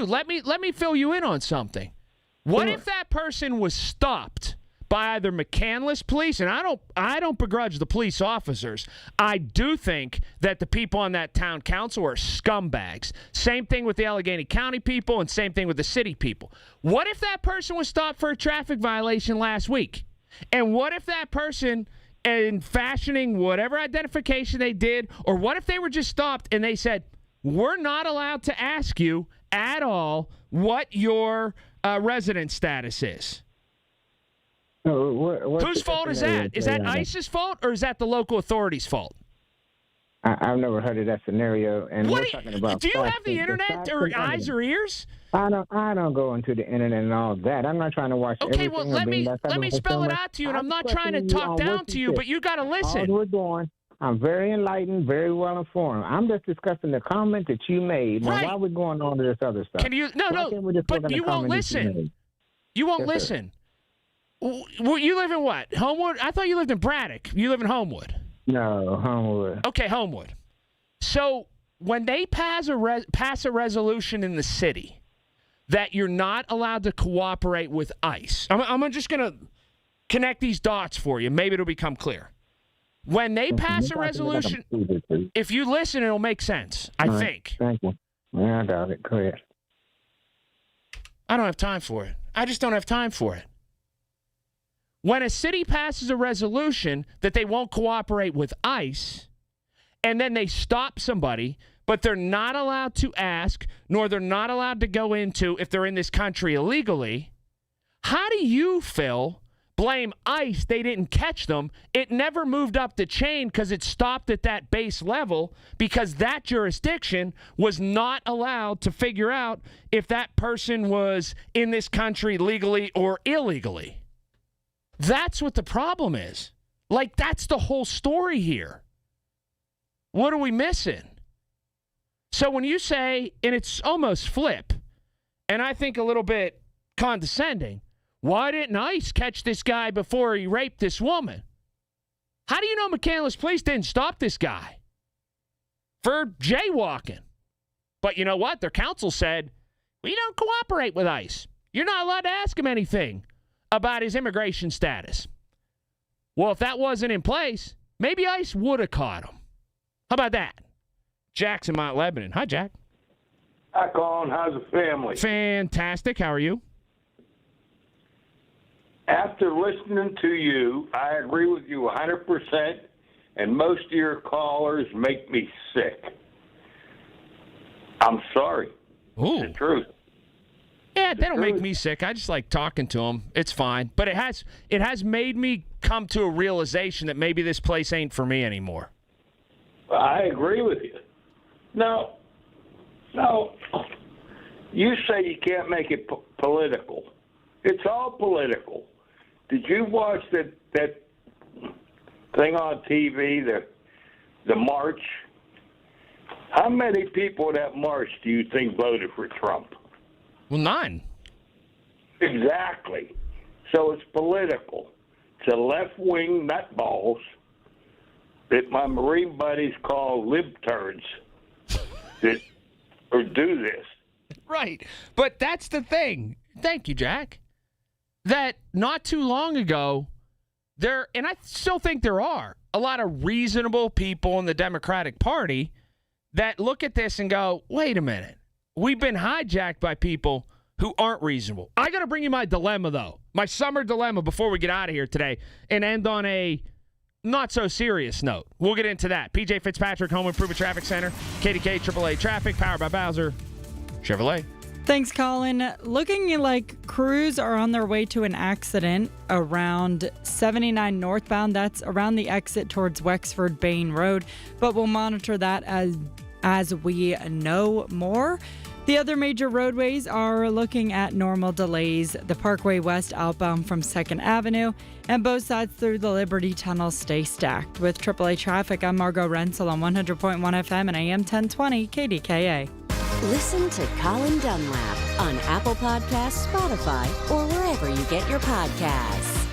let me fill you in on something. What if that person was stopped by either McCandless police, and I don't begrudge the police officers. I do think that the people on that town council are scumbags. Same thing with the Allegheny County people and same thing with the city people. What if that person was stopped for a traffic violation last week? And what if that person, in fashioning whatever identification they did, or what if they were just stopped and they said, we're not allowed to ask you at all what your resident status is? Whose fault is that? Is that ICE's fault or is that the local authorities' fault? I've never heard of that scenario. And we're talking about. Do you have the internet or eyes or ears? I don't go into the internet and all that. I'm not trying to watch. Okay, well let me spell it out to you, and I'm not trying to talk down to you, but you got to listen. I'm very enlightened, very well informed. I'm just discussing the comment that you made. Now, why are we going on to this other stuff? Can you? No. But you won't listen. You won't listen. Well, you live in what? Homewood? I thought you lived in Braddock. You live in Homewood. No, Homewood. Okay, Homewood. So when they pass a resolution in the city that you're not allowed to cooperate with ICE, I'm just going to connect these dots for you. Maybe it'll become clear. When they pass a resolution, if you listen, it'll make sense, I think. Thank you. Yeah, I doubt it. Go ahead. I don't have time for it. I just don't have time for it. When a city passes a resolution that they won't cooperate with ICE, and then they stop somebody, but they're not allowed to ask, nor they're not allowed to go into if they're in this country illegally, how do you, Phil, blame ICE? They didn't catch them. It never moved up the chain because it stopped at that base level because that jurisdiction was not allowed to figure out if that person was in this country legally or illegally. That's what the problem is. Like, that's the whole story here. What are we missing? So when you say, and it's almost flip, and I think a little bit condescending, why didn't ICE catch this guy before he raped this woman? How do you know McCandless Police didn't stop this guy for jaywalking? But you know what? Their counsel said, we don't cooperate with ICE. You're not allowed to ask him anything about his immigration status. Well, if that wasn't in place, maybe ICE would have caught him. How about that? Jack's in Mount Lebanon. Hi, Jack. Hi, Colin. How's the family? Fantastic. How are you? After listening to you, I agree with you 100%, and most of your callers make me sick. I'm sorry. Ooh. It's the truth. Yeah, they don't make me sick. I just like talking to them. It's fine. But it has made me come to a realization that maybe this place ain't for me anymore. I agree with you. No, you say you can't make it political. It's all political. Did you watch that thing on TV, the march? How many people at that march do you think voted for Trump? Well, none. Exactly. So it's political. It's a left-wing nutballs that my Marine buddies call libturds that or do this. Right. But that's the thing. Thank you, Jack. That not too long ago, and I still think there are, a lot of reasonable people in the Democratic Party that look at this and go, wait a minute. We've been hijacked by people who aren't reasonable. I got to bring you my dilemma, though. My summer dilemma before we get out of here today and end on a not-so-serious note. We'll get into that. PJ Fitzpatrick, Home Improvement Traffic Center, KDKA AAA Traffic, powered by Bowser Chevrolet. Thanks, Colin. Looking like crews are on their way to an accident around 79 northbound. That's around the exit towards Wexford Bain Road, but we'll monitor that as we know more. The other major roadways are looking at normal delays. The Parkway West outbound from 2nd Avenue and both sides through the Liberty Tunnel stay stacked. With AAA Traffic, I'm Margot Rensel on 100.1 FM and AM 1020 KDKA. Listen to Colin Dunlap on Apple Podcasts, Spotify, or wherever you get your podcasts.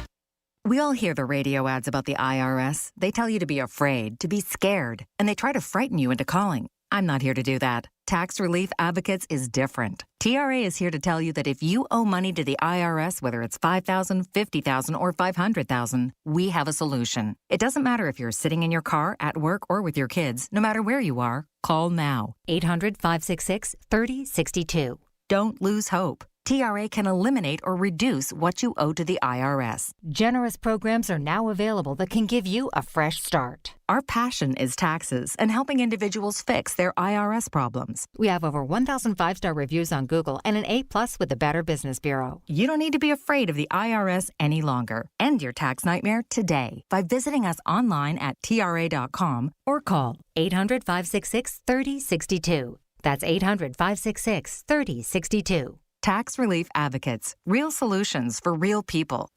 We all hear the radio ads about the IRS. They tell you to be afraid, to be scared, and they try to frighten you into calling. I'm not here to do that. Tax Relief Advocates is different. TRA is here to tell you that if you owe money to the IRS, whether it's $5,000, $50,000, or $500,000, we have a solution. It doesn't matter if you're sitting in your car, at work, or with your kids. No matter where you are, call now. 800-566-3062. Don't lose hope. TRA can eliminate or reduce what you owe to the IRS. Generous programs are now available that can give you a fresh start. Our passion is taxes and helping individuals fix their IRS problems. We have over 1,000 5-star reviews on Google and an A+ with the Better Business Bureau. You don't need to be afraid of the IRS any longer. End your tax nightmare today by visiting us online at TRA.com or call 800-566-3062. That's 800-566-3062. Tax Relief Advocates. Real solutions for real people.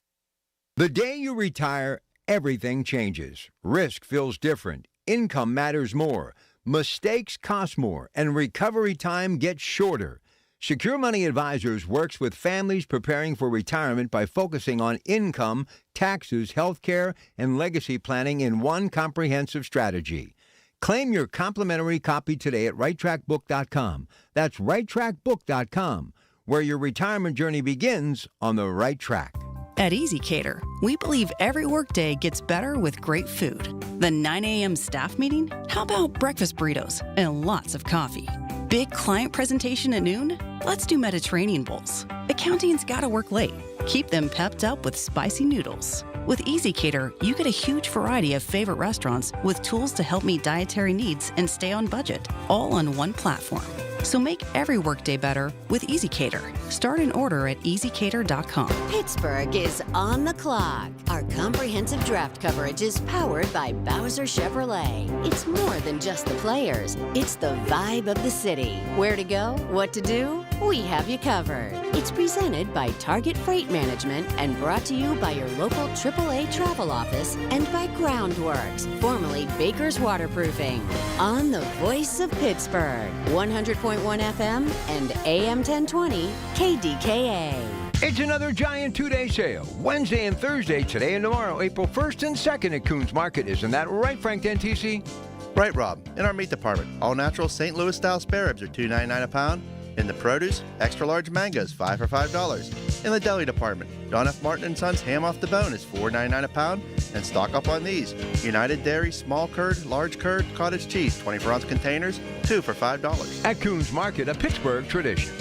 The day you retire, everything changes. Risk feels different. income matters more, mistakes cost more, and recovery time gets shorter. Secure Money Advisors works with families preparing for retirement by focusing on income, taxes, health care, and legacy planning in one comprehensive strategy. Claim your complimentary copy today at righttrackbook.com. That's righttrackbook.com, where your retirement journey begins on the right track. At EasyCater, we believe every workday gets better with great food. The 9 a.m. staff meeting? How about breakfast burritos and lots of coffee? Big client presentation at noon? Let's do Mediterranean bowls. Accounting's gotta work late. Keep them pepped up with spicy noodles. With EasyCater, you get a huge variety of favorite restaurants with tools to help meet dietary needs and stay on budget, all on one platform. So make every workday better with EasyCater. Start an order at easycater.com. Pittsburgh is on the clock. Our comprehensive draft coverage is powered by Bowser Chevrolet. It's more than just the players. It's the vibe of the city. Where to go? What to do? We have you covered. It's presented by Target Freight Management and brought to you by your local AAA travel office and by Groundworks, formerly Baker's Waterproofing. On the voice of Pittsburgh, 100.1 FM and AM 1020 KDKA. It's another giant two-day sale. Wednesday and Thursday, today and tomorrow, April 1st and 2nd at Coons Market. Isn't that right, Frank Dentisi? Right, Rob. In our meat department, all natural St. Louis style spare ribs are $2.99 a pound. In the produce, extra large mangoes, 5 for $5. In the deli department, John F. Martin & Sons ham off the bone is $4.99 a pound. And stock up on these. United Dairy, small curd, large curd, cottage cheese, 24-ounce containers, 2 for $5. At Coons Market, a Pittsburgh tradition.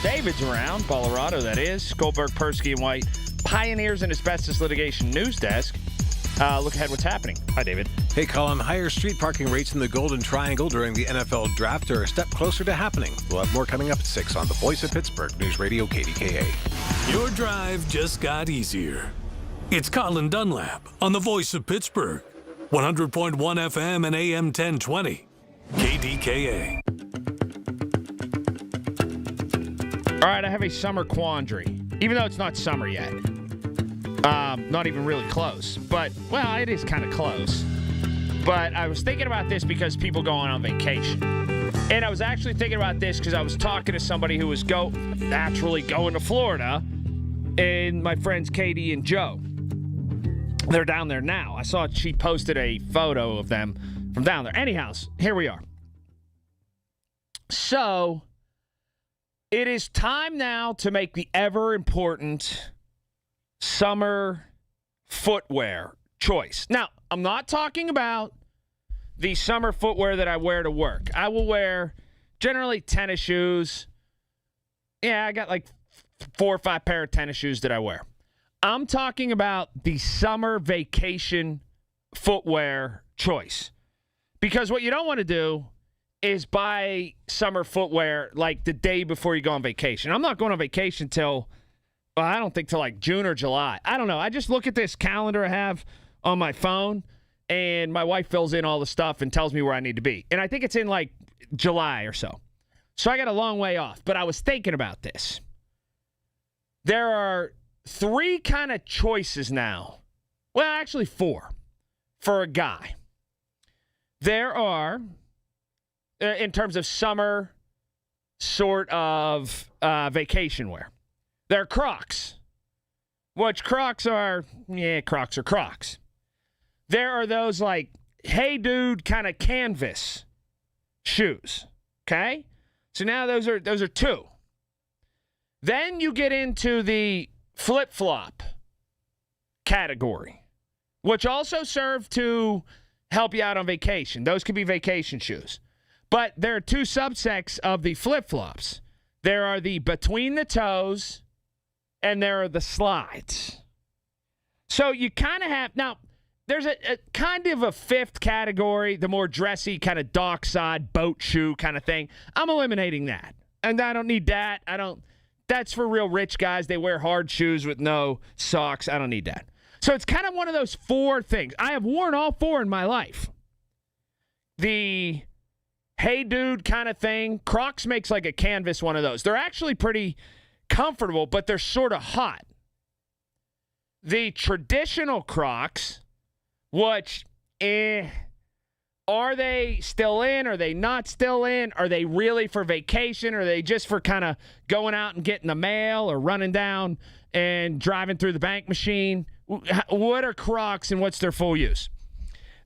David's around, Colorado, that is. Goldberg, Persky, and White, Pioneers in Asbestos Litigation News Desk. Look ahead what's happening. Hi, David. Hey, Colin. Higher street parking rates in the Golden Triangle during the NFL Draft are a step closer to happening. We'll have more coming up at 6 on the Voice of Pittsburgh News Radio KDKA. Your drive just got easier. It's Colin Dunlap on the Voice of Pittsburgh. 100.1 FM and AM 1020. KDKA. All right, I have a summer quandary. Even though it's not summer yet. Not even really close. But, well, it is kind of close. But I was thinking about this because people going on vacation. And I was actually thinking about this because I was talking to somebody who was naturally going to Florida. And my friends Katie and Joe. They're down there now. I saw she posted a photo of them from down there. Anyhow, here we are. So, it is time now to make the ever-important summer footwear choice. Now, I'm not talking about the summer footwear that I wear to work. I will wear generally tennis shoes. Yeah, I got like 4 or 5 pair of tennis shoes that I wear. I'm talking about the summer vacation footwear choice. Because what you don't want to do is buy summer footwear like the day before you go on vacation. I'm not going on vacation till, well, I don't think till like June or July. I don't know. I just look at this calendar I have on my phone, and my wife fills in all the stuff and tells me where I need to be. And I think it's in like July or so. So I got a long way off. But I was thinking about this. There are 3 kind of choices now. Well, actually 4 for a guy. There are, in terms of summer sort of vacation wear, there are Crocs. Which Crocs are, Crocs are Crocs. There are those like, hey dude, kind of canvas shoes. Okay? So now those are 2. Then you get into the flip-flop category, which also serve to help you out on vacation. Those could be vacation shoes. But there are 2 subsects of the flip-flops. There are the between the toes, and there are the slides. So you kind of have, now, there's a kind of a 5th category, the more dressy kind of dockside boat shoe kind of thing. I'm eliminating that. And I don't need that. That's for real rich guys. They wear hard shoes with no socks. I don't need that. So it's kind of one of those 4 things. I have worn all 4 in my life. The hey dude kind of thing. Crocs makes like a canvas one of those. They're actually pretty comfortable, but they're sort of hot. the traditional Crocs, which, are they still in? Are they not still in? Are they really for vacation? Or are they just for kind of going out and getting the mail or running down and driving through the bank machine? What are Crocs and what's their full use?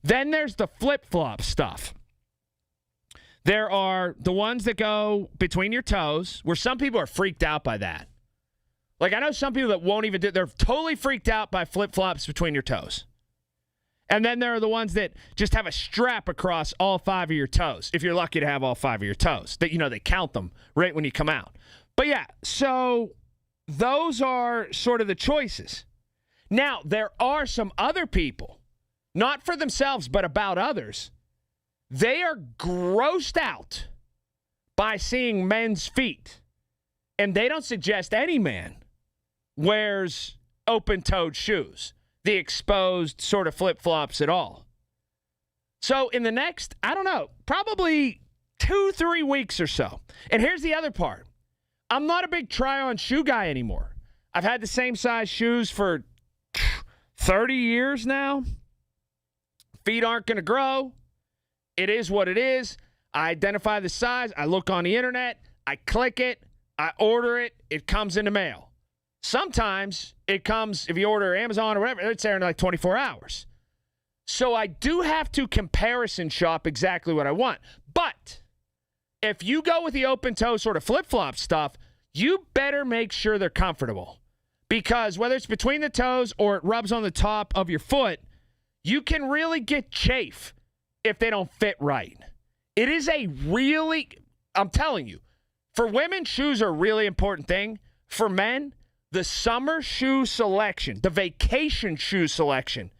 Then there's the flip-flop stuff. There are the ones that go between your toes, where some people are freaked out by that. Like, I know some people that won't even do it. They're totally freaked out by flip-flops between your toes. And then there are the ones that just have a strap across all 5 of your toes, if you're lucky to have all 5 of your toes. That, they count them right when you come out. But yeah, so those are sort of the choices. Now, there are some other people, not for themselves, but about others. They are grossed out by seeing men's feet. And they don't suggest any man wears open-toed shoes, the exposed sort of flip-flops at all. So in the next, I don't know, probably 2-3 weeks or so. And here's the other part. I'm not a big try-on shoe guy anymore. I've had the same size shoes for 30 years now. Feet aren't going to grow. It is what it is. I identify the size. I look on the internet. I click it. I order it. It comes in the mail. Sometimes it comes, if you order Amazon or whatever, it's there in like 24 hours. So I do have to comparison shop exactly what I want. But if you go with the open toe sort of flip-flop stuff, you better make sure they're comfortable. Because whether it's between the toes or it rubs on the top of your foot, you can really get chafe if they don't fit right. It is I'm telling you, for women, shoes are a really important thing. For men, the summer shoe selection, the vacation shoe selection,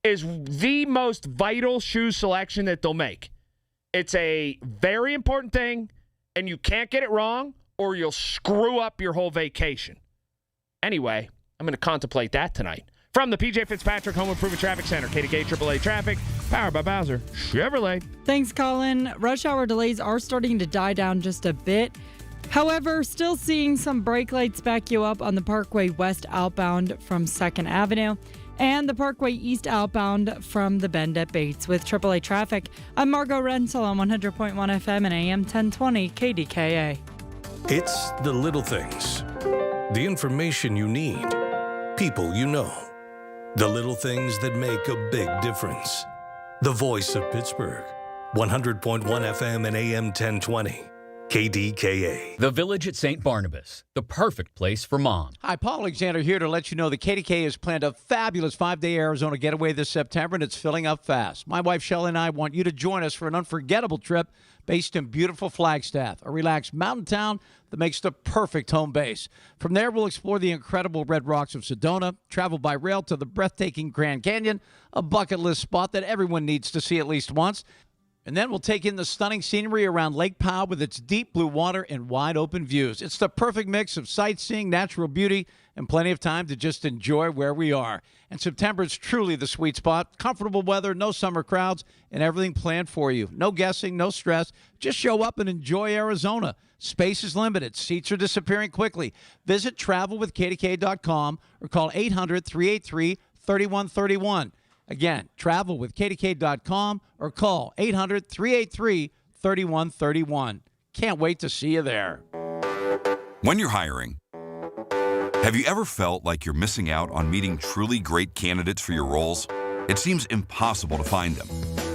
is the most vital shoe selection that they'll make. It's a very important thing, and you can't get it wrong, or you'll screw up your whole vacation. Anyway, I'm going to contemplate that tonight. From the P.J. Fitzpatrick Home Improvement Traffic Center, KDKA AAA Traffic, powered by Bowser Chevrolet. Thanks, Colin. Rush hour delays are starting to die down just a bit. However, still seeing some brake lights back you up on the Parkway West outbound from 2nd Avenue and the Parkway East outbound from the Bend at Bates. With AAA Traffic, I'm Margot Renzel on 100.1 FM and AM 1020 KDKA. It's the little things. The information you need. People you know. The little things that make a big difference. The voice of Pittsburgh. 100.1 FM and AM 1020. KDKA. The Village at St. Barnabas, the perfect place for mom. Hi, Paul Alexander here to let you know the KDKA has planned a fabulous 5-day Arizona getaway this September, and it's filling up fast. My wife Shelley and I want you to join us for an unforgettable trip based in beautiful Flagstaff, a relaxed mountain town that makes the perfect home base. From there, we'll explore the incredible red rocks of Sedona, travel by rail to the breathtaking Grand Canyon, a bucket list spot that everyone needs to see at least once. And then we'll take in the stunning scenery around Lake Powell with its deep blue water and wide open views. It's the perfect mix of sightseeing, natural beauty, and plenty of time to just enjoy where we are. And September is truly the sweet spot. Comfortable weather, no summer crowds, and everything planned for you. No guessing, no stress. Just show up and enjoy Arizona. Space is limited. Seats are disappearing quickly. Visit travelwithkdk.com or call 800-383-3131. Again, travel with KDK.com or call 800-383-3131. Can't wait to see you there. When you're hiring, have you ever felt like you're missing out on meeting truly great candidates for your roles? It seems impossible to find them,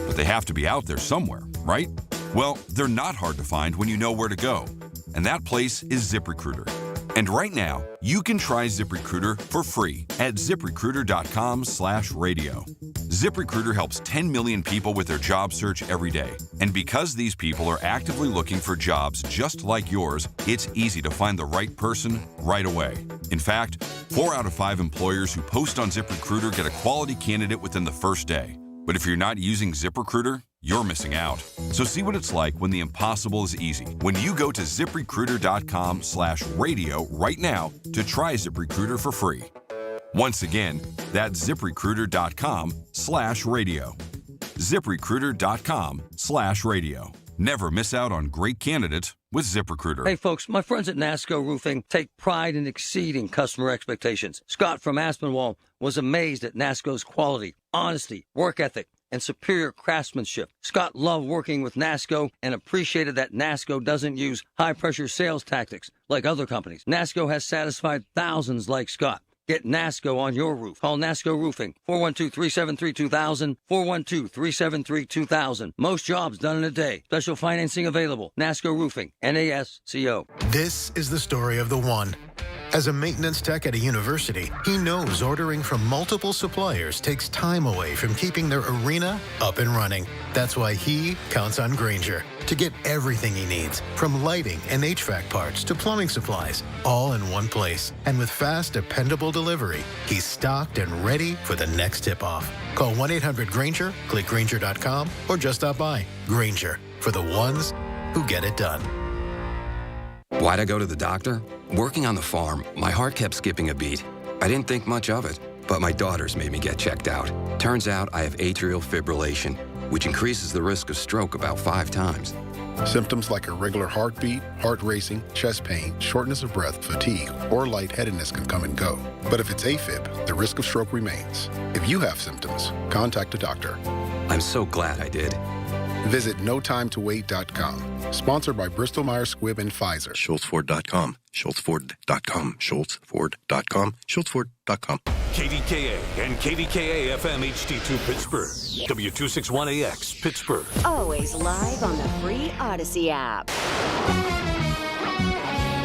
but they have to be out there somewhere, right? Well, they're not hard to find when you know where to go, and that place is ZipRecruiter. And right now, you can try ZipRecruiter for free at ZipRecruiter.com/radio. ZipRecruiter helps 10 million people with their job search every day. And because these people are actively looking for jobs just like yours, it's easy to find the right person right away. In fact, 4 out of 5 employers who post on ZipRecruiter get a quality candidate within the first day. But if you're not using ZipRecruiter, you're missing out. So see what it's like when the impossible is easy. When you go to ZipRecruiter.com/radio right now to try ZipRecruiter for free. Once again, that's ZipRecruiter.com/radio. ZipRecruiter.com/radio. Never miss out on great candidates with ZipRecruiter. Hey, folks, my friends at NASCO Roofing take pride in exceeding customer expectations. Scott from Aspinwall was amazed at NASCO's quality, honesty, work ethic, and superior craftsmanship. Scott loved working with NASCO and appreciated that NASCO doesn't use high-pressure sales tactics like other companies. NASCO has satisfied thousands like Scott. Get NASCO on your roof. Call NASCO Roofing, 412-373-2000, 412-373-2000. Most jobs done in a day. Special financing available. NASCO Roofing, NASCO. This is the story of the one. As a maintenance tech at a university, he knows ordering from multiple suppliers takes time away from keeping their arena up and running. That's why he counts on Grainger to get everything he needs, from lighting and HVAC parts to plumbing supplies, all in one place. And with fast, dependable delivery, he's stocked and ready for the next tip-off. Call 1-800-GRAINGER, click Grainger.com, or just stop by. Grainger, for the ones who get it done. Why'd I go to the doctor? Working on the farm, my heart kept skipping a beat. I didn't think much of it, but my daughters made me get checked out. Turns out I have atrial fibrillation, which increases the risk of stroke about 5 times. Symptoms like irregular heartbeat, heart racing, chest pain, shortness of breath, fatigue, or lightheadedness can come and go. But if it's AFib, the risk of stroke remains. If you have symptoms, contact a doctor. I'm so glad I did. Visit NoTimeToWait.com. Sponsored by Bristol-Myers Squibb and Pfizer. SchultzFord.com. SchultzFord.com. SchultzFord.com. SchultzFord.com. KDKA and KDKA-FM HD2 Pittsburgh. W261AX Pittsburgh. Always live on the free Odyssey app.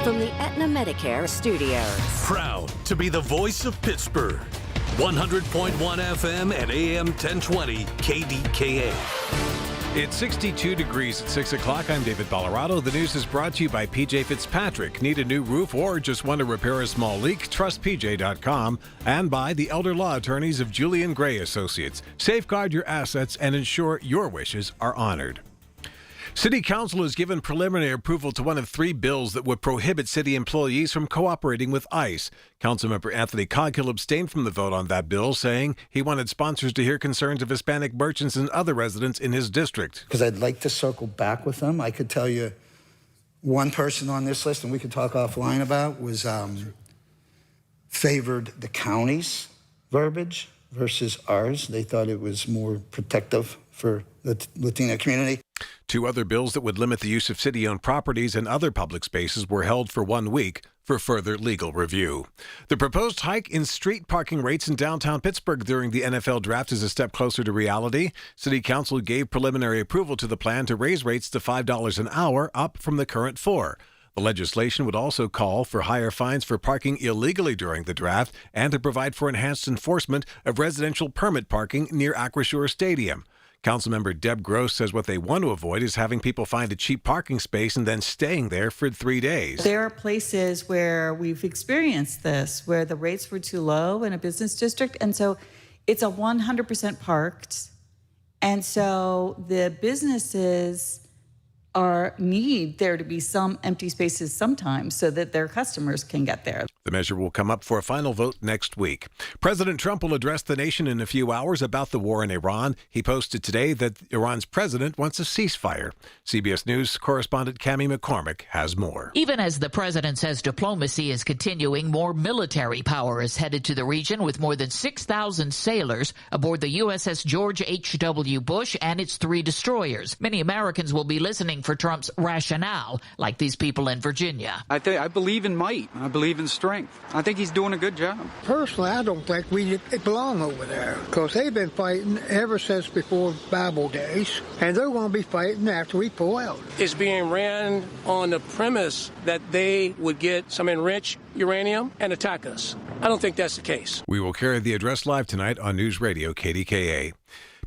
From the Aetna Medicare studios. Proud to be the voice of Pittsburgh. 100.1 FM and AM 1020 KDKA. It's 62 degrees at 6 o'clock. I'm David Ballarado. The news is brought to you by PJ Fitzpatrick. Need a new roof or just want to repair a small leak? Trust PJ.com. And by the elder law attorneys of Julian Gray Associates. Safeguard your assets and ensure your wishes are honored. City Council has given preliminary approval to one of 3 bills that would prohibit city employees from cooperating with ICE. Councilmember Anthony Coghill abstained from the vote on that bill, saying he wanted sponsors to hear concerns of Hispanic merchants and other residents in his district. Because I'd like to circle back with them. I could tell you one person on this list, and we could talk offline about, was favored the county's verbiage versus ours. They thought it was more protective for the Latino community. 2 other bills that would limit the use of city-owned properties and other public spaces were held for 1 week for further legal review. The proposed hike in street parking rates in downtown Pittsburgh during the NFL draft is a step closer to reality. City Council gave preliminary approval to the plan to raise rates to $5 an hour, up from the current $4. The legislation would also call for higher fines for parking illegally during the draft and to provide for enhanced enforcement of residential permit parking near Acrisure Stadium. Councilmember Deb Gross says what they want to avoid is having people find a cheap parking space and then staying there for 3 days. There are places where we've experienced this, where the rates were too low in a business district. And so it's a 100% parked. And so the businesses need there to be some empty spaces sometimes so that their customers can get there. The measure will come up for a final vote next week. President Trump will address the nation in a few hours about the war in Iran. He posted today that Iran's president wants a ceasefire. CBS News correspondent Cammie McCormick has more. Even as the president says diplomacy is continuing, more military power is headed to the region with more than 6,000 sailors aboard the USS George H.W. Bush and its 3 destroyers. Many Americans will be listening for Trump's rationale, like these people in Virginia. I believe in might. I believe in strength. I think he's doing a good job. Personally, I don't think we belong over there because they've been fighting ever since before Bible days, and they're going to be fighting after we pull out. It's being ran on the premise that they would get some enriched uranium and attack us. I don't think that's the case. We will carry the address live tonight on News Radio KDKA.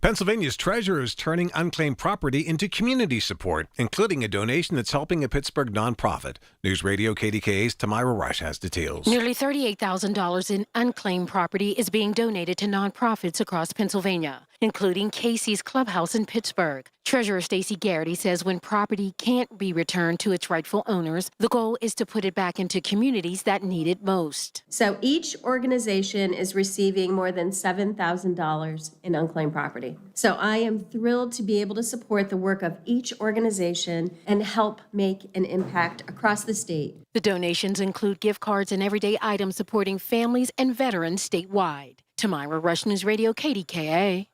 Pennsylvania's treasurer is turning unclaimed property into community support, including a donation that's helping a Pittsburgh nonprofit. News Radio KDKA's Tamira Rush has details. Nearly $38,000 in unclaimed property is being donated to nonprofits across Pennsylvania. including Casey's Clubhouse in Pittsburgh. Treasurer Stacey Garrity says when property can't be returned to its rightful owners, the goal is to put it back into communities that need it most. So each organization is receiving more than $7,000 in unclaimed property. So I am thrilled to be able to support the work of each organization and help make an impact across the state. The donations include gift cards and everyday items supporting families and veterans statewide. Tamira Rush News Radio, KDKA.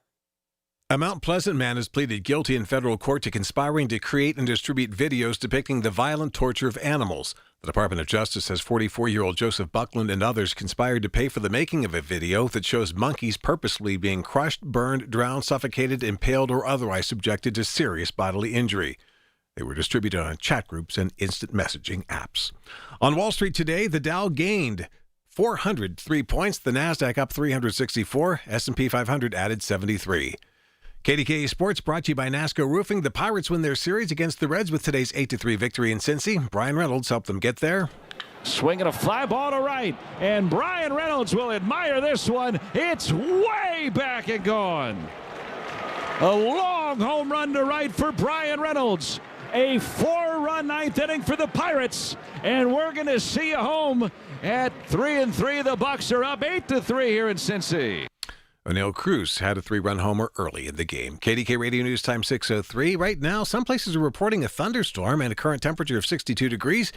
A Mount Pleasant man has pleaded guilty in federal court to conspiring to create and distribute videos depicting the violent torture of animals. The Department of Justice says 44-year-old Joseph Buckland and others conspired to pay for the making of a video that shows monkeys purposely being crushed, burned, drowned, suffocated, impaled, or otherwise subjected to serious bodily injury. They were distributed on chat groups and instant messaging apps. On Wall Street today, the Dow gained 403 points, the Nasdaq up 364, S&P 500 added 73. KDKA Sports brought to you by NASCO Roofing. The Pirates win their series against the Reds with today's 8-3 victory in Cincy. Brian Reynolds helped them get there. Swinging a fly ball to right, and Brian Reynolds will admire this one. It's way back and gone. A long home run to right for Brian Reynolds. A 4-run ninth inning for the Pirates, and we're going to see a home at 3-3. The Bucks are up 8-3 here in Cincy. O'Neill Cruz had a 3-run homer early in the game. KDK Radio News Time 6:03. Right now, some places are reporting a thunderstorm and a current temperature of 62 degrees.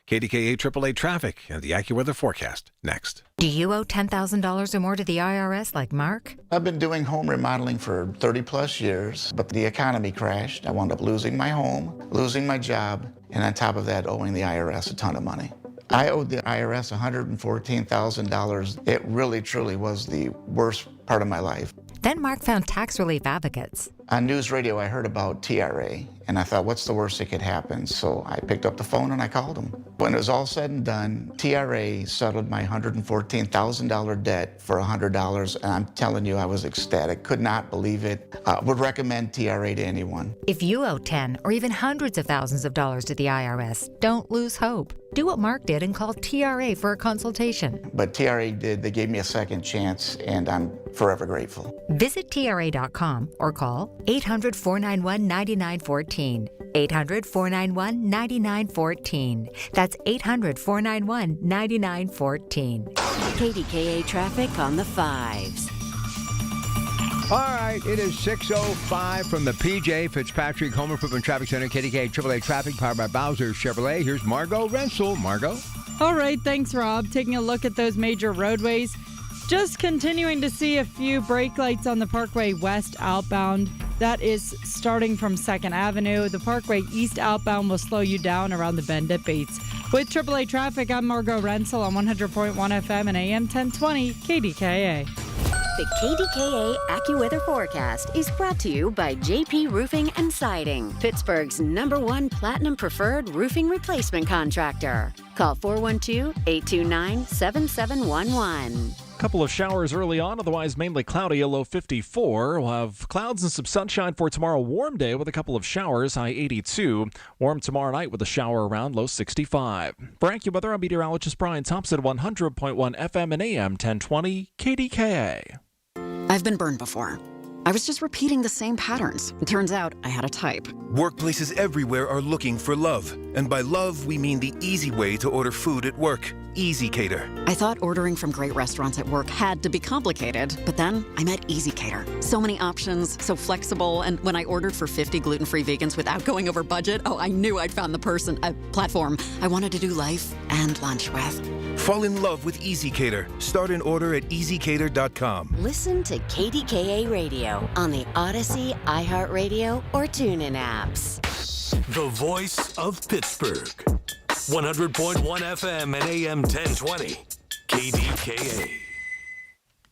KDKA AAA traffic and the AccuWeather forecast next. Do you owe $10,000 or more to the IRS like Mark? I've been doing home remodeling for 30 plus years, but the economy crashed. I wound up losing my home, losing my job, and on top of that, owing the IRS a ton of money. I owed the IRS $114,000. It really, truly was the worst part of my life. Then Mark found tax relief advocates. On news radio, I heard about TRA, and I thought, what's the worst that could happen? So I picked up the phone and I called them. When it was all said and done, TRA settled my $114,000 debt for $100, and I'm telling you, I was ecstatic. Could not believe it. Would recommend TRA to anyone. If you owe 10 or even hundreds of thousands of dollars to the IRS, don't lose hope. Do what Mark did and call TRA for a consultation. But TRA did. They gave me a second chance, and I'm forever grateful. Visit TRA.com or call 800-491-9914. 800-491-9914. That's 800-491-9914. KDKA traffic on the 5s. All right, it is 6:05 from the PJ Fitzpatrick Home Improvement Traffic Center, KDKA AAA traffic powered by Bowser Chevrolet. Here's Margot Rensel. Margot? All right, thanks, Rob. Taking a look at those major roadways. Just continuing to see a few brake lights on the Parkway West outbound. That is starting from 2nd Avenue. The Parkway East outbound will slow you down around the bend at Bates. With AAA traffic, I'm Margot Rensel on 100.1 FM and AM 1020 KDKA. The KDKA AccuWeather forecast is brought to you by JP Roofing and Siding, Pittsburgh's #1 Platinum Preferred Roofing Replacement Contractor. Call 412-829-7711. Couple of showers early on, otherwise mainly cloudy, a low 54. We'll have clouds and some sunshine for tomorrow. Warm day with a couple of showers, high 82. Warm tomorrow night with a shower around, low 65. For AccuWeather, I'm meteorologist Brian Thompson, 100.1 FM and AM 1020 KDKA. I've been burned before. I was just repeating the same patterns. It turns out I had a type. Workplaces everywhere are looking for love. And by love, we mean the easy way to order food at work. Easy Cater. I thought ordering from great restaurants at work had to be complicated, but then I met Easy Cater. So many options, so flexible, and when I ordered for 50 gluten-free vegans without going over budget, I knew I'd found the platform I wanted to do life and lunch with. Fall in love with Easy Cater. Start an order at easycater.com. Listen to KDKA Radio on the Odyssey, iHeartRadio, or TuneIn apps. The voice of Pittsburgh. 100.1 FM and AM 1020. KDKA.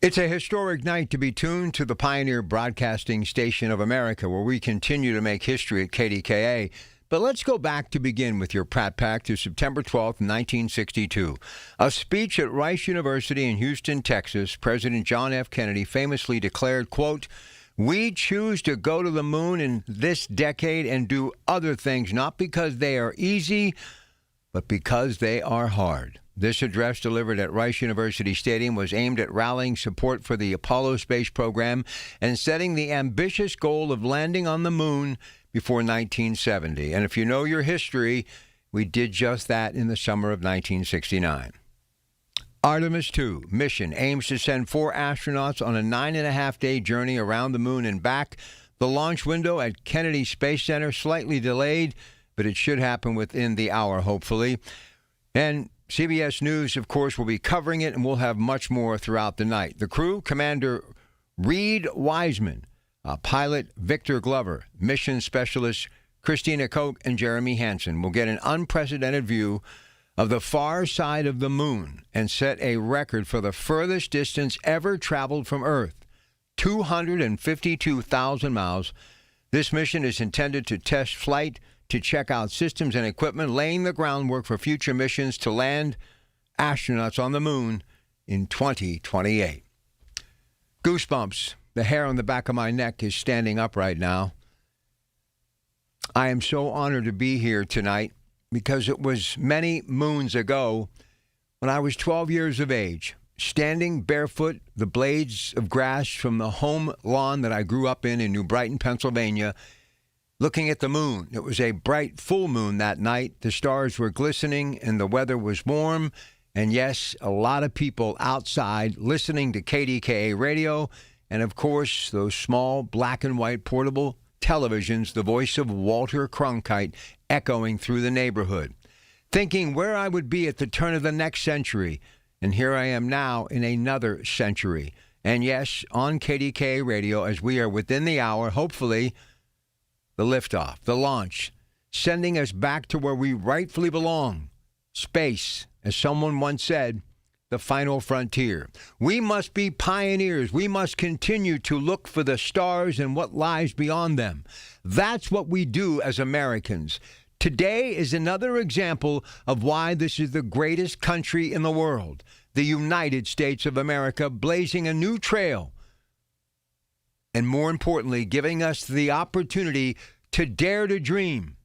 It's a historic night to be tuned to the Pioneer Broadcasting Station of America, where we continue to make history at KDKA. But let's go back to begin with your Pratt Pack to September 12th, 1962. A speech at Rice University in Houston, Texas, President John F. Kennedy famously declared, quote, "We choose to go to the moon in this decade and do other things, not because they are easy, but because they are hard." This address delivered at Rice University Stadium was aimed at rallying support for the Apollo space program and setting the ambitious goal of landing on the moon before 1970. And if you know your history, we did just that in the summer of 1969. Artemis II mission aims to send 4 astronauts on a 9.5-day journey around the moon and back. The launch window at Kennedy Space Center slightly delayed, but it should happen within the hour, hopefully. And CBS News, of course, will be covering it, and we'll have much more throughout the night. The crew, Commander Reed Wiseman, pilot Victor Glover, mission specialist Christina Koch, and Jeremy Hansen will get an unprecedented view of the far side of the moon and set a record for the furthest distance ever traveled from Earth, 252,000 miles. This mission is intended to test flight, to check out systems and equipment, laying the groundwork for future missions to land astronauts on the moon in 2028. Goosebumps. The hair on the back of my neck is standing up right now. I am so honored to be here tonight because it was many moons ago when I was 12 years of age, standing barefoot, the blades of grass from the home lawn that I grew up in New Brighton, Pennsylvania, looking at the moon. It was a bright full moon that night. The stars were glistening and the weather was warm. And yes, a lot of people outside listening to KDKA radio and, of course, those small black and white portable televisions, the voice of Walter Cronkite echoing through the neighborhood, thinking where I would be at the turn of the next century. And here I am now in another century. And yes, on KDKA radio, as we are within the hour, hopefully, the liftoff, the launch, sending us back to where we rightfully belong, space, as someone once said, the final frontier. We must be pioneers. We must continue to look for the stars and what lies beyond them. That's what we do as Americans. Today is another example of why this is the greatest country in the world, the United States of America, blazing a new trail. And more importantly, giving us the opportunity to dare to dream,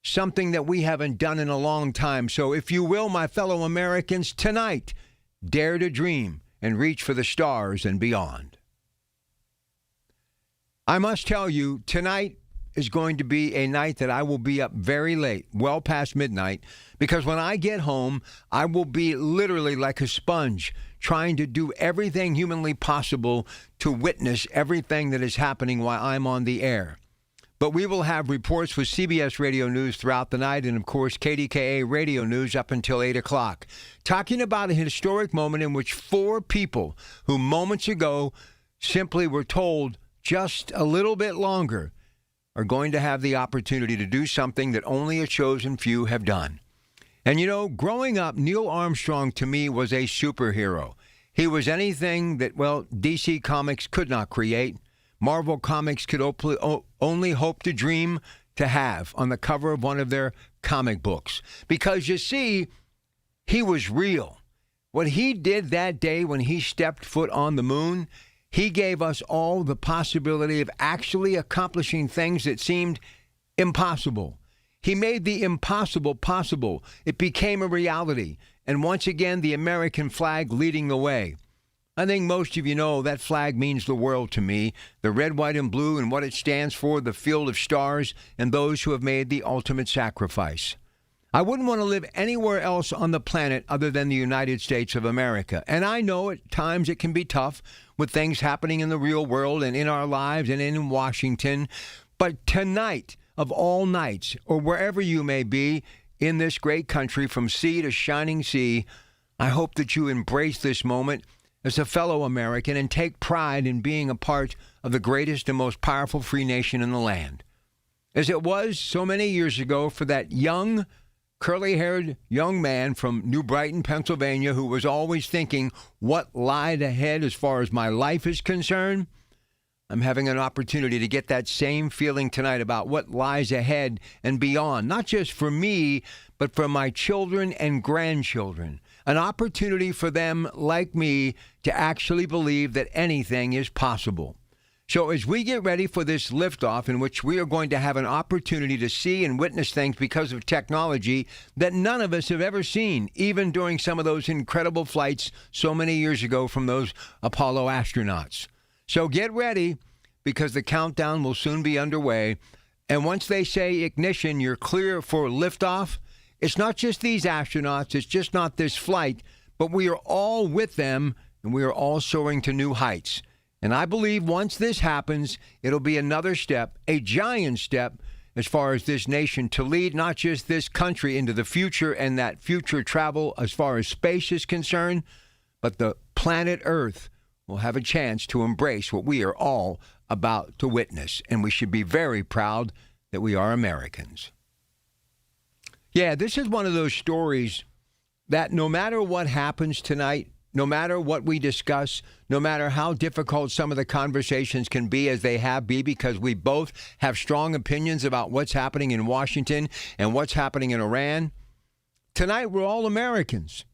something that we haven't done in a long time. So if you will, my fellow Americans, tonight, dare to dream and reach for the stars and beyond. I must tell you, tonight is going to be a night that I will be up very late, well past midnight, because when I get home, I will be literally like a sponge, trying to do everything humanly possible to witness everything that is happening while I'm on the air. But we will have reports with CBS Radio News throughout the night and, of course, KDKA Radio News up until 8 o'clock, talking about a historic moment in which 4 people who moments ago simply were told just a little bit longer are going to have the opportunity to do something that only a chosen few have done. And, you know, growing up, Neil Armstrong to me was a superhero. He was anything that, well, DC Comics could not create. Marvel Comics could only hope to dream to have on the cover of one of their comic books. Because, you see, he was real. What he did that day when he stepped foot on the moon, he gave us all the possibility of actually accomplishing things that seemed impossible. He made the impossible possible. It became a reality. And once again, the American flag leading the way. I think most of you know that flag means the world to me. The red, white, and blue and what it stands for, the field of stars, and those who have made the ultimate sacrifice. I wouldn't want to live anywhere else on the planet other than the United States of America. And I know at times it can be tough with things happening in the real world and in our lives and in Washington. But tonight, of all nights, or wherever you may be in this great country, from sea to shining sea, I hope that you embrace this moment as a fellow American and take pride in being a part of the greatest and most powerful free nation in the land. As it was so many years ago for that young, curly-haired young man from New Brighton, Pennsylvania, who was always thinking, what lied ahead as far as my life is concerned? I'm having an opportunity to get that same feeling tonight about what lies ahead and beyond, not just for me, but for my children and grandchildren. An opportunity for them, like me, to actually believe that anything is possible. So as we get ready for this liftoff, in which we are going to have an opportunity to see and witness things because of technology that none of us have ever seen, even during some of those incredible flights so many years ago from those Apollo astronauts. So get ready, because the countdown will soon be underway. And once they say ignition, you're clear for liftoff. It's not just these astronauts, it's just not this flight, but we are all with them, and we are all soaring to new heights. And I believe once this happens, it'll be another step, a giant step, as far as this nation to lead not just this country into the future and that future travel as far as space is concerned, but the planet Earth will have a chance to embrace what we are all about to witness. And we should be very proud that we are Americans. Yeah, this is one of those stories that no matter what happens tonight, no matter what we discuss, no matter how difficult some of the conversations can be, as they have been, because we both have strong opinions about what's happening in Washington and what's happening in Iran, tonight we're all Americans.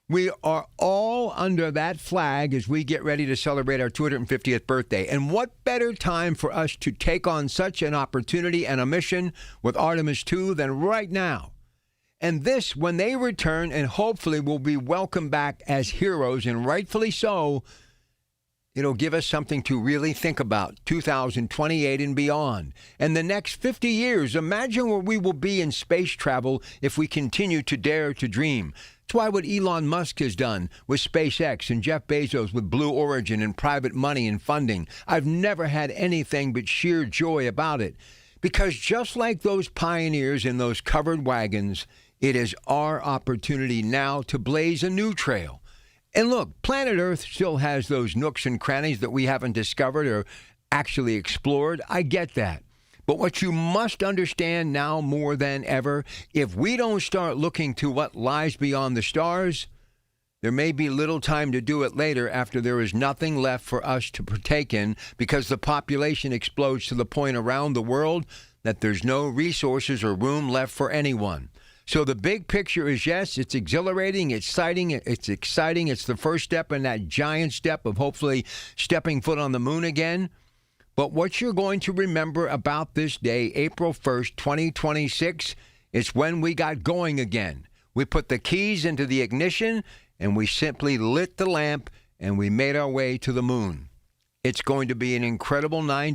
We are all under that flag as we get ready to celebrate our 250th birthday. And what better time for us to take on such an opportunity and a mission with Artemis II than right now? And this, when they return and hopefully will be welcomed back as heroes, and rightfully so, it'll give us something to really think about 2028 and beyond. And the next 50 years, imagine where we will be in space travel if we continue to dare to dream. That's why what Elon Musk has done with SpaceX and Jeff Bezos with Blue Origin and private money and funding, I've never had anything but sheer joy about it. Because just like those pioneers in those covered wagons, it is our opportunity now to blaze a new trail. And look, planet Earth still has those nooks and crannies that we haven't discovered or actually explored. I get that. But what you must understand now more than ever, if we don't start looking to what lies beyond the stars, there may be little time to do it later after there is nothing left for us to partake in, because the population explodes to the point around the world that there's no resources or room left for anyone. So the big picture is, yes, it's exhilarating, it's exciting, it's the first step in that giant step of hopefully stepping foot on the moon again. But what you're going to remember about this day, April 1st, 2026, is when we got going again. We put the keys into the ignition, and we simply lit the lamp, and we made our way to the moon. It's going to be an incredible 9